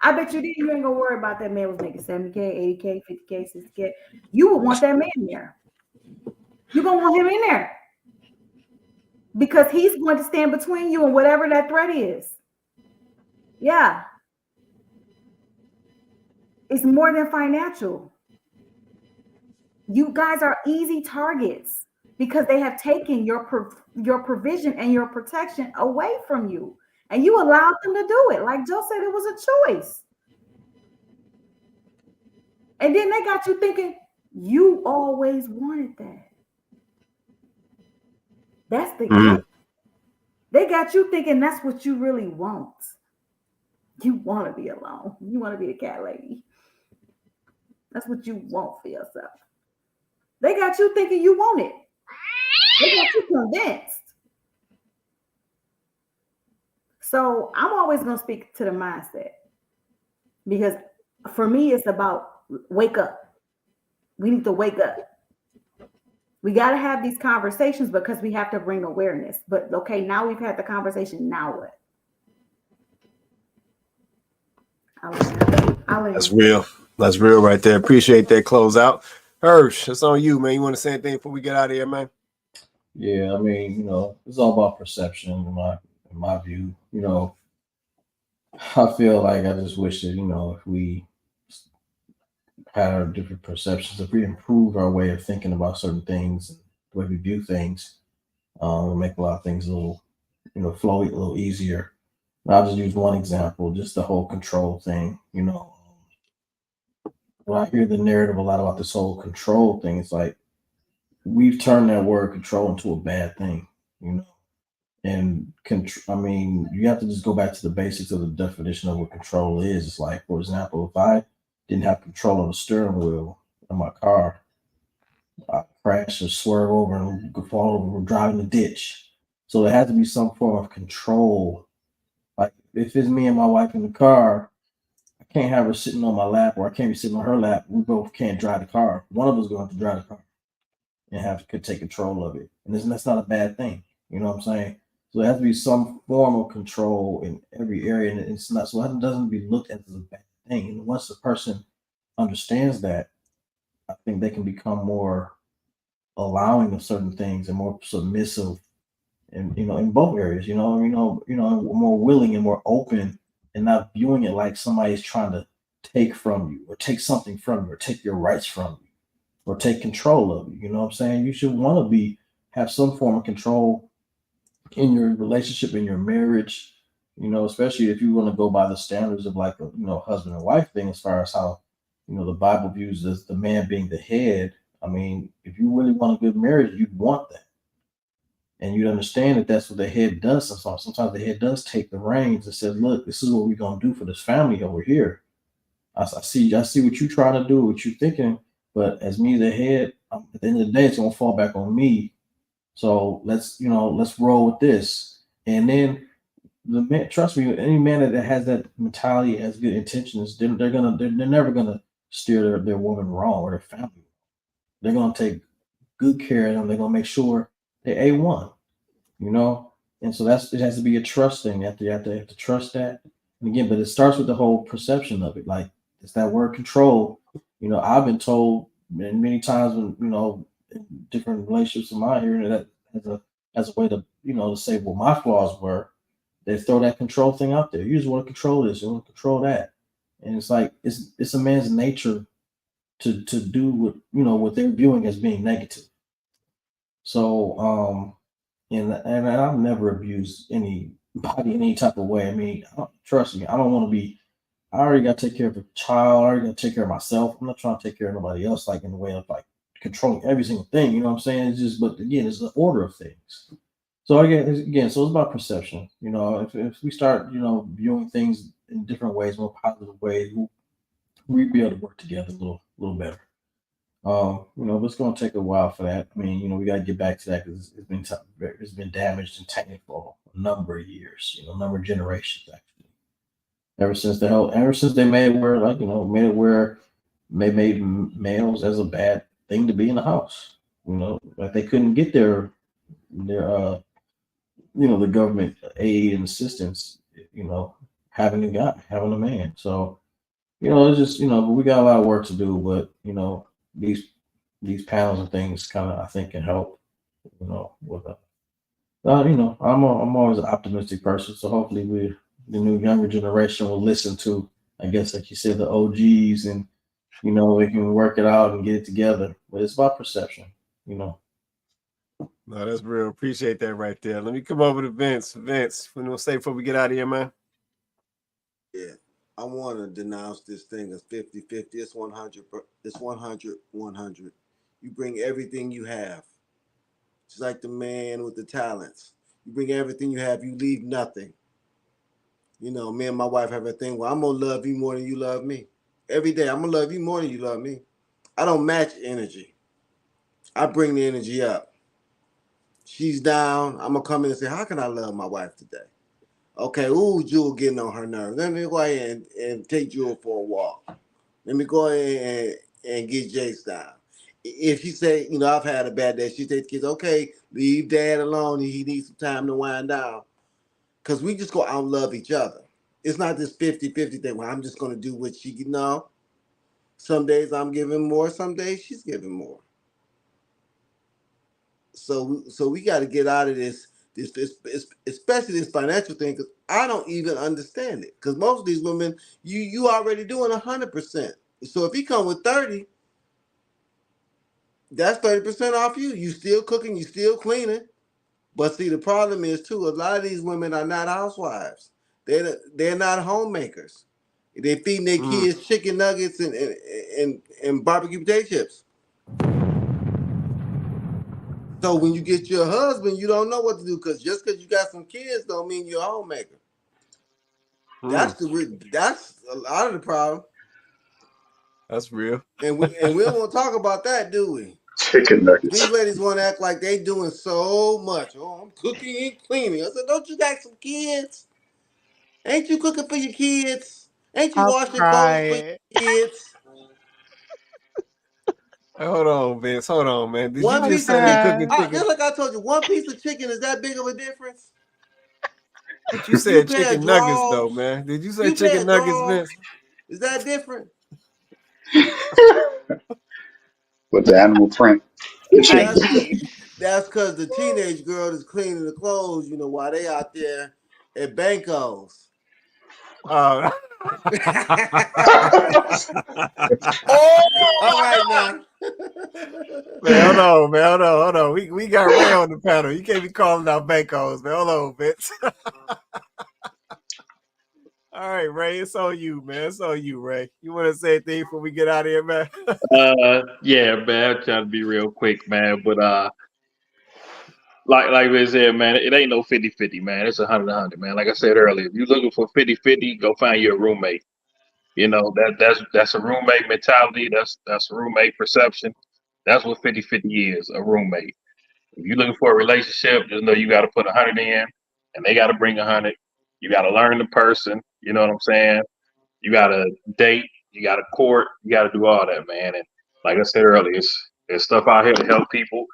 I bet you ain't gonna worry about that man was making 70K, 80K, 50K, 60K. You would want that man there. You're gonna want him in there. Because he's going to stand between you and whatever that threat is. Yeah. It's more than financial. You guys are easy targets because they have taken your provision and your protection away from you. And you allowed them to do it. Like Joe said, it was a choice. And then they got you thinking, you always wanted that. That's the game. They got you thinking that's what you really want. You want to be alone. You want to be a cat lady. That's what you want for yourself. They got you thinking you want it. They got you convinced. So I'm always going to speak to the mindset, because for me, it's about wake up. We need to wake up. We got to have these conversations because we have to bring awareness. But okay, now we've had the conversation. Now what? That's real. That's real right there. Appreciate that closeout. Hirsch, it's on you, man. You want to say anything before we get out of here, man? Yeah, I mean, it's all about perception in my view. I feel like I just wish that, if we had our different perceptions, if we improve our way of thinking about certain things, the way we view things, it'll make a lot of things a little, flow a little easier. And I'll just use one example, just the whole control thing. When I hear the narrative a lot about this whole control thing, it's like we've turned that word control into a bad thing, And I mean, you have to just go back to the basics of the definition of what control is. It's like, for example, if I didn't have control of the steering wheel of my car, I crash or swerve over and fall over or drive in the ditch. So there has to be some form of control. Like if it's me and my wife in the car, I can't have her sitting on my lap, or I can't be sitting on her lap. We both can't drive the car. One of us is going to have to drive the car and could take control of it. And that's not a bad thing. You know what I'm saying? So there has to be some form of control in every area, and it's not, so it doesn't be looked at as a bad thing. And once the person understands that, I think they can become more allowing of certain things and more submissive, and in both areas. More willing and more open, and not viewing it like somebody's trying to take from you or take something from you or take your rights from you or take control of you. You know what I'm saying? You should want to have some form of control in your relationship, in your marriage, especially if you want to go by the standards of like a husband and wife thing, as far as how the Bible views as the man being the head. I mean, if you really want a good marriage, you'd want that. And you'd understand that that's what the head does. Sometimes the head does take the reins and says, look, this is what we're gonna do for this family over here. I see what you're trying to do, what you're thinking, but as me, the head, at the end of the day, it's gonna fall back on me. So let's roll with this. And then the man, trust me, any man that has that mentality, has good intentions, they're never gonna steer their woman wrong or their family. They're gonna take good care of them. They're gonna make sure they're A1, And so it has to be a trust thing. You have to trust that. And again, but it starts with the whole perception of it. Like it's that word control. I've been told many times when, in different relationships in my area, that as a way to, to say what my flaws were, they throw that control thing out there. You just want to control this, you want to control that. And it's like it's a man's nature to do what they're viewing as being negative. So and I've never abused anybody in any type of way. I mean, trust me, I don't want to be. I already got to take care of a child. I already got to take care of myself. I'm not trying to take care of nobody else, like in the way of like controlling every single thing. You know what I'm saying? It's just, but again, it's the order of things. So so it's about perception. If we start, viewing things in different ways, more positive ways, we'll be able to work together a little better. But it's going to take a while for that. I mean, we got to get back to that because it's been damaged and tainted for a number of years, a number of generations actually. Ever since they made it where they made males as a bad thing to be in the house. Like they couldn't get the government aid and assistance. Having a guy, having a man. So it's just but we got a lot of work to do. But these panels and things kind of I think can help. With I'm always an optimistic person, so hopefully the new younger generation will listen to, I guess, like you said, the OGs, and we can work it out and get it together. But it's about perception. No, that's real. Appreciate that right there. Let me come over to Vince. Vince, what do you want to say before we get out of here, man? Yeah, I want to denounce this thing as 50-50. It's 100. It's 100. You bring everything you have. Just like the man with the talents. You bring everything you have. You leave nothing. You know, me and my wife have a thing where I'm gonna love you more than you love me. Every day, I'm gonna love you more than you love me. I don't match energy. I bring the energy up. She's down. I'm gonna come in and say, "How can I love my wife today?" Okay, ooh, Jewel getting on her nerves. Let me go ahead and take Jewel for a walk. Let me go ahead and get Jace down. If she say, you know, I've had a bad day, she say to the kids, okay, leave dad alone. He needs some time to wind down. Because we just go out and love each other. It's not this 50-50 thing where I'm just going to do what she, no. Some days I'm giving more, some days she's giving more. So we got to get out of this, especially this financial thing, because I don't even understand it. Because most of these women, you already doing 100%. So if he come with 30, that's 30% off you. You still cooking, you still cleaning. But see, the problem is too, a lot of these women are not housewives. They're not homemakers. They feeding their kids chicken nuggets and barbecue potato chips. So when you get your husband, you don't know what to do, because just because you got some kids don't mean you're a homemaker. That's a lot of the problem. That's real. And we don't want to talk about that, do we? Chicken nuggets. These ladies want to act like they doing so much. Oh, I'm cooking and cleaning. I said, don't you got some kids? Ain't you cooking for your kids? Ain't you washing clothes for your kids? Hold on, Vince. Hold on, man. Did One you just piece of say they chicken. cooking chicken? Just like I told you, one piece of chicken is that big of a difference? But you said chicken nuggets, though, man. Did you say You pay chicken a nuggets, draw. Vince? Is that different? With the animal print, the chicken. That's because the teenage girl is cleaning the clothes, you know, while they out there at Banco's. Oh. All right now. Man, hold on. We got Ray on the panel. You can't be calling out Bankos, man. Hold on, Vince. All right, Ray, it's on you, man. It's on you, Ray. You want to say anything before we get out of here, man? Yeah, man. I'm trying to be real quick, man. But like we said, man, it ain't no 50-50, man. It's 100-100, man. Like I said earlier, if you're looking for 50-50, go find you a roommate. You know, that's a roommate mentality. That's a roommate perception. That's what 50-50 is, a roommate. If you're looking for a relationship, just know you got to put 100 in, and they got to bring 100. You got to learn the person. You know what I'm saying? You got to date. You got to court. You got to do all that, man. And like I said earlier, there's stuff out here to help people,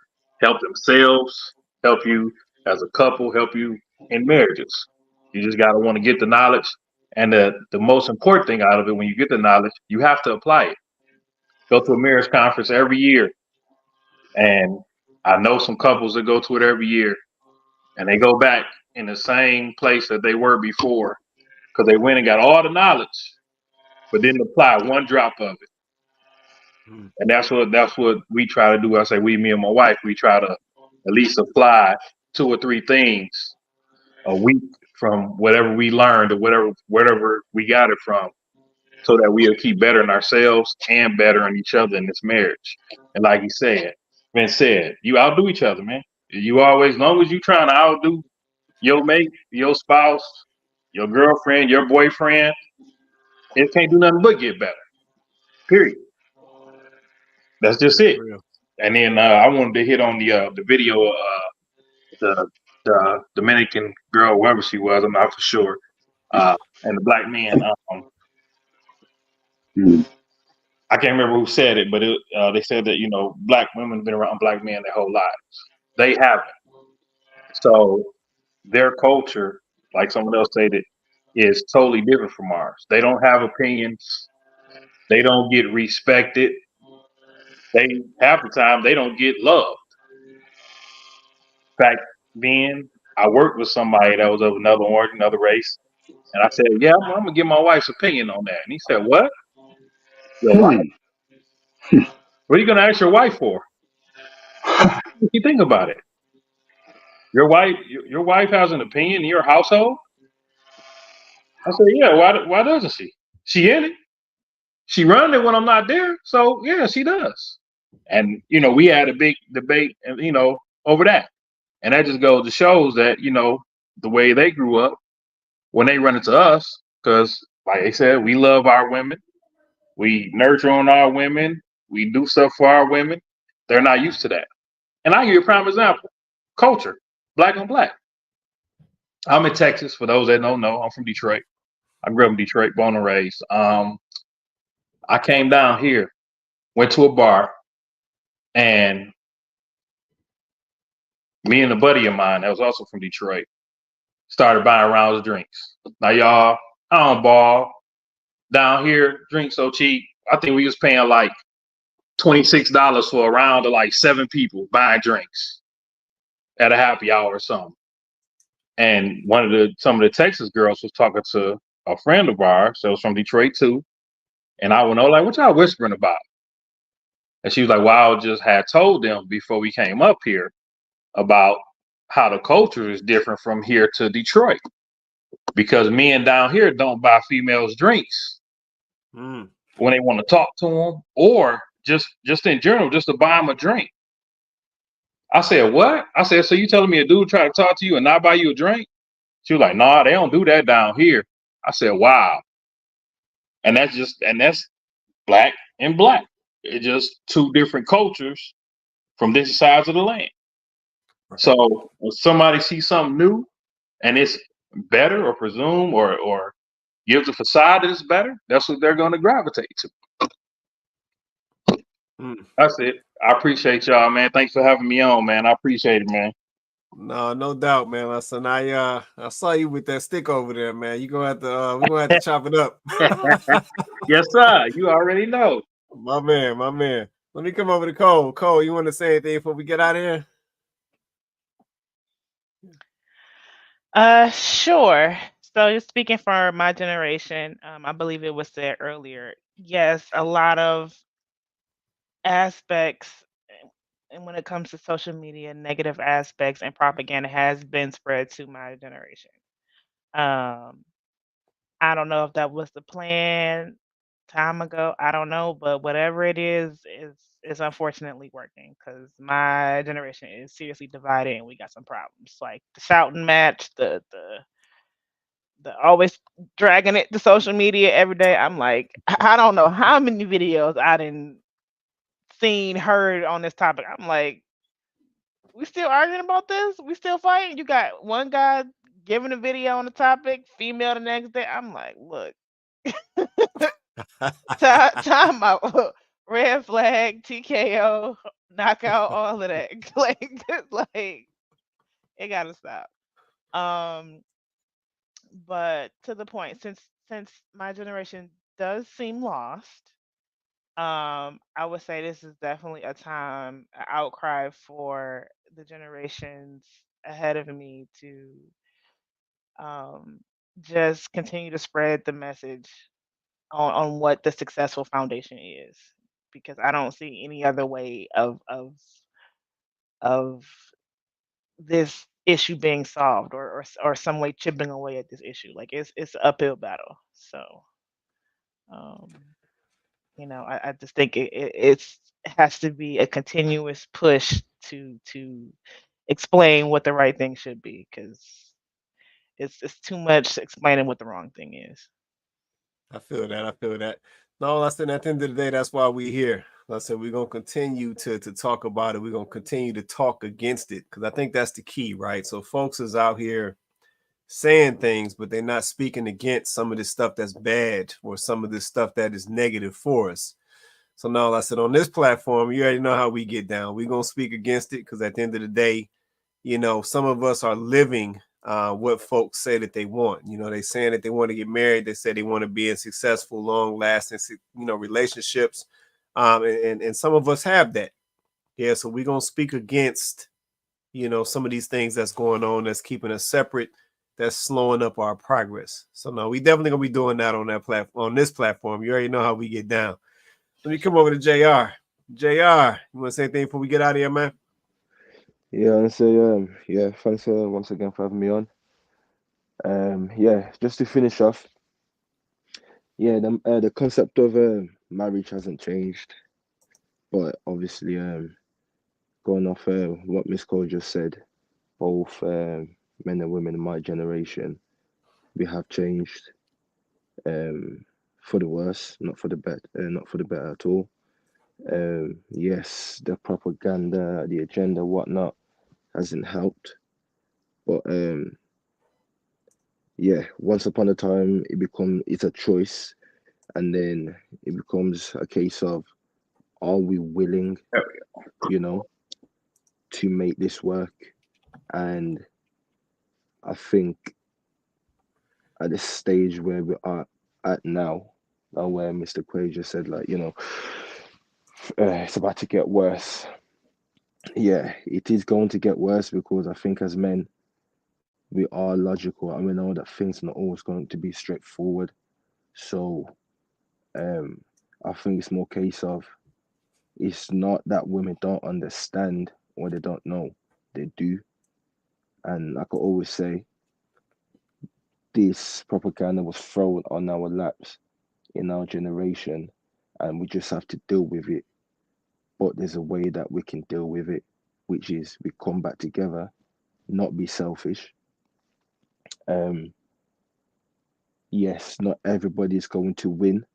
help themselves, help you as a couple, help you in marriages. You just got to want to get the knowledge. And the most important thing out of it, when you get the knowledge, you have to apply it. Go to a marriage conference every year. And I know some couples that go to it every year, and they go back in the same place that they were before because they went and got all the knowledge, but didn't apply one drop of it. And that's what we try to do. I say me and my wife, we try to at least apply 2 or 3 things a week from whatever we learned or whatever we got it from, so that we'll keep bettering ourselves and bettering each other in this marriage. And like he said, you outdo each other, man. You always, as long as you trying to outdo your mate, your spouse, your girlfriend, your boyfriend, it can't do nothing but get better. Period. That's just it. And then I wanted to hit on the video of the Dominican girl, whoever she was, I'm not for sure, and the black man. I can't remember who said it, but they said that, you know, black women have been around black men their whole lives. They haven't. So their culture, like someone else said, it is totally different from ours. They don't have opinions. They don't get respected. They half the time they don't get loved. In fact, then I worked with somebody that was of another origin, another race, and I said, "Yeah, I'm gonna get my wife's opinion on that." And he said, "What? Your wife? What are you gonna ask your wife for? What you think about it? Your wife has an opinion in your household?" I said, "Yeah. Why doesn't she? She in it. She running it when I'm not there. So yeah, she does." And you know, we had a big debate, and you know, over that. And that just goes to shows that, you know, the way they grew up when they run into us, because like I said, we love our women, we nurture on our women, we do stuff for our women. They're not used to that. And I'll give you a prime example. Culture, black on black. I'm in Texas, for those that don't know. I'm from Detroit. I grew up in Detroit, born and raised. I came down here, went to a bar, and me and a buddy of mine that was also from Detroit started buying rounds of drinks. Now, y'all, I don't ball. Down here, drinks so cheap. I think we was paying like $26 for a round of like 7 people buying drinks at a happy hour or something. And some of the Texas girls was talking to a friend of ours that was from Detroit too. And I went, like, what y'all whispering about? And she was like, well, I just had told them before we came up here about how the culture is different from here to Detroit. Because men down here don't buy females drinks when they want to talk to them, or just in general, just to buy them a drink. I said, what? I said, so you telling me a dude try to talk to you and not buy you a drink? She was like, nah, they don't do that down here. I said, wow. And that's black and black. It's just two different cultures from different sides of the land. Right. So when somebody sees something new and it's better or presume or gives a facade that it's better, that's what they're going to gravitate to. That's it. I appreciate y'all, man. Thanks for having me on, man. I appreciate it, man. No doubt, man. Listen, I saw you with that stick over there, man. You gonna have to we're gonna have to chop it up. Yes, sir. You already know. My man. Let me come over to Cole. Cole, you want to say anything before we get out of here? Sure. So just speaking for my generation, I believe it was said earlier. Yes, a lot of aspects, and when it comes to social media, negative aspects and propaganda has been spread to my generation. I don't know if that was the plan time ago. I don't know, but whatever it is unfortunately working, because my generation is seriously divided and we got some problems. Like the shouting match, the always dragging it to social media every day. I'm like, I don't know how many videos I didn't heard on this topic. I'm like, we still arguing about this? We still fighting? You got one guy giving a video on the topic, female the next day. I'm like, look, time out. Red flag, TKO, knockout, all of that. like it gotta stop. But to the point, since my generation does seem lost, I would say this is definitely a time, an outcry for the generations ahead of me to just continue to spread the message on what the successful foundation is, because I don't see any other way of this issue being solved, or some way chipping away at this issue. Like it's an uphill battle. So I just think it has to be a continuous push to explain what the right thing should be, because it's too much explaining what the wrong thing is. I feel that. No, listen, at the end of the day, that's why we're here. Listen, we're gonna continue to talk about it. We're gonna continue to talk against it, because I think that's the key, right? So folks is out here saying things, but they're not speaking against some of this stuff that's bad, or some of this stuff that is negative for us. So now, I said, on this platform, you already know how we get down. We're gonna speak against it, because at the end of the day, some of us are living what folks say that they want. They saying that they want to get married. They say they want to be in successful, long-lasting, relationships, and some of us have that. Yeah, so we're gonna speak against, some of these things that's going on, that's keeping us separate, that's slowing up our progress. So no, we definitely gonna be doing that on that platform, on this platform. You already know how we get down. Let me come over to JR. JR, you want to say anything before we get out of here, man? Yeah, and say thanks once again for having me on. Just to finish off, the concept of marriage hasn't changed, but obviously going off what Miss Cole just said, both men and women in my generation we have changed for the worse, not for the not for the better at all. Yes, the propaganda, the agenda, whatnot, hasn't helped. But yeah, once upon a time, it's a choice, and then it becomes a case of, are we willing, you know, to make this work? And I think at this stage where we are at now, where Mr. Quay just said, like, it's about to get worse. Yeah, it is going to get worse because I think as men, we are logical and we know that things are not always going to be straightforward. So um, I think it's more case of, it's not that women don't understand or they don't know, they do. And like I always say, this propaganda was thrown on our laps in our generation, and we just have to deal with it. But there's a way that we can deal with it, which is we come back together, not be selfish. Um, yes, not everybody's going to win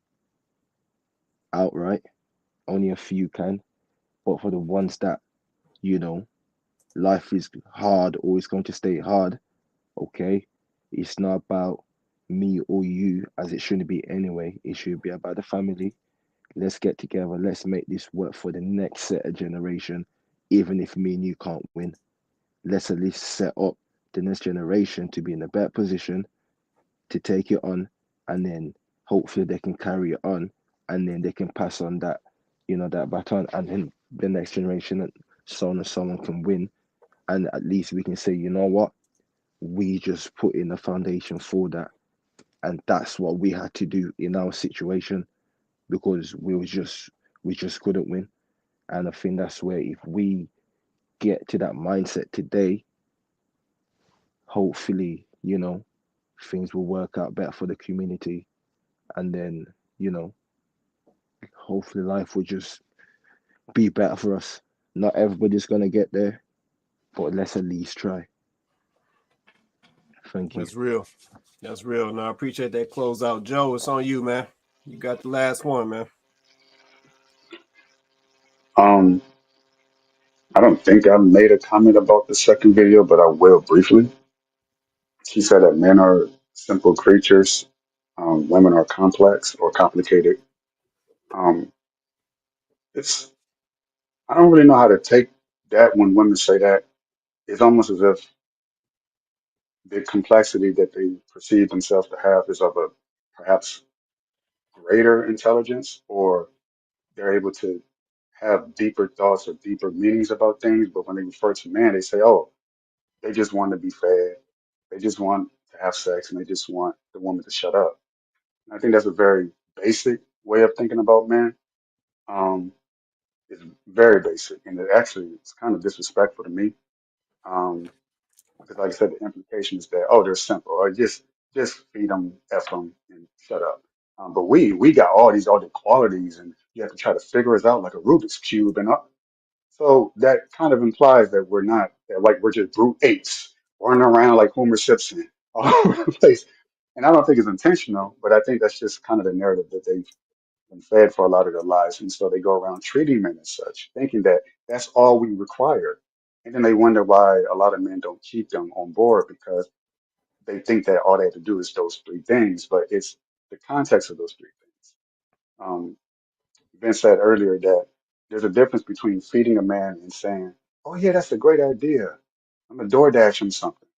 outright. Only a few can. But for the ones that, you know, life is hard or it's going to stay hard, okay? It's not about me or you, as it shouldn't be anyway. It should be about the family. Let's get together. Let's make this work for the next set of generation, even if me and you can't win. Let's at least set up the next generation to be in a better position to take it on, and then hopefully they can carry it on, and then they can pass on that, that baton, and then the next generation, and so on and so on, can win. And at least we can say, you know what, we just put in a foundation for that, and that's what we had to do in our situation because we just couldn't win. And I think that's where, if we get to that mindset today, hopefully, things will work out better for the community, and then, you know hopefully life will just be better for us. Not everybody's gonna get there, but let's at least try. Thank you. That's real. That's real. And I appreciate that closeout. Joe, it's on you, man. You got the last one, man. I don't think I made a comment about the second video, but I will briefly. She said that men are simple creatures, women are complex or complicated. Um, it's I don't really know how to take that when women say that. It's almost as if the complexity that they perceive themselves to have is of a perhaps greater intelligence, or they're able to have deeper thoughts or deeper meanings about things. But when they refer to man, they say, oh, they just want to be fed. They just want to have sex and they just want the woman to shut up. And I think that's a very basic way of thinking about men. Um, it's very basic, and it's kind of disrespectful to me. Because like I said, the implication is that, oh, they're simple, or just feed them, f them, and shut up. But we got all these other qualities, and you have to try to figure us out like a Rubik's cube, and so that kind of implies that we're not that like we're just brute apes running around like Homer Simpson all over the place. And I don't think it's intentional, but I think that's just kind of the narrative that they've been fed for a lot of their lives. And so they go around treating men as such, thinking that that's all we require. And then they wonder why a lot of men don't keep them on board because they think that all they have to do is those three things, but it's the context of those three things. Um, Vince said earlier that there's a difference between feeding a man and saying, "Oh yeah, that's a great idea. I'm a DoorDash him something,"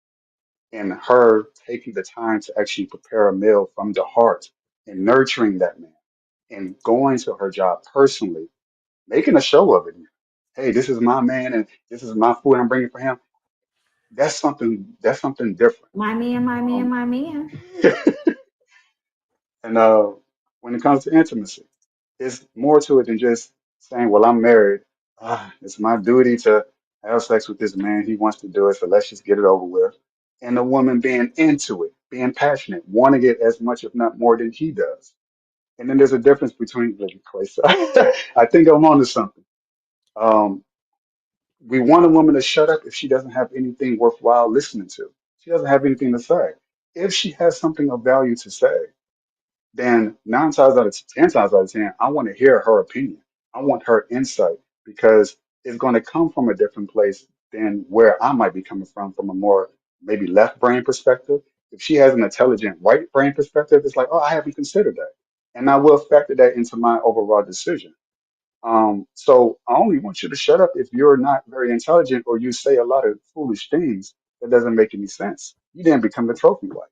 and her taking the time to actually prepare a meal from the heart and nurturing that man and going to her job personally, making a show of it. Hey, this is my man, and this is my food I'm bringing for him. That's something. That's something different. My man, my man, Um, my man. and when it comes to intimacy, it's more to it than just saying, "Well, I'm married. It's my duty to have sex with this man. He wants to do it, so let's just get it over with." And the woman being into it, being passionate, wanting it as much, if not more, than he does. And then there's a difference between I think I'm onto something. Um, we want a woman to shut up if she doesn't have anything worthwhile listening to. She doesn't have anything to say. If she has something of value to say, then 10 times out of 10, I want to hear her opinion. I want her insight because it's going to come from a different place than where I might be coming from a more maybe left brain perspective. If she has an intelligent right brain perspective, it's like, oh, I haven't considered that. And I will factor that into my overall decision. So I only want you to shut up if you're not very intelligent or you say a lot of foolish things that doesn't make any sense. You then become the trophy wife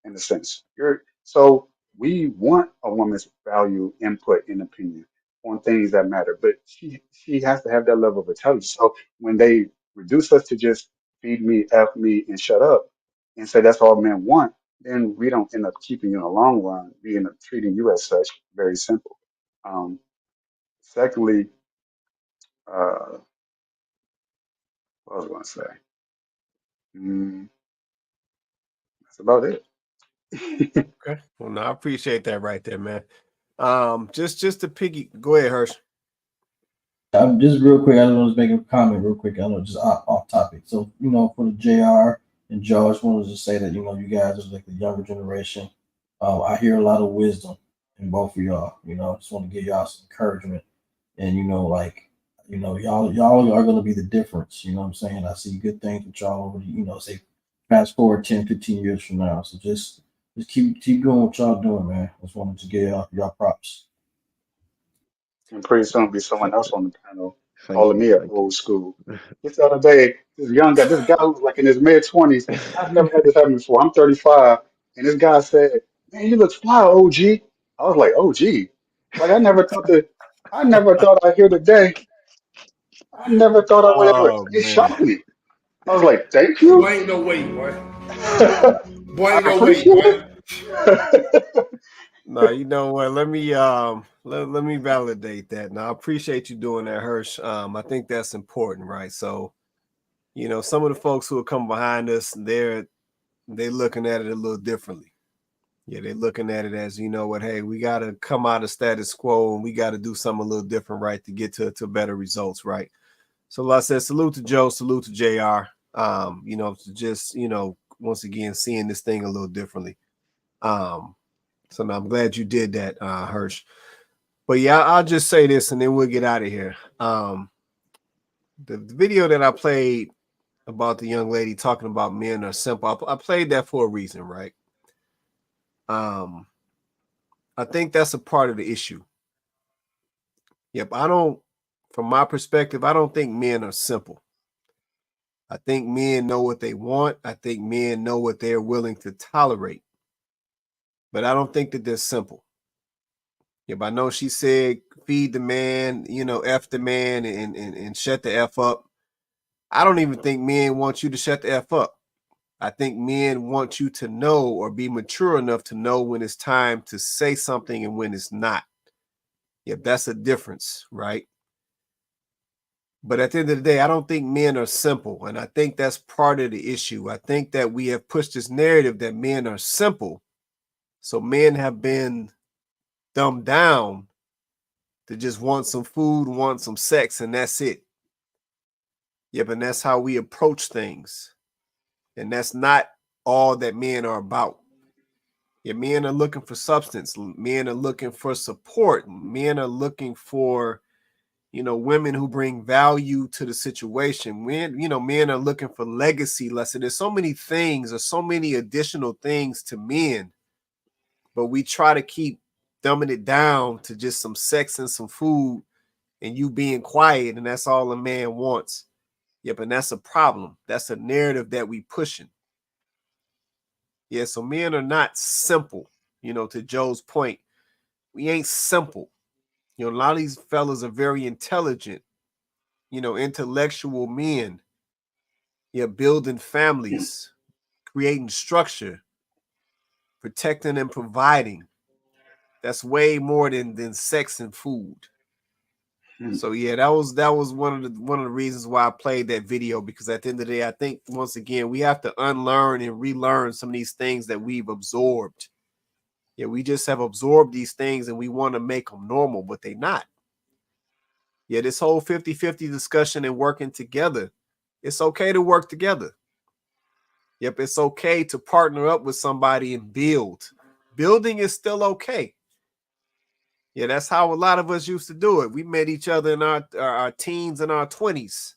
in a sense. So we want a woman's value, input, and opinion on things that matter, but she has to have that level of intelligence. So when they reduce us to just feed me, F me, and shut up, and say that's all men want, then we don't end up keeping you in the long run. We end up treating you as such. Very simple. Secondly, what was I going to say? That's about it. Okay. Well, no, I appreciate that right there, man. Just to go ahead, Hirsch. Just real quick, I just want to make a comment real quick. I know just off topic. So, for the JR and Joe, I just wanted to say that, you guys are like the younger generation. I hear a lot of wisdom in both of y'all. I just want to give y'all some encouragement. And, y'all are going to be the difference. You know what I'm saying? I see good things with y'all over the, say fast forward 10, 15 years from now. So just keep doing what y'all doing, man. I just wanted to give y'all props. And pretty soon there'll be someone else on the panel Thank calling you, me an thank you. old school. Just the other day, this guy who's like in his mid-20s, I've never had this happen before. I'm 35, and this guy said, "Man, you look fly, OG." I was like, "OG." Like I never thought I'd hear the day. I never thought I would ever. Oh It man. shocked me. I was like, "Thank you." Boy, ain't no way, boy. Boy, I ain't no way, appreciate boy. it. No, you know what? Let me validate that. Now I appreciate you doing that, Hirsch. I think that's important, right? So, some of the folks who are coming behind us, they're looking at it a little differently. Yeah, they're looking at it as, what, hey, we gotta come out of status quo and we gotta do something a little different, right, to get to better results, right? So like I said, salute to Joe, salute to JR. To just, once again, seeing this thing a little differently. So now I'm glad you did that, Hirsch. But yeah, I'll just say this and then we'll get out of here. The video that I played about the young lady talking about men are simple. I played that for a reason, right? I think that's a part of the issue. Yep, from my perspective, I don't think men are simple. I think men know what they want. I think men know what they're willing to tolerate. But I don't think that they're simple. Yep, I know she said feed the man, F the man and shut the F up. I don't even think men want you to shut the F up. I think men want you to know or be mature enough to know when it's time to say something and when it's not. Yep, that's a difference, right? But at the end of the day, I don't think men are simple. And I think that's part of the issue. I think that we have pushed this narrative that men are simple. So men have been dumbed down to just want some food, want some sex, and that's it. Yep, and that's how we approach things. And that's not all that men are about. Yeah, men are looking for substance. Men are looking for support. Men are looking for, women who bring value to the situation. Men are looking for legacy. Lesson. There's so many things or so many additional things to men, but we try to keep dumbing it down to just some sex and some food and you being quiet, and that's all a man wants. Yep, and that's a problem. That's a narrative that we pushing. Yeah, so men are not simple. To Joe's point, we ain't simple. A lot of these fellas are very intelligent, intellectual men. Yeah, building families, creating structure, protecting and providing. That's way more than sex and food. So yeah, that was one of the reasons why I played that video, because at the end of the day, I think once again we have to unlearn and relearn some of these things that we've absorbed. Yeah, we just have absorbed these things and we want to make them normal, but they're not. Yeah, this whole 50-50 discussion and working together, it's okay to work together. Yep, it's okay to partner up with somebody and build. Building is still okay. Yeah, that's how a lot of us used to do it. We met each other in our teens and our 20s.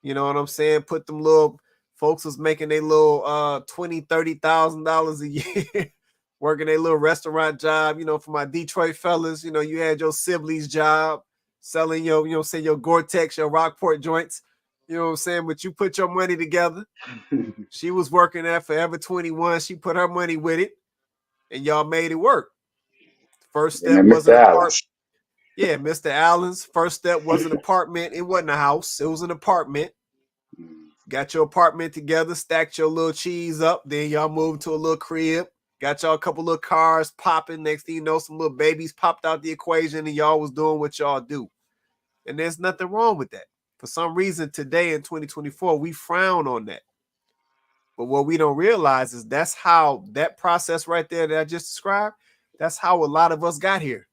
You know what I'm saying? Put them little folks was making their little $20,000, $30,000 a year, working a little restaurant job. You know, for my Detroit fellas, you know, you had your Sibley's job, selling your, you know, say your Gore-Tex, your Rockport joints. You know what I'm saying? But you put your money together. She was working at Forever 21. She put her money with it, and y'all made it work. First step was an apartment. Yeah, Mr. Allen's first step was an apartment. It wasn't a house. It was an apartment. Got your apartment together, stacked your little cheese up. Then y'all moved to a little crib. Got y'all a couple little cars popping. Next thing you know, some little babies popped out the equation, and y'all was doing what y'all do. And there's nothing wrong with that. For some reason, today in 2024, we frown on that. But what we don't realize is that's how that process right there that I just described, that's how a lot of us got here.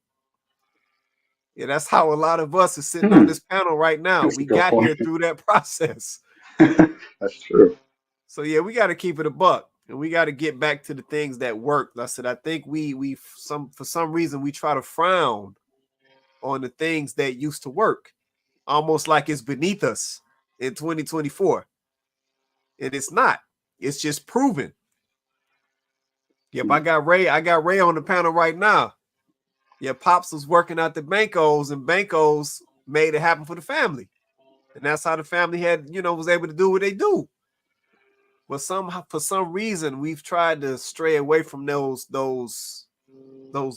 Yeah, that's how a lot of us are sitting on this panel right now. We got here through that process. That's true. So yeah, we got to keep it a buck, and we got to get back to the things that work. I said, I think we for some reason we try to frown on the things that used to work, almost like it's beneath us in 2024, and it's not. It's just proven. Yep, I got Ray on the panel right now. Yeah, Pops was working at the Bankos, and Bankos made it happen for the family. And that's how the family had, you know, was able to do what they do. But somehow, for some reason, we've tried to stray away from those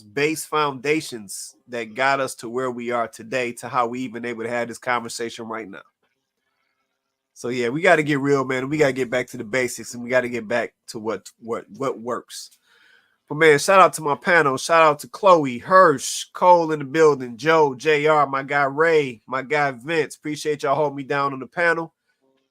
base foundations that got us to where we are today, to how we even able to have this conversation right now. So yeah, we got to get real, man. We got to get back to the basics, and we got to get back to what works. But man, shout out to my panel. Shout out to Chloe, Hirsch, Cole in the building, Joe, JR, my guy Ray, my guy Vince. Appreciate y'all holding me down on the panel.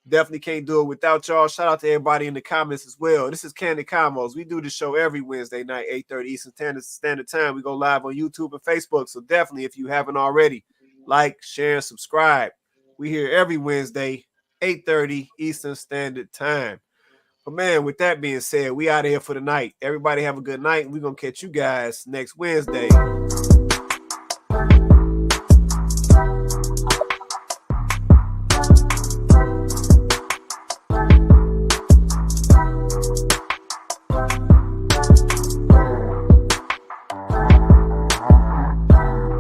Definitely can't do it without y'all. Shout out to everybody in the comments as well. This is Kandid Konvos. We do the show every Wednesday night, 8:30 Eastern Standard Time. We go live on YouTube and Facebook. So definitely, if you haven't already, like, share, and subscribe. We here every Wednesday, 8:30 Eastern Standard Time. But man, with that being said, we out of here for the night. Everybody have a good night, and we're going to catch you guys next Wednesday.